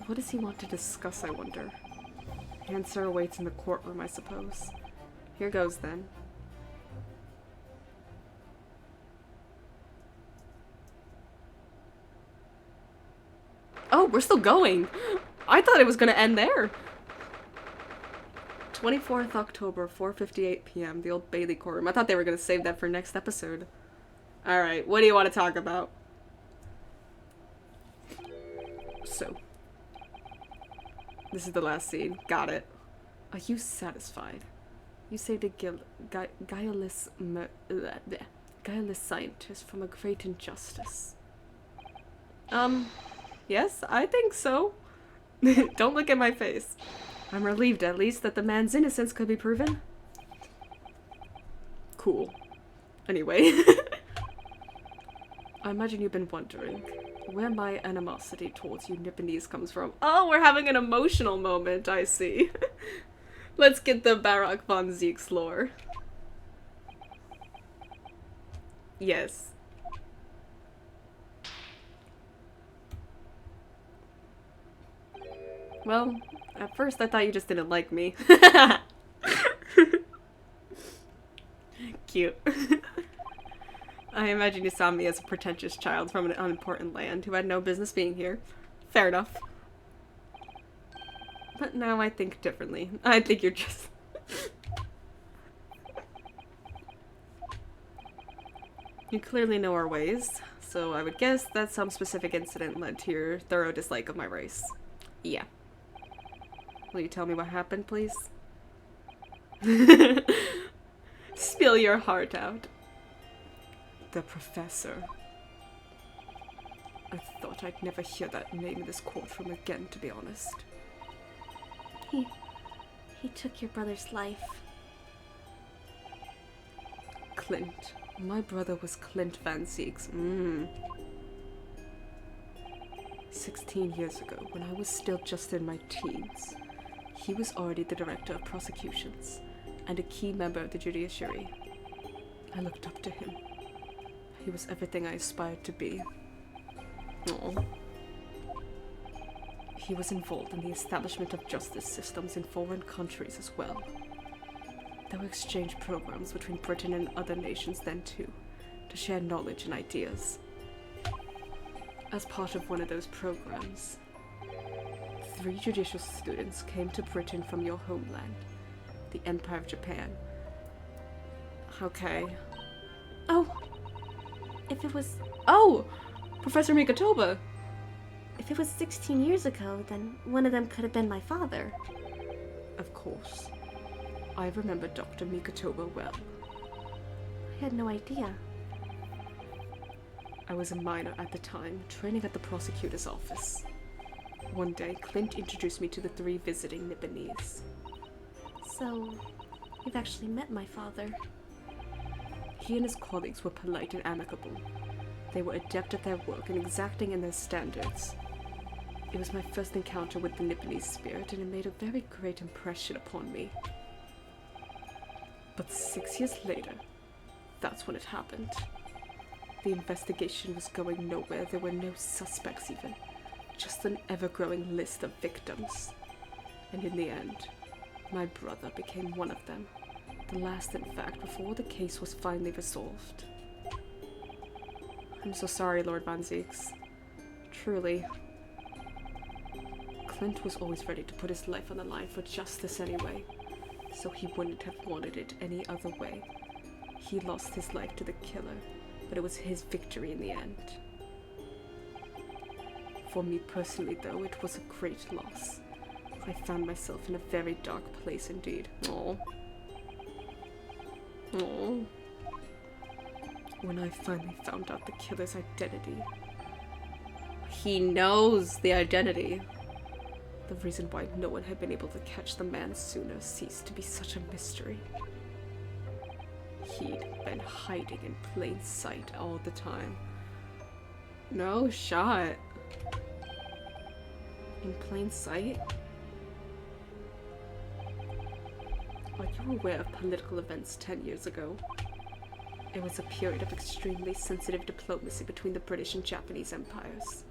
What does he want to discuss, I wonder? Answer awaits in the courtroom, I suppose. Here goes, then. Oh, we're still going! I thought it was gonna end there! 24th October, 4:58 p.m., the Old Bailey courtroom. I thought they were gonna save that for next episode. Alright, what do you want to talk about? So, this is the last scene. Got it. Are you satisfied? You saved a guileless scientist from a great injustice. Yes, I think so. Don't look at my face. I'm relieved, at least, that the man's innocence could be proven. Cool. Anyway. I imagine you've been wondering where my animosity towards you Nipponese comes from. Oh, we're having an emotional moment, I see. Let's get the Barak von Zeeks lore. Yes. Well, at first I thought you just didn't like me. Cute. I imagine you saw me as a pretentious child from an unimportant land who had no business being here. Fair enough. But now I think differently. I think you're just... You clearly know our ways, so I would guess that some specific incident led to your thorough dislike of my race. Yeah. Will you tell me what happened, please? Spill your heart out. The professor. I thought I'd never hear that name in this courtroom again, to be honest. He took your brother's life. Clint. My brother was Clint Van Zeeks. 16 years ago, when I was still just in my teens, he was already the director of prosecutions and a key member of the judiciary. I looked up to him. He was everything I aspired to be. Aww. he was involved in the establishment of justice systems in foreign countries as well. There were exchange programs between Britain and other nations then too, to share knowledge and ideas. As part of one of those programs, 3 judicial students came to Britain from your homeland, the Empire of Japan. Okay. Oh, if it was Oh! Professor Mikotoba! If it was 16 years ago, then one of them could have been my father. Of course. I remember Dr. Mikotoba well. I had no idea. I was a minor at the time, training at the prosecutor's office. One day, Clint introduced me to the 3 visiting Nipponese. So, you've actually met my father. He and his colleagues were polite and amicable. They were adept at their work and exacting in their standards. It was my first encounter with the Nipponese spirit, and it made a very great impression upon me. But 6 years later, that's when it happened. The investigation was going nowhere. There were no suspects even. Just an ever-growing list of victims. And in the end, my brother became one of them. The last, in fact, before the case was finally resolved. I'm so sorry, Lord Van Zieks. Truly. Clint was always ready to put his life on the line for justice anyway, so he wouldn't have wanted it any other way. He lost his life to the killer, but it was his victory in the end. For me personally, though, it was a great loss. I found myself in a very dark place indeed. Aww. Aww. When I finally found out the killer's identity. He knows the identity. The reason why no one had been able to catch the man sooner ceased to be such a mystery. He'd been hiding in plain sight all the time. No shot. In plain sight? Are you aware of political events 10 years ago? It was a period of extremely sensitive diplomacy between the British and Japanese empires.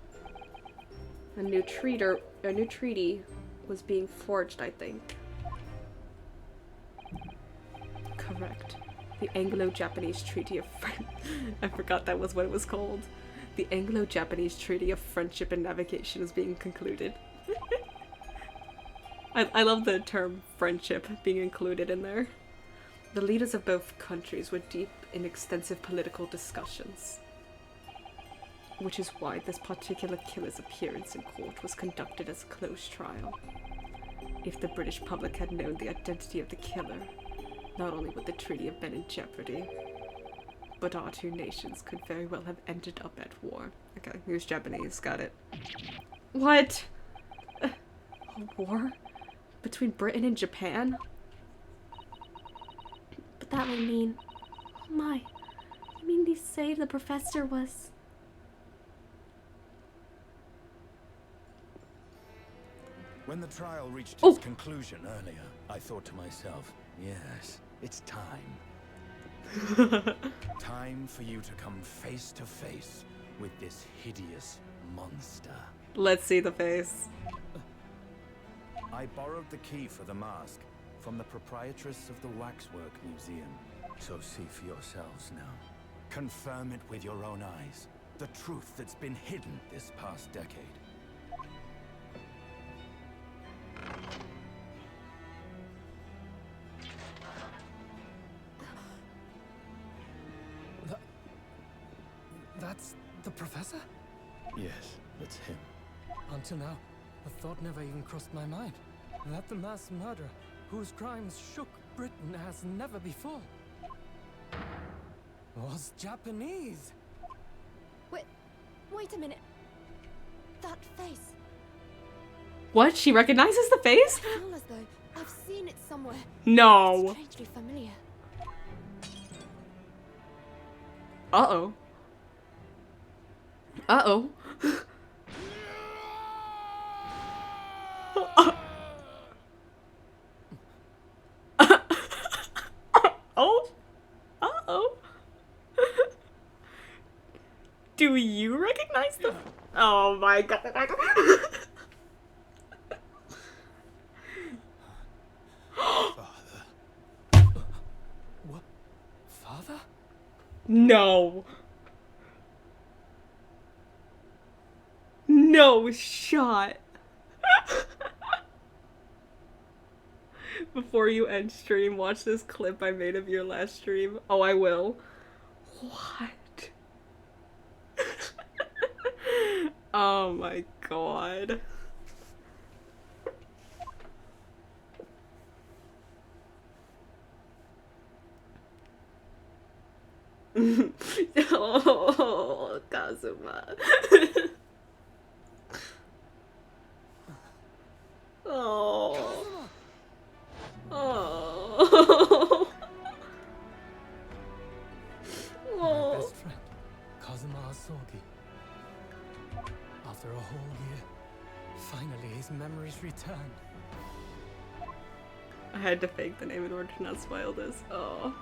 A new treaty was being forged, I think. Correct. The Anglo-Japanese Treaty of I forgot that was what it was called. The Anglo-Japanese Treaty of Friendship and Navigation is being concluded. I love the term friendship being included in there. The leaders of both countries were deep in extensive political discussions, which is why this particular killer's appearance in court was conducted as a closed trial. If the British public had known the identity of the killer, not only would the treaty have been in jeopardy, but our 2 nations could very well have ended up at war. Okay, he was Japanese, got it. What? A war? Between Britain and Japan? But that would mean... Oh my. I mean, they say the professor was... When the trial reached its conclusion earlier, I thought to myself, yes, it's time. Time for you to come face to face with this hideous monster. Let's see the face. I borrowed the key for the mask from the proprietress of the Waxwork Museum. So see for yourselves now. Confirm it with your own eyes. The truth that's been hidden this past decade. That's the professor? Yes, that's him. Until now, the thought never even crossed my mind. That the mass murderer, whose crimes shook Britain as never before, was Japanese. Wait a minute. That face. What? She recognizes the face? I feel as though I've seen it somewhere. No. Strangely familiar. Uh-oh. Uh-oh. Oh. Uh-oh. Do you recognize them? Oh my god. No. No shot. Before you end stream, watch this clip I made of your last stream. Oh, I will. What? Oh my god. Oh, Kazuma. Oh. Oh. My best friend, Kazuma Asogi. After a whole year, finally his memories returned. I had to fake the name in order to not spoil this. Oh.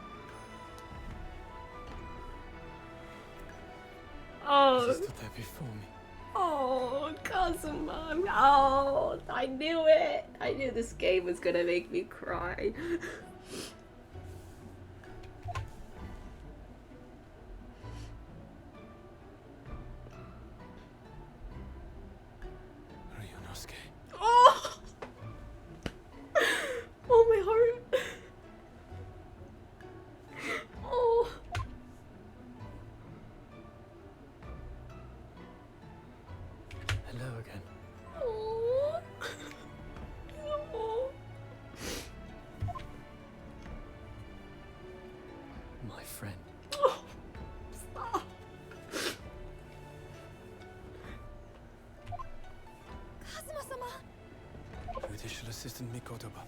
Oh. He stood there before me. Oh, Kazuma. Oh, I knew it. I knew this game was gonna make me cry. Ryunosuke. Oh! Oh, my heart. Oh. Hello again. Oh. Oh. My friend. Oh. Stop. Kazuma-sama! Judicial Assistant Mikotoba.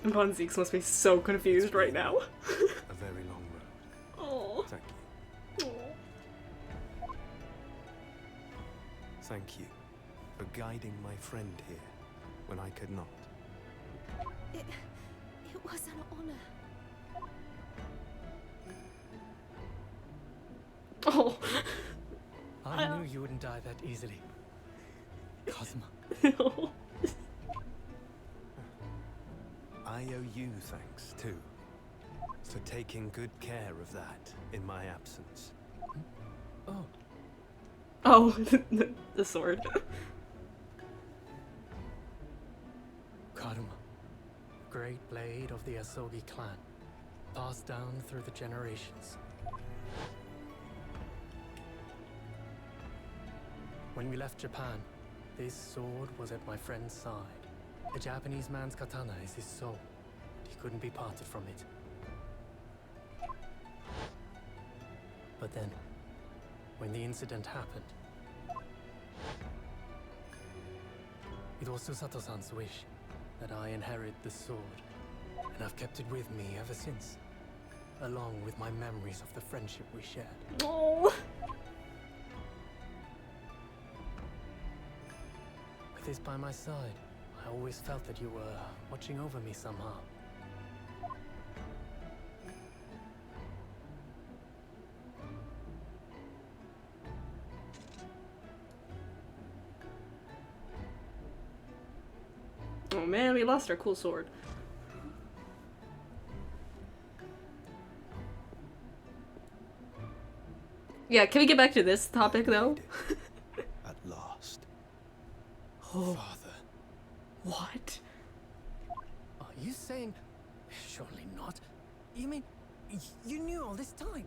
Von Zeeks must be so confused right now. A very long road. Oh. Thank you. Oh. Thank you for guiding my friend here when I could not. It was an honor. Oh. I knew you wouldn't die that easily. Kazuma. No. I owe you thanks too for taking good care of that in my absence. Oh, Oh, the sword. Karuma. Great blade of the Asogi clan. Passed down through the generations. When we left Japan, this sword was at my friend's side. A Japanese man's katana is his soul. He couldn't be parted from it. But then, when the incident happened, it was Susato-san's wish that I inherit the sword, and I've kept it with me ever since, along with my memories of the friendship we shared. Oh. With this by my side, I always felt that you were watching over me somehow. Oh man, we lost our cool sword. Yeah, can we get back to this topic though? At last. Oh. Father. What? Are you saying... Surely not. You mean... you knew all this time?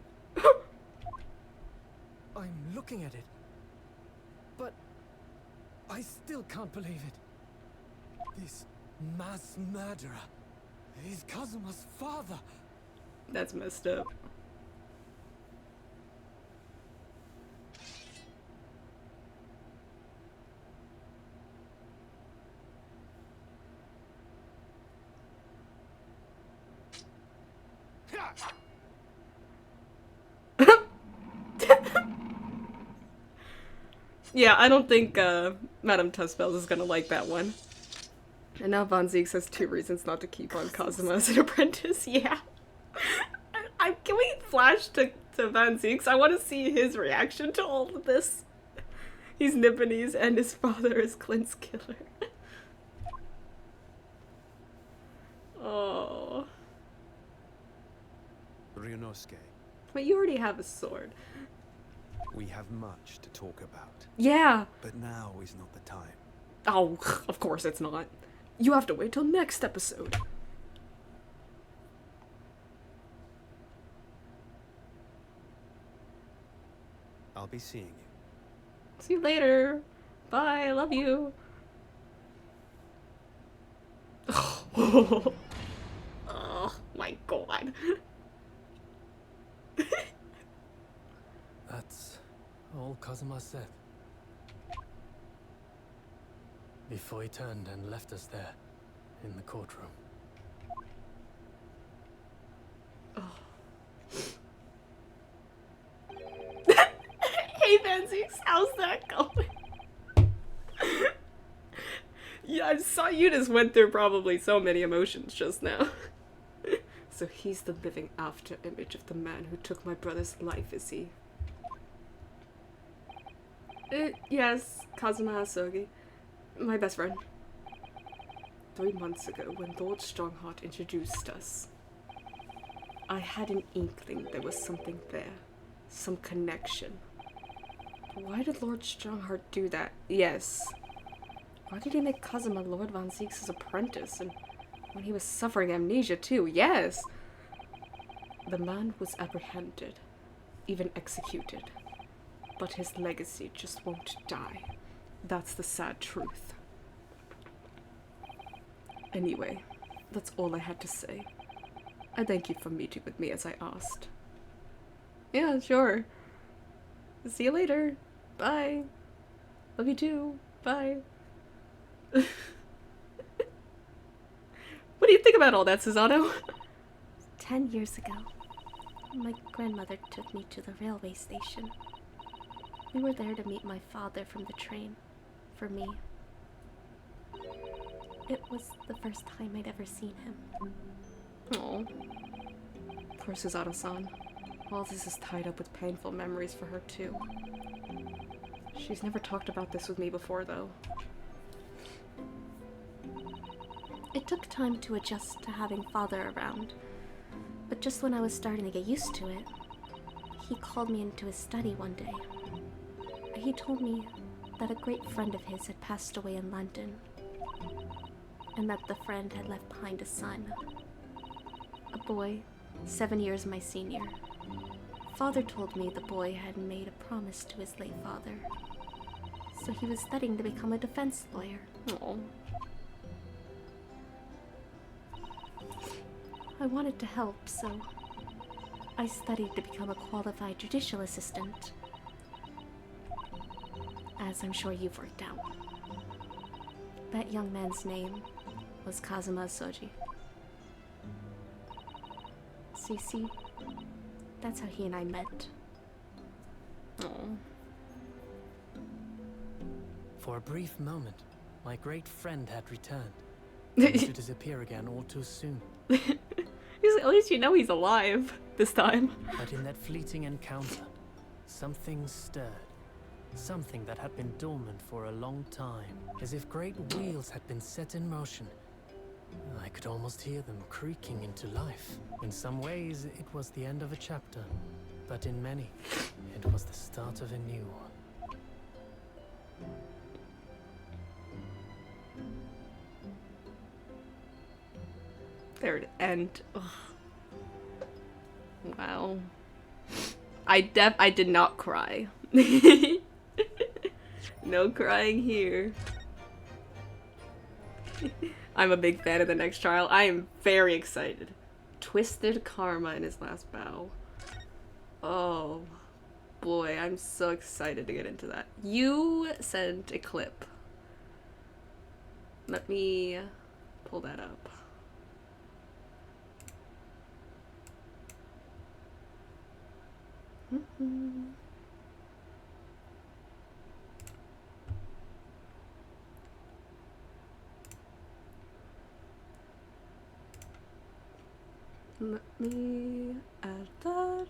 I'm looking at it. But... I still can't believe it. This mass murderer is Kazuma's father. That's messed up. Yeah, I don't think Madame Tussbells is gonna like that one. And now Von Zeeks has 2 reasons not to keep on Kazuma as an apprentice. Yeah. Can we flash to Von Zeeks? I want to see his reaction to all of this. He's Nipponese and his father is Clint's killer. Oh. Ryunosuke, But you already have a sword. we have much to talk about, Yeah. but now is not the time. Oh, of course it's not. You have to wait till next episode. I'll be seeing you. See you later. Bye. I love you. Oh my god. That's all Kazuma said. Before he turned and left us there, in the courtroom. Hey, Fancies, how's that going? Yeah, I saw you just went through probably so many emotions just now. So he's the living after image of the man who took my brother's life, is he? Yes, Kazuma Hasogi. My best friend. 3 months ago, when Lord Strongheart introduced us, I had an inkling there was something there. Some connection. But why did Lord Strongheart do that? Yes. Why did he make Kazuma Lord Von Zieks' apprentice, and when he was suffering amnesia too? Yes! The man was apprehended, even executed. But his legacy just won't die. That's the sad truth. Anyway, that's all I had to say. I thank you for meeting with me as I asked. Yeah, sure. See you later. Bye. Love you too. Bye. What do you think about all that, Susano? 10 years ago, my grandmother took me to the railway station. We were there to meet my father from the train. For me. It was the first time I'd ever seen him. Oh. Poor Suzato-san. All this is tied up with painful memories for her too. She's never talked about this with me before, though. It took time to adjust to having father around, but just when I was starting to get used to it, he called me into his study one day. He told me that a great friend of his had passed away in London, and that the friend had left behind a son. A boy, 7 years my senior. Father told me the boy had made a promise to his late father, so he was studying to become a defense lawyer. Oh. I wanted to help, so I studied to become a qualified judicial assistant, as I'm sure you've worked out. That young man's name was Kazuma Soji. See, that's how he and I met. Oh. For a brief moment, my great friend had returned, only to disappear again all too soon. At least you know he's alive this time. But in that fleeting encounter, something stirred. Something that had been dormant for a long time, as if great wheels had been set in motion. I could almost hear them creaking into life. In some ways, it was the end of a chapter, but in many, it was the start of a new one. Third end. Ugh. Wow. I did not cry. No crying here. I'm a big fan of the next trial. I am very excited. Twisted Karma in his last bow. Oh boy, I'm so excited to get into that. You sent a clip. Let me pull that up. Let me add that.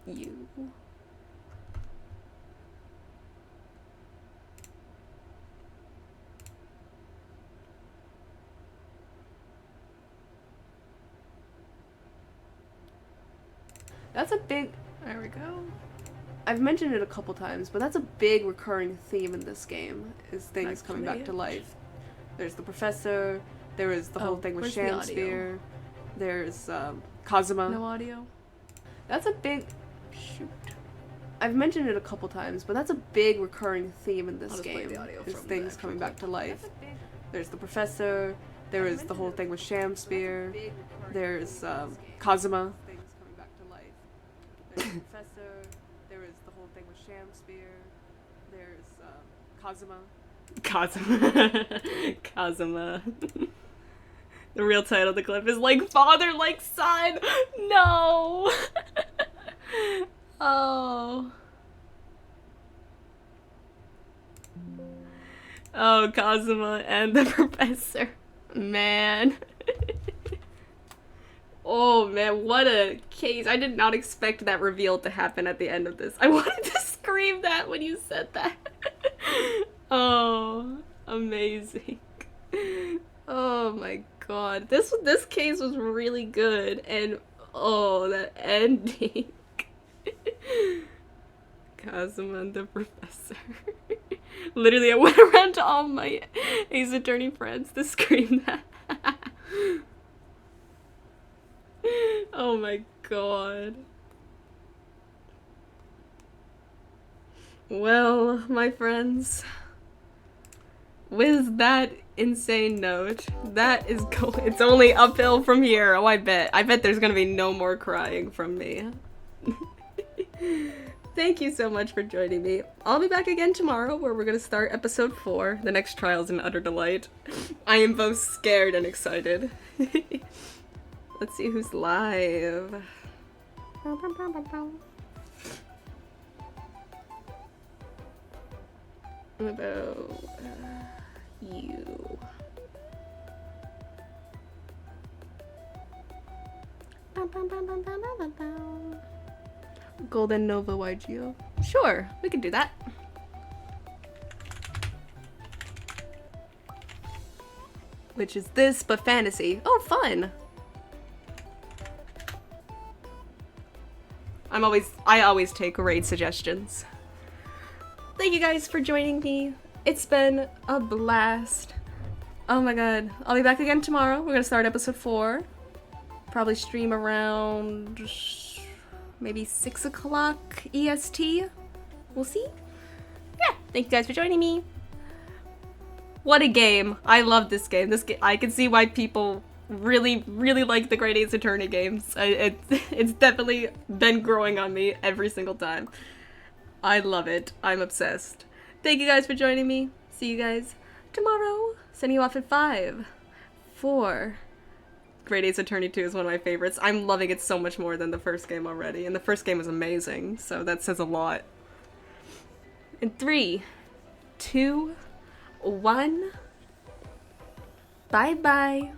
You. That's a big... There we go. I've mentioned it a couple times, but that's a big recurring theme in this game, is things Nice coming back to play. life. There's the professor, there is the whole thing with where's the audio? Shamspear, there's Kazuma. No audio? That's a big... Shoot. I've mentioned it a couple times, but that's a big recurring theme in this I'll just play game, the audio is from things the coming actual back to life. There's the professor, there is the whole thing with Shamspear, there's Kazuma. Things coming back to life. There's the professor, there is the whole thing with Shamspear, there's Kazuma. Kazuma. Kazuma. The real title of the clip is like father, like son. No. Oh. Oh, Kazuma and the professor. Man. Oh man, what a case. I did not expect that reveal to happen at the end of this. I wanted to scream that when you said that. Oh, amazing. Oh my god. This case was really good, and oh, that ending. Kazuma and the professor. Literally, I went around to all my Ace Attorney friends to scream that. Oh my god. Well, my friends, with that insane note, that is it's only uphill from here. Oh, I bet there's gonna be no more crying from me. Thank you so much for joining me. I'll be back again tomorrow where we're gonna start episode 4. The next trial is an utter delight. I am both scared and excited. Let's see who's live. What about you? Golden Nova YGO. Sure, we can do that. Which is this, but fantasy. Oh, fun! I always take raid suggestions. Thank you guys for joining me. It's been a blast. Oh my god. I'll be back again tomorrow. We're gonna start episode 4. Probably stream around maybe 6 o'clock EST. We'll see. Yeah, thank you guys for joining me. What a game. I love this game. I can see why people really like the Great Ace Attorney games. It's definitely been growing on me every single time. I love it. I'm obsessed. Thank you guys for joining me. See you guys tomorrow. Sending you off at 5. 4. Great Ace Attorney 2 is one of my favorites. I'm loving it so much more than the first game already. And the first game was amazing, so that says a lot. In 3, 2, 1. Bye-bye.